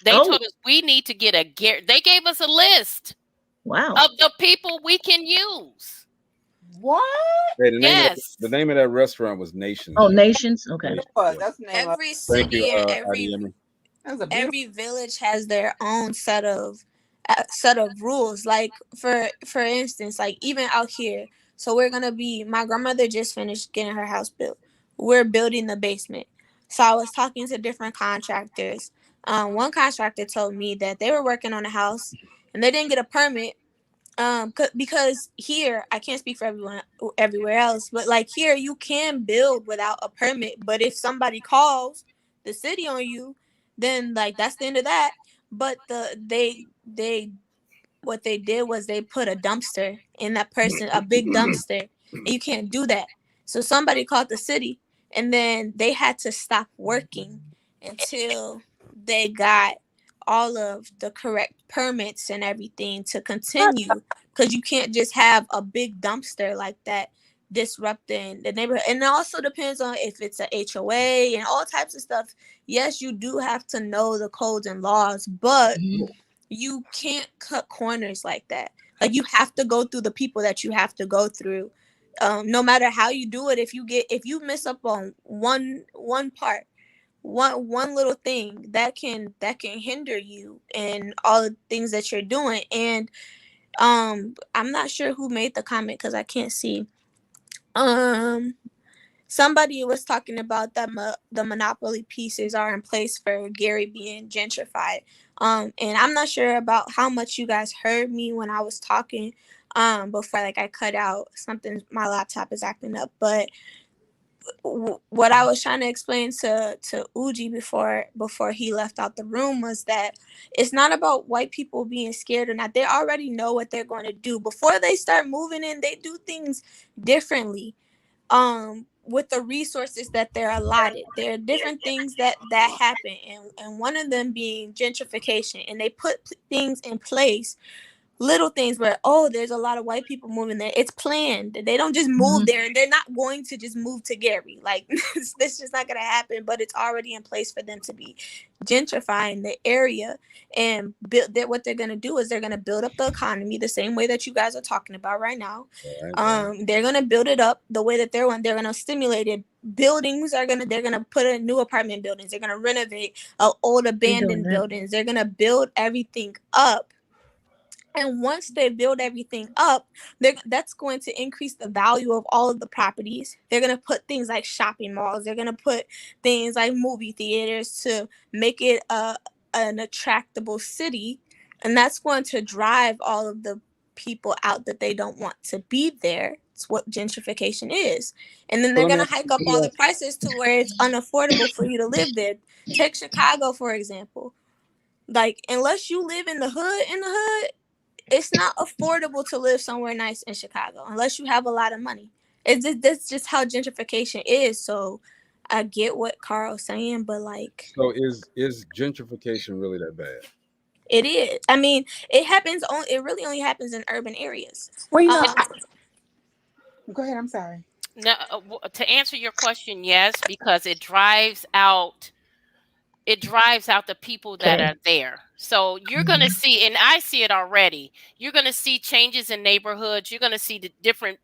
They told us we need to get a Gary. They gave us a list. Wow. Of the people we can use. What? Hey, Yes. The name of that restaurant was Nations. Oh, Nations. Okay. That's the name every city and every village has their own set of rules. Like for instance, like even out here. So my grandmother just finished getting her house built. We're building the basement. So I was talking to different contractors. One contractor told me that they were working on a house and they didn't get a permit because here, I can't speak for everywhere else, but like here you can build without a permit. But if somebody calls the city on you, then like that's the end of that. But what they did was they put a dumpster in that person, a big dumpster, and you can't do that. So somebody called the city, and then they had to stop working until they got all of the correct permits and everything to continue, because you can't just have a big dumpster like that disrupting the neighborhood. And it also depends on if it's a HOA and all types of stuff. Yes, you do have to know the codes and laws, but you can't cut corners like that. Like you have to go through the people that you have to go through. No matter how you do it, if you miss up on one part, one little thing that can hinder you and all the things that you're doing. And I'm not sure who made the comment because I can't see. Somebody was talking about that the monopoly pieces are in place for Gary being gentrified. And I'm not sure about how much you guys heard me when I was talking before, like I cut out something. My laptop is acting up, but what I was trying to explain to Uji before he left out the room was that it's not about white people being scared or not. They already know what they're going to do. Before they start moving in, they do things differently with the resources that they're allotted. There are different things that happen, and one of them being gentrification. And they put things in place, little things where, there's a lot of white people moving there. It's planned. They don't just move there, and they're not going to just move to Gary. Like this just not going to happen, but it's already in place for them to be gentrifying the area. And what they're going to do is they're going to build up the economy the same way that you guys are talking about right now. They're going to build it up the way that they're going to stimulate it. Buildings they're going to put in new apartment buildings. They're going to renovate old abandoned buildings. They're going to build everything up. And once they build everything up, that's going to increase the value of all of the properties. They're going to put things like shopping malls. They're going to put things like movie theaters to make it an attractable city. And that's going to drive all of the people out that they don't want to be there. It's what gentrification is. And then they're going to hike up all the prices to where it's unaffordable for you to live there. Take Chicago, for example. Like, unless you live in the hood, it's not affordable to live somewhere nice in Chicago unless you have a lot of money. That's just how gentrification is. So I get what Carl's saying, but like, so is gentrification really that bad? It is. I mean, it really only happens in urban areas. Well, Go ahead. I'm sorry. No, to answer your question, yes, because it drives out the people that Okay. are there. So you're going to see, and I see it already. You're going to see changes in neighborhoods. You're going to see the different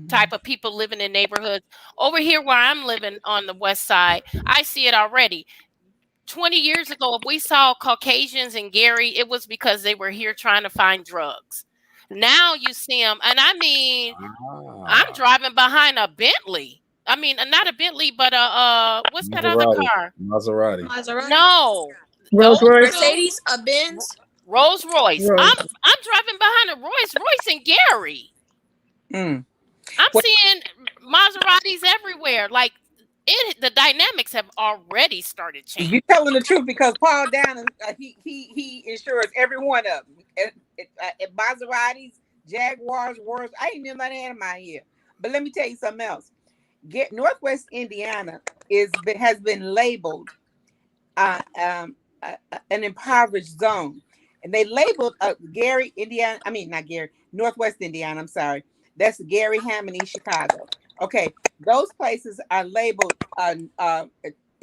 type of people living in neighborhoods. Over here where I'm living on the west side, I see it already. 20 years ago, if we saw Caucasians in Gary, it was because they were here trying to find drugs. Now you see them, and I mean, I'm Ah, driving behind a Bentley. I mean, not a Bentley, but what's that other Maserati. car? Maserati. Maserati, No, those Rolls Royce. two, Mercedes, a R- Benz. Rolls Royce. Rolls. I'm driving behind a Rolls Royce in Gary. Mm. I'm Well, seeing Maseratis everywhere. Like the dynamics have already started you changing. telling the truth because Paul Down, he insures every one of them. Maseratis, Jaguars, Wars. I ain't never had my here. But let me tell you something else. Northwest Indiana has been labeled an impoverished zone, and they labeled Gary, Indiana. I mean, not Gary, Northwest Indiana. I'm sorry. That's Gary, Hammond, Chicago. Okay, those places are labeled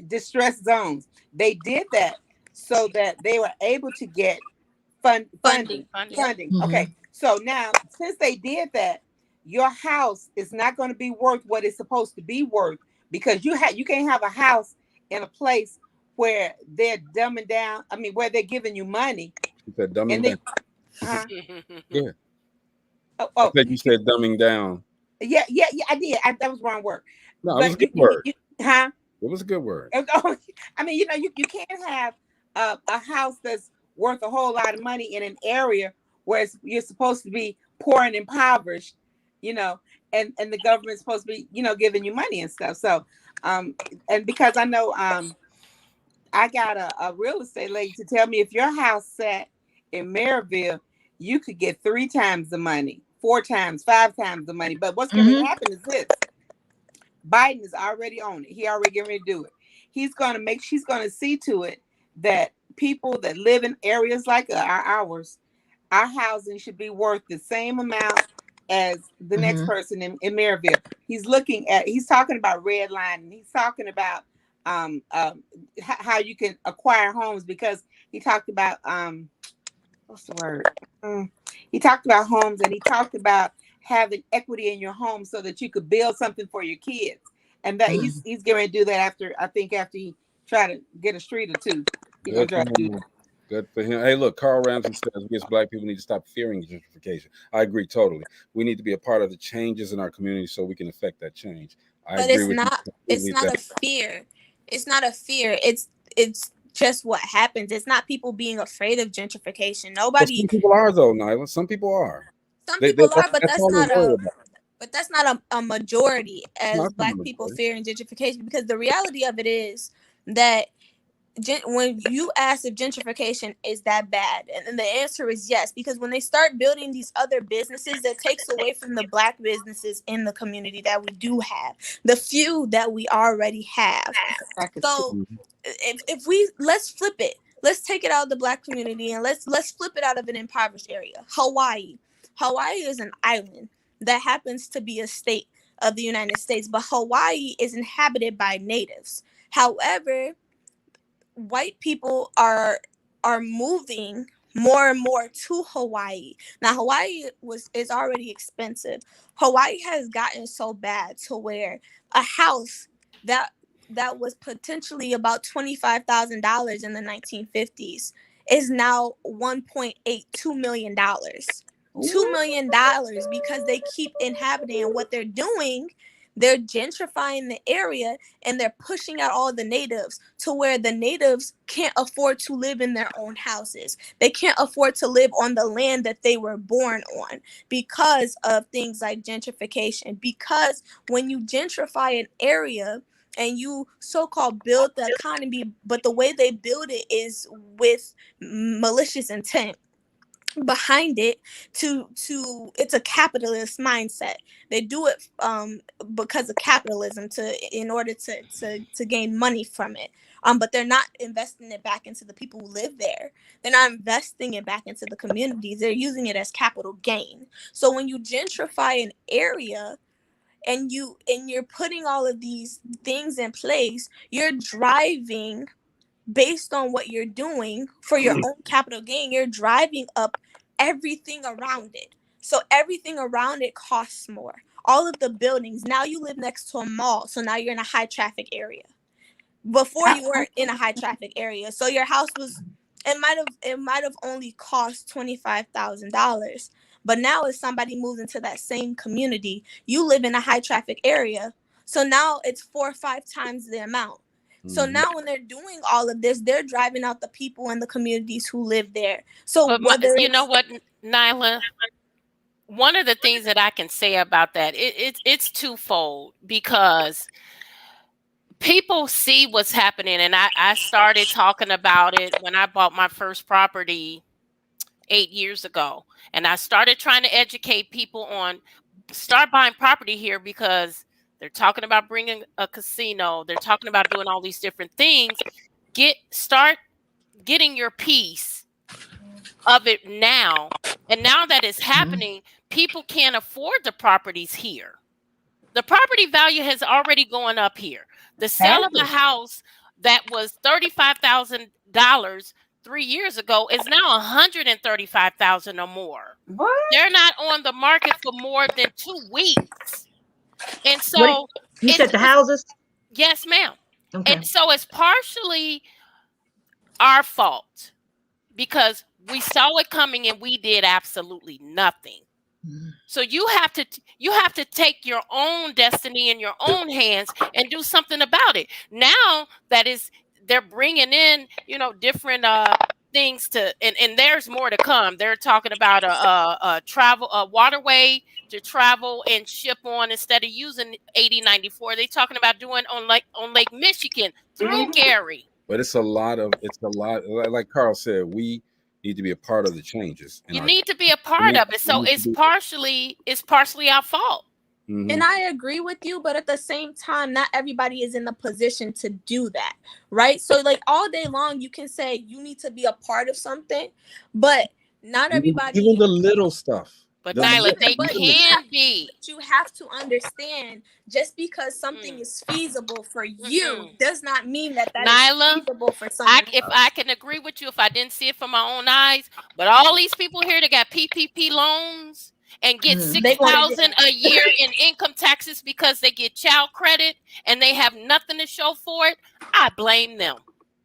distress zones. They did that so that they were able to get funding. Funding. Yep. Funding. Okay, so now since they did that, your house is not going to be worth what it's supposed to be worth because you can't have a house in a place where they're dumbing down. I mean, where they're giving you money You said dumbing and down. uh, Good. I oh, said you said dumbing down. yeah, I did. That was wrong word. No, it was But a good word. huh? It was a good word. I mean, you can't have a house that's worth a whole lot of money in an area where you're supposed to be poor and impoverished, you know, and the government's supposed to be, giving you money and stuff. So, and because I know, I got a real estate lady to tell me if your house sat in Maryville, you could get 3 times the money, 4 times, 5 times the money. But what's going to happen is this. Biden is already on it. He already getting ready to do it. She's going to see to it that people that live in areas like ours, our housing should be worth the same amount as the next person in Maryville. He's talking about redlining. He's talking about how you can acquire homes because he talked about what's the word? He talked about homes and he talked about having equity in your home so that you could build something for your kids. And that he's getting ready to do that after he try to get a street or two. He's gonna Good try for to do him. that. Good for him. Hey, look, Carl Ramsey says we as Black people need to stop fearing gentrification. I agree totally. We need to be a part of the changes in our community so we can affect that change. I But agree with you it's completely not that a fear. It's not a fear. It's just what happens. It's not people being afraid of gentrification. well, Nobody. some people are though, Nyla. Some people are. Some people are, but That's that's all not they worry about. a majority No, as it's not a Black people majority. fearing gentrification, because the reality of it is that when you ask if gentrification is that bad, and the answer is yes, because when they start building these other businesses, that takes away from the Black businesses in the community that we do have, the few that we already have. So if we let's flip it, let's take it out of the Black community and let's flip it out of an impoverished area. Hawaii is an island that happens to be a state of the United States, but Hawaii is inhabited by natives. However, white people are moving more and more to Hawaii. Now Hawaii is already expensive. Hawaii has gotten so bad to where a house that was potentially about $25,000 in the 1950s is now $1.82 million. $2 million because they keep inhabiting, and what they're doing, they're gentrifying the area and they're pushing out all the natives to where the natives can't afford to live in their own houses. They can't afford to live on the land that they were born on because of things like gentrification. Because when you gentrify an area and you so-called build the economy, but the way they build it is with malicious intent behind it, to it's a capitalist mindset. They do it because of capitalism, in order to gain money from it, but they're not investing it back into the people who live there. They're not investing it back into the communities. They're using it as capital gain. So when you gentrify an area, and you're putting all of these things in place, you're driving based on what you're doing for your own capital gain. You're driving up everything around it. So everything around it costs more. All of the buildings. Now you live next to a mall, so now you're in a high traffic area. Before you weren't in a high traffic area, so your house was, it might have only cost $25,000, but now as somebody moves into that same community, you live in a high traffic area, so now it's 4 or 5 times the amount. So now when they're doing all of this, they're driving out the people in the communities who live there. So you know what, Nyla? One of the things that I can say about that, it's twofold, because people see what's happening. And I started talking about it when I bought my first property 8 years ago. And I started trying to educate people on start buying property here, because they're talking about bringing a casino. They're talking about doing all these different things. Start getting your piece of it now. And now that it's happening, people can't afford the properties here. The property value has already gone up here. The sale of a house that was $35,000 3 years ago is now $135,000 or more. What? They're not on the market for more than 2 weeks. And so you said the houses? Yes, ma'am. Okay. And so it's partially our fault, because we saw it coming and we did absolutely nothing. So you have to take your own destiny in your own hands and do something about it. Now that they're bringing in, different things and there's more to come. They're talking about a waterway to travel and ship on instead of using 8094. They're talking about doing on Lake Michigan through Gary. But it's a lot, like Carl said, we need to be a part of the changes. You need to be a part of it. So it's partially our fault. And I agree with you, but at the same time, not everybody is in the position to do that, right? So like all day long, you can say you need to be a part of something, but not everybody. Even the little stuff. But Nyla, they can be. But you have to understand, just because something is feasible for you does not mean that Nyla, is feasible for someone else. If I can agree with you, if I didn't see it from my own eyes, but all these people here that got PPP loans and get $6,000 a year in income taxes because they get child credit and they have nothing to show for it, I blame them.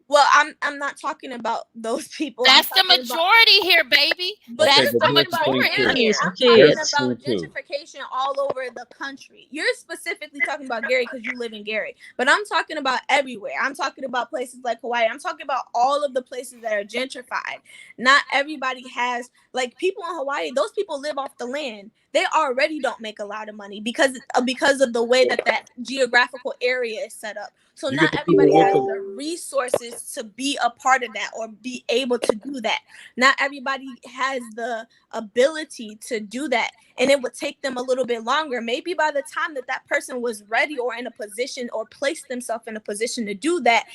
Well, I'm not talking about those people. That's the majority here, baby. But that's the majority here. I'm talking about gentrification all over the country. You're specifically talking about Gary because you live in Gary. But I'm talking about everywhere. I'm talking about places like Hawaii. I'm talking about all of the places that are gentrified. Not everybody has, like people in Hawaii, those people live off the land. They already don't make a lot of money because of the way that geographical area is set up. So not everybody has the resources to be a part of that or be able to do that. Not everybody has the ability to do that. And it would take them a little bit longer. Maybe by the time that person was ready or in a position or placed themselves in a position to do that,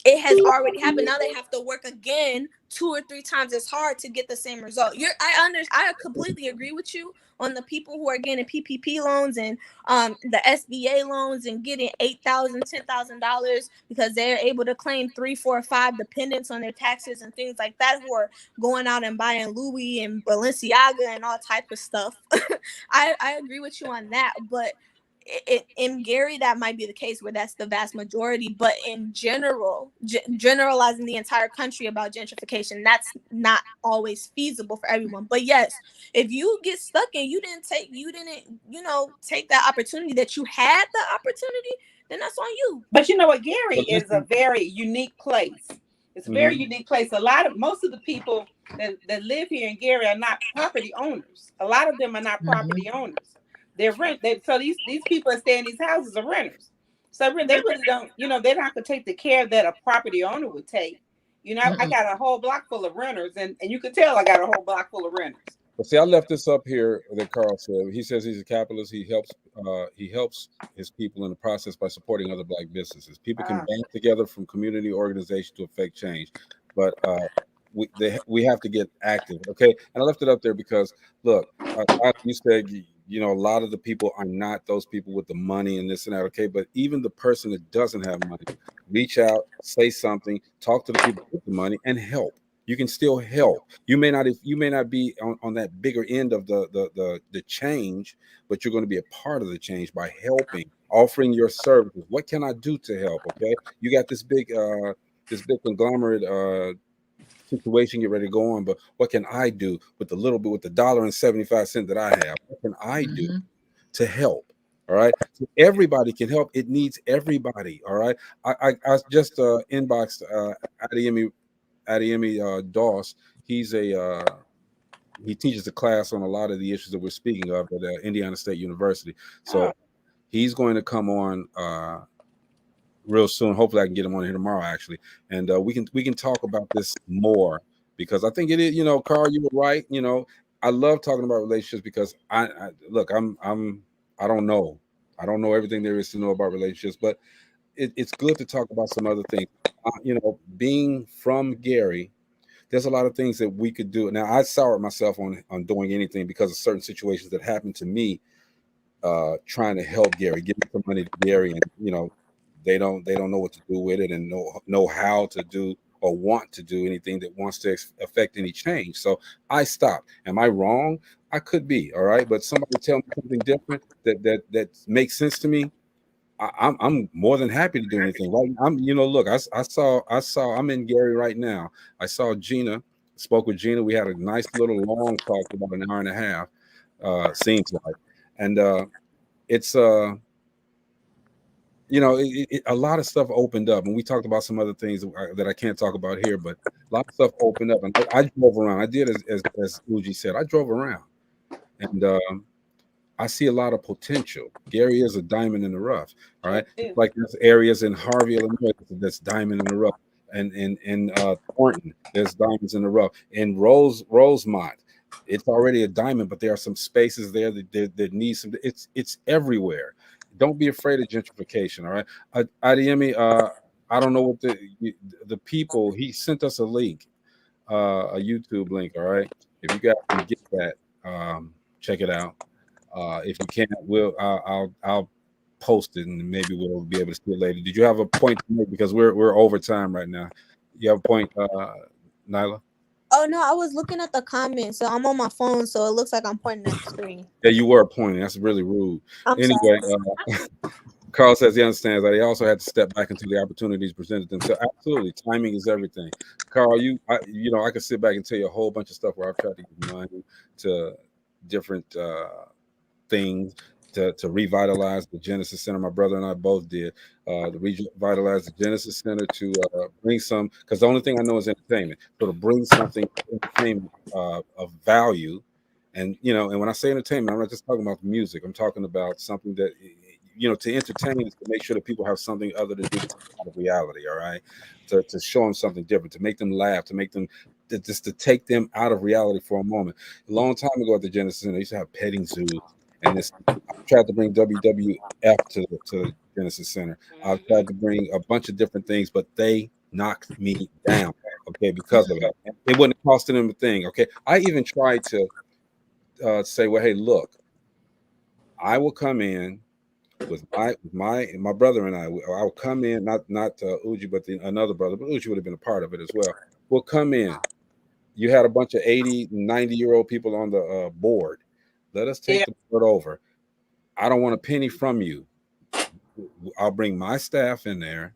it has already happened. Now they have to work again 2 or 3 times as hard to get the same result. I completely agree with you on the people who are getting PPP loans and the SBA loans and getting $8,000, $10,000 because they're able to claim 3, 4, or 5 dependents on their taxes and things like that, who are going out and buying Louis and Balenciaga and all type of stuff. I agree with you on that, but in Gary, that might be the case where that's the vast majority, but in general, generalizing the entire country about gentrification, that's not always feasible for everyone. But yes, if you get stuck and you didn't take that opportunity, that you had the opportunity, then that's on you. But you know what, Gary is a very unique place. It's a very unique place. Most of the people that live here in Gary are not property owners. A lot of them are not property owners. They're so these people that stay in these houses are renters. So they really don't, they're not going to take the care that a property owner would take. I got a whole block full of renters, and you can tell I got a whole block full of renters. But see, I left this up here that Carl said. He says he's a capitalist. He helps his people in the process by supporting other Black businesses. People can band together from community organizations to affect change, but we have to get active. Okay, and I left it up there because look, you said you know, a lot of the people are not those people with the money and this and that. Okay, but even the person that doesn't have money, reach out, say something, talk to the people with the money, and help. You can still help. You may not be on that bigger end of the change, but you're going to be a part of the change by helping, offering your services. What can I do to help? Okay, you got this big conglomerate situation get ready to go on, but what can I do with the little bit, with the $1.75 that I have? What can I do to help? All right, so everybody can help. It needs everybody. All right, I just inboxed Adeyemi Doss. He's he teaches a class on a lot of the issues that we're speaking of at Indiana State University. So he's going to come on real soon. Hopefully, I can get him on here tomorrow, actually, and we can talk about this more, because I think it is. You know, Carl, you were right. You know, I love talking about relationships because I look, I don't know everything there is to know about relationships, but it's good to talk about some other things. You know, being from Gary, there's a lot of things that we could do. Now, I soured myself on doing anything because of certain situations that happened to me, trying to help Gary, give some money to Gary, and you know, they don't know what to do with it and know how to do or want to do anything that wants to affect any change. So I stopped. Am I wrong? I could be, all right, but somebody tell me something different that makes sense to me. I'm more than happy to do anything. Right? You know, look, I saw I'm in Gary right now. I saw Gina, spoke with Gina. We had a nice little long talk, about an hour and a half, seems like, and it's you know, a lot of stuff opened up, and we talked about some other things that I can't talk about here, but a lot of stuff opened up, and I drove around. I did as Uji said, I drove around, and I see a lot of potential. Gary is a diamond in the rough. All right, like there's areas in Harvey, Illinois, that's diamond in the rough, and in Thornton, there's diamonds in the rough. In Rosemont, it's already a diamond, but there are some spaces there that need some. It's everywhere. Don't be afraid of gentrification. All right, Adeyemi, I don't know what the people. He sent us a link, a YouTube link. All right, if you guys can get that, check it out. If you can't, I'll post it, and maybe we'll be able to see it later. Did you have a point to make? Because we're over time right now. You have a point, Nyla? Oh no, I was looking at the comments, so I'm on my phone, so it looks like I'm pointing at the screen. Yeah, you were pointing. That's really rude. Anyway, Carl says he understands that he also had to step back until the opportunities presented themselves. Absolutely, timing is everything. Carl, I could sit back and tell you a whole bunch of stuff where I've tried to give money to different things to revitalize the Genesis Center. My brother and I both did to revitalize the Genesis Center, to bring some, because the only thing I know is entertainment. So to bring something entertainment of value, and and when I say entertainment, I'm not just talking about music. I'm talking about something that to entertain is to make sure that people have something other to do out of reality. All right, to show them something different, to make them laugh, to make them just to take them out of reality for a moment. A long time ago at the Genesis Center, they used to have petting zoos. And I tried to bring WWF to the Genesis Center. I've tried to bring a bunch of different things, but they knocked me down. Okay, because of that, it wouldn't cost them a thing. Okay, I even tried to say, well, hey, look, I will come in with my brother and I will come in, not Uji, but another brother, but Uji would have been a part of it as well. We'll come in. You had a bunch of 80, 90-year-old people on the board. Let us take the board over. I don't want a penny from you. I'll bring my staff in there.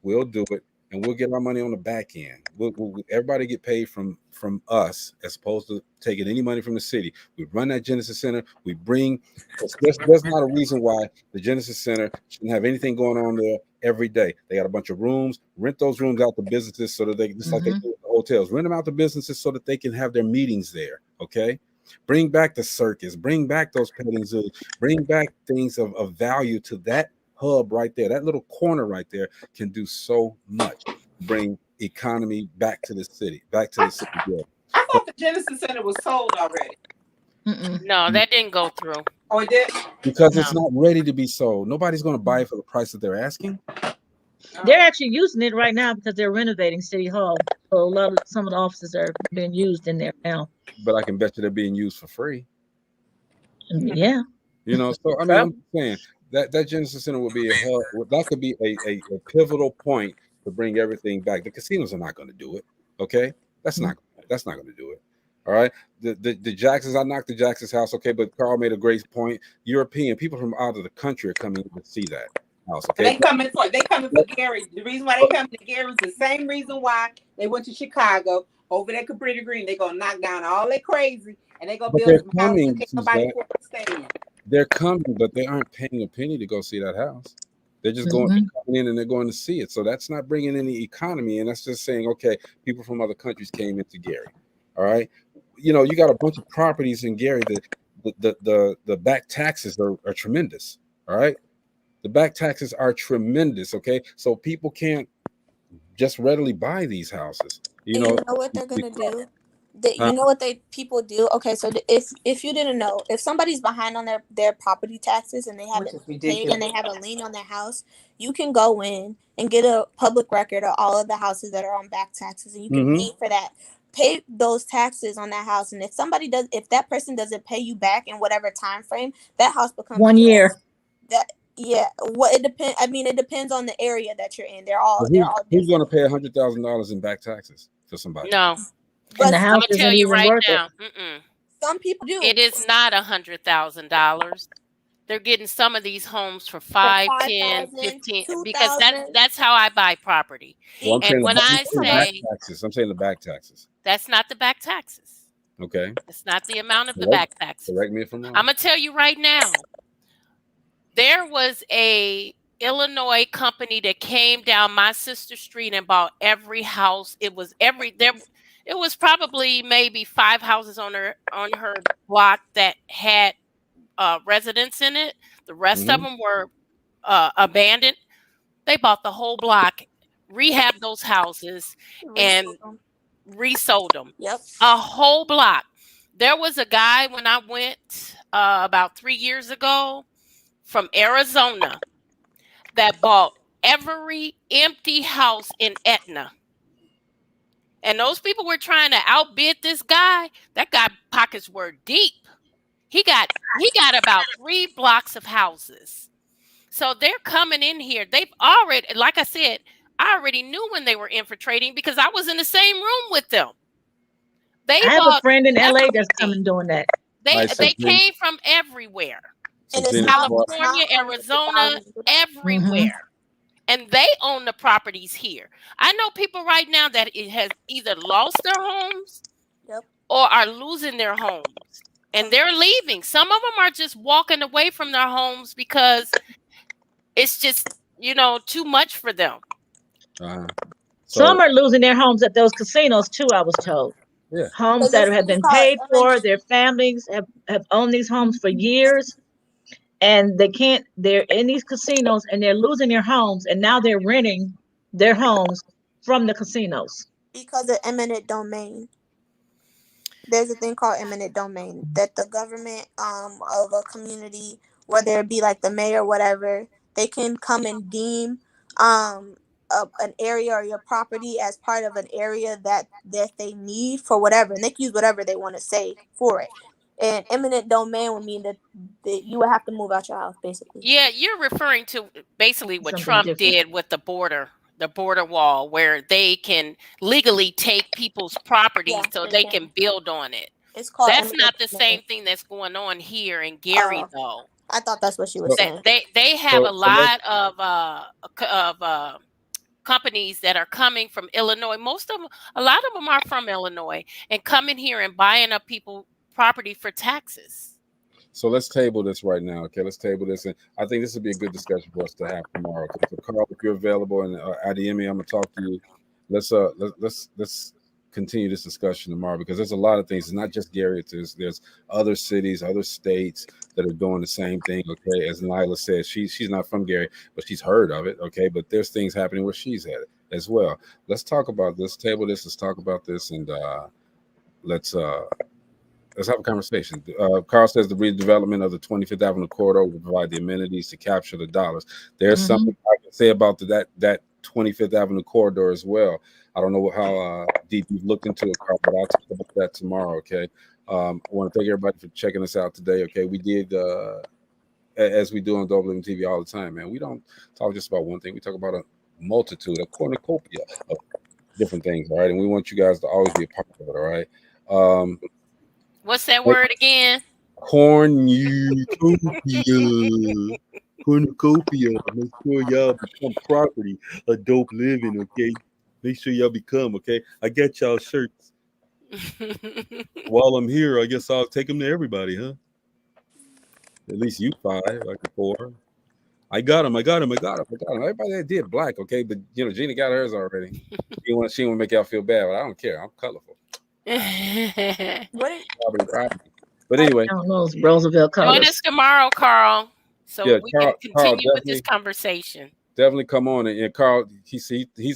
We'll do it, and we'll get our money on the back end. Everybody get paid from us, as opposed to taking any money from the city. We run that Genesis Center. We bring. There's not a reason why the Genesis Center shouldn't have anything going on there every day. They got a bunch of rooms. Rent those rooms out to businesses so that they just like they do at the hotels. Rent them out to businesses so that they can have their meetings there. Okay. Bring back the circus, bring back those petting zoos, bring back things of value to that hub right there. That little corner right there can do so much. Bring economy back to the city, back to the city. I thought the Genesis Center was sold already. No, that didn't go through. Oh, it did? Because it's not ready to be sold. Nobody's going to buy it for the price that they're asking. They're actually using it right now because they're renovating City Hall. So some of the offices are being used in there now. But I can bet you they're being used for free. Yeah. You know, so I mean, I'm saying that Genesis Center would be a hell. That could be a pivotal point to bring everything back. The casinos are not going to do it. Okay, that's not going to do it. All right, the Jacksons. I knocked the Jacksons' house. Okay, but Carl made a great point. European people from out of the country are coming to see that house. Okay, they coming for Gary. The reason why they coming to Gary is the same reason why they went to Chicago over there, Cabrini Green. They gonna knock down all that crazy, and they gonna build some houses and take nobody for to stay in. They're coming, but they aren't paying a penny to go see that house. They're just coming in and they're going to see it. So that's not bringing any economy. And that's just saying, okay, people from other countries came into Gary. All right. You know, you got a bunch of properties in Gary that the back taxes are tremendous. All right. The back taxes are tremendous. Okay. So people can't just readily buy these houses. You know what they're going to do? You know what people do? Okay, so if you didn't know, if somebody's behind on their property taxes and they haven't paid and they have a lien on their house, you can go in and get a public record of all of the houses that are on back taxes, and you can pay for that. Pay those taxes on that house, and if that person doesn't pay you back in whatever time frame, that house becomes 1 year. It depends. I mean, it depends on the area that you're in. They're all who's going to pay $100,000 in back taxes for somebody? No. And the house isn't even worth it. Some people do. It is not $100,000. They're getting some of these homes for 5, 10, 15, 2, because that's how I buy property. Well, and when I say taxes, I'm saying the back taxes. That's not the back taxes. Okay. It's not the amount of the back taxes. Correct me if I'm wrong. I'm gonna tell you right now. There was a Illinois company that came down my sister's street and bought every house. It was probably maybe 5 houses on her block that had residents in it. The rest of them were abandoned. They bought the whole block, rehabbed those houses, and resold them. Yep. A whole block. There was a guy when I went about 3 years ago from Arizona that bought every empty house in Etna. And those people were trying to outbid this guy. That guy pockets were deep. He got about 3 blocks of houses. So they're coming in here. They've already, like I said, I already knew when they were infiltrating because I was in the same room with them. I have a friend in LA that's coming doing that. They came from everywhere. And it's California, Arizona, everywhere. And they own the properties here. I know people right now that it has either lost their homes or are losing their homes. And they're leaving. Some of them are just walking away from their homes because it's just, too much for them. Some are losing their homes at those casinos too, I was told. Yeah. Homes that have been paid for, their families have owned these homes for years. And they're in these casinos and they're losing their homes, and now they're renting their homes from the casinos. Because of eminent domain. There's a thing called eminent domain that the government of a community, whether it be like the mayor or whatever, they can come and deem an area or your property as part of an area that they need for whatever, and they can use whatever they want to say for it. And eminent domain would mean that you would have to move out your house, basically. Yeah, you're referring to basically what Trump did with the border wall, where they can legally take people's property so they can build on it. It's called. That's not the same thing that's going on here in Gary, though. I thought that's what she was saying. They have a lot of companies that are coming from Illinois. A lot of them are from Illinois and coming here and buying up people property for taxes. So let's table this right now. Okay, let's table this, and I think this would be a good discussion for us to have tomorrow. So Carl, if you're available, and IDME, I'm gonna talk to you. Let's continue this discussion tomorrow, because there's a lot of things. It's not just Gary. There's other cities, other states that are doing the same thing. Okay, as Nyla said, she's not from Gary, but she's heard of it. Okay, but there's things happening where she's at as well. Let's talk about this. Table this. Let's talk about this, and let's have a conversation. Carl says the redevelopment of the 25th Avenue corridor will provide the amenities to capture the dollars. There's something I can say about that 25th Avenue corridor as well. I don't know how deep you've looked into it, Carl, but I'll talk about that tomorrow. Okay. I want to thank everybody for checking us out today. Okay, we did as we do on DopelivenTV all the time, man. We don't talk just about one thing. We talk about a multitude, a cornucopia of different things, all right? And we want you guys to always be a part of it, all right? What's that word again? Cornucopia. Cornucopia. Make sure y'all become property of Dope Living, okay? Make sure y'all become, okay? I got y'all shirts. While I'm here, I guess I'll take them to everybody, huh? At least you 5, like 4. I got them. Everybody that did black, okay? But, you know, Gina got hers already. She want to make y'all feel bad, but I don't care. I'm colorful. But anyway. I don't know, it's Roosevelt colors. Join us tomorrow, Carl, so Yeah, we can continue with this conversation. Definitely come on. And Carl, he's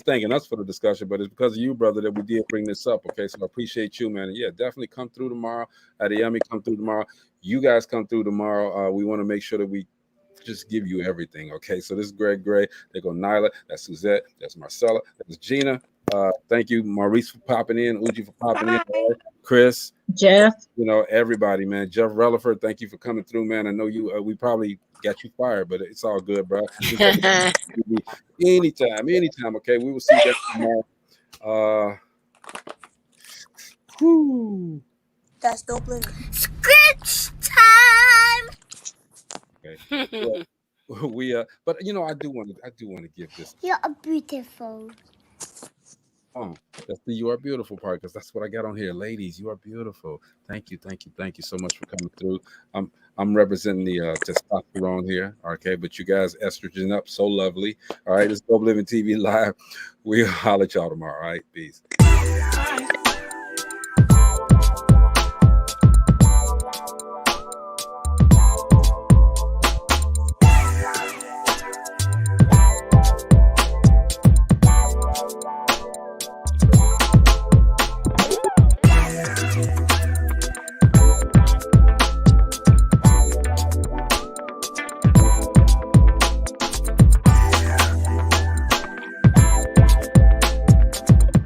thanking us for the discussion, but it's because of you, brother, that we did bring this up, okay? So I appreciate you, man. And yeah, definitely come through tomorrow. Adeyemi, come through tomorrow. You guys come through tomorrow. We want to make sure that we just give you everything, okay? So this is Greg Gray. There go Nyla. That's Suzette. That's Marcella. That's Gina. Thank you, Maurice, for popping in. Uji for popping in. Chris. Jeff. You know, everybody, man. Jeff Relaford, thank you for coming through, man. I know you. We probably got you fired, but it's all good, bro. Anytime. Okay, we will see you tomorrow. That's Dope Living. Scripts time. Okay. But you know, I do want to give this. You're beautiful. Oh, that's the "you are beautiful" part, because that's what I got on here. Ladies, you are beautiful. Thank you so much for coming through. I'm representing the testosterone here, okay? But you guys estrogen up so lovely. All right, it's DopelivenTV live. We'll holler at y'all tomorrow. All right, peace.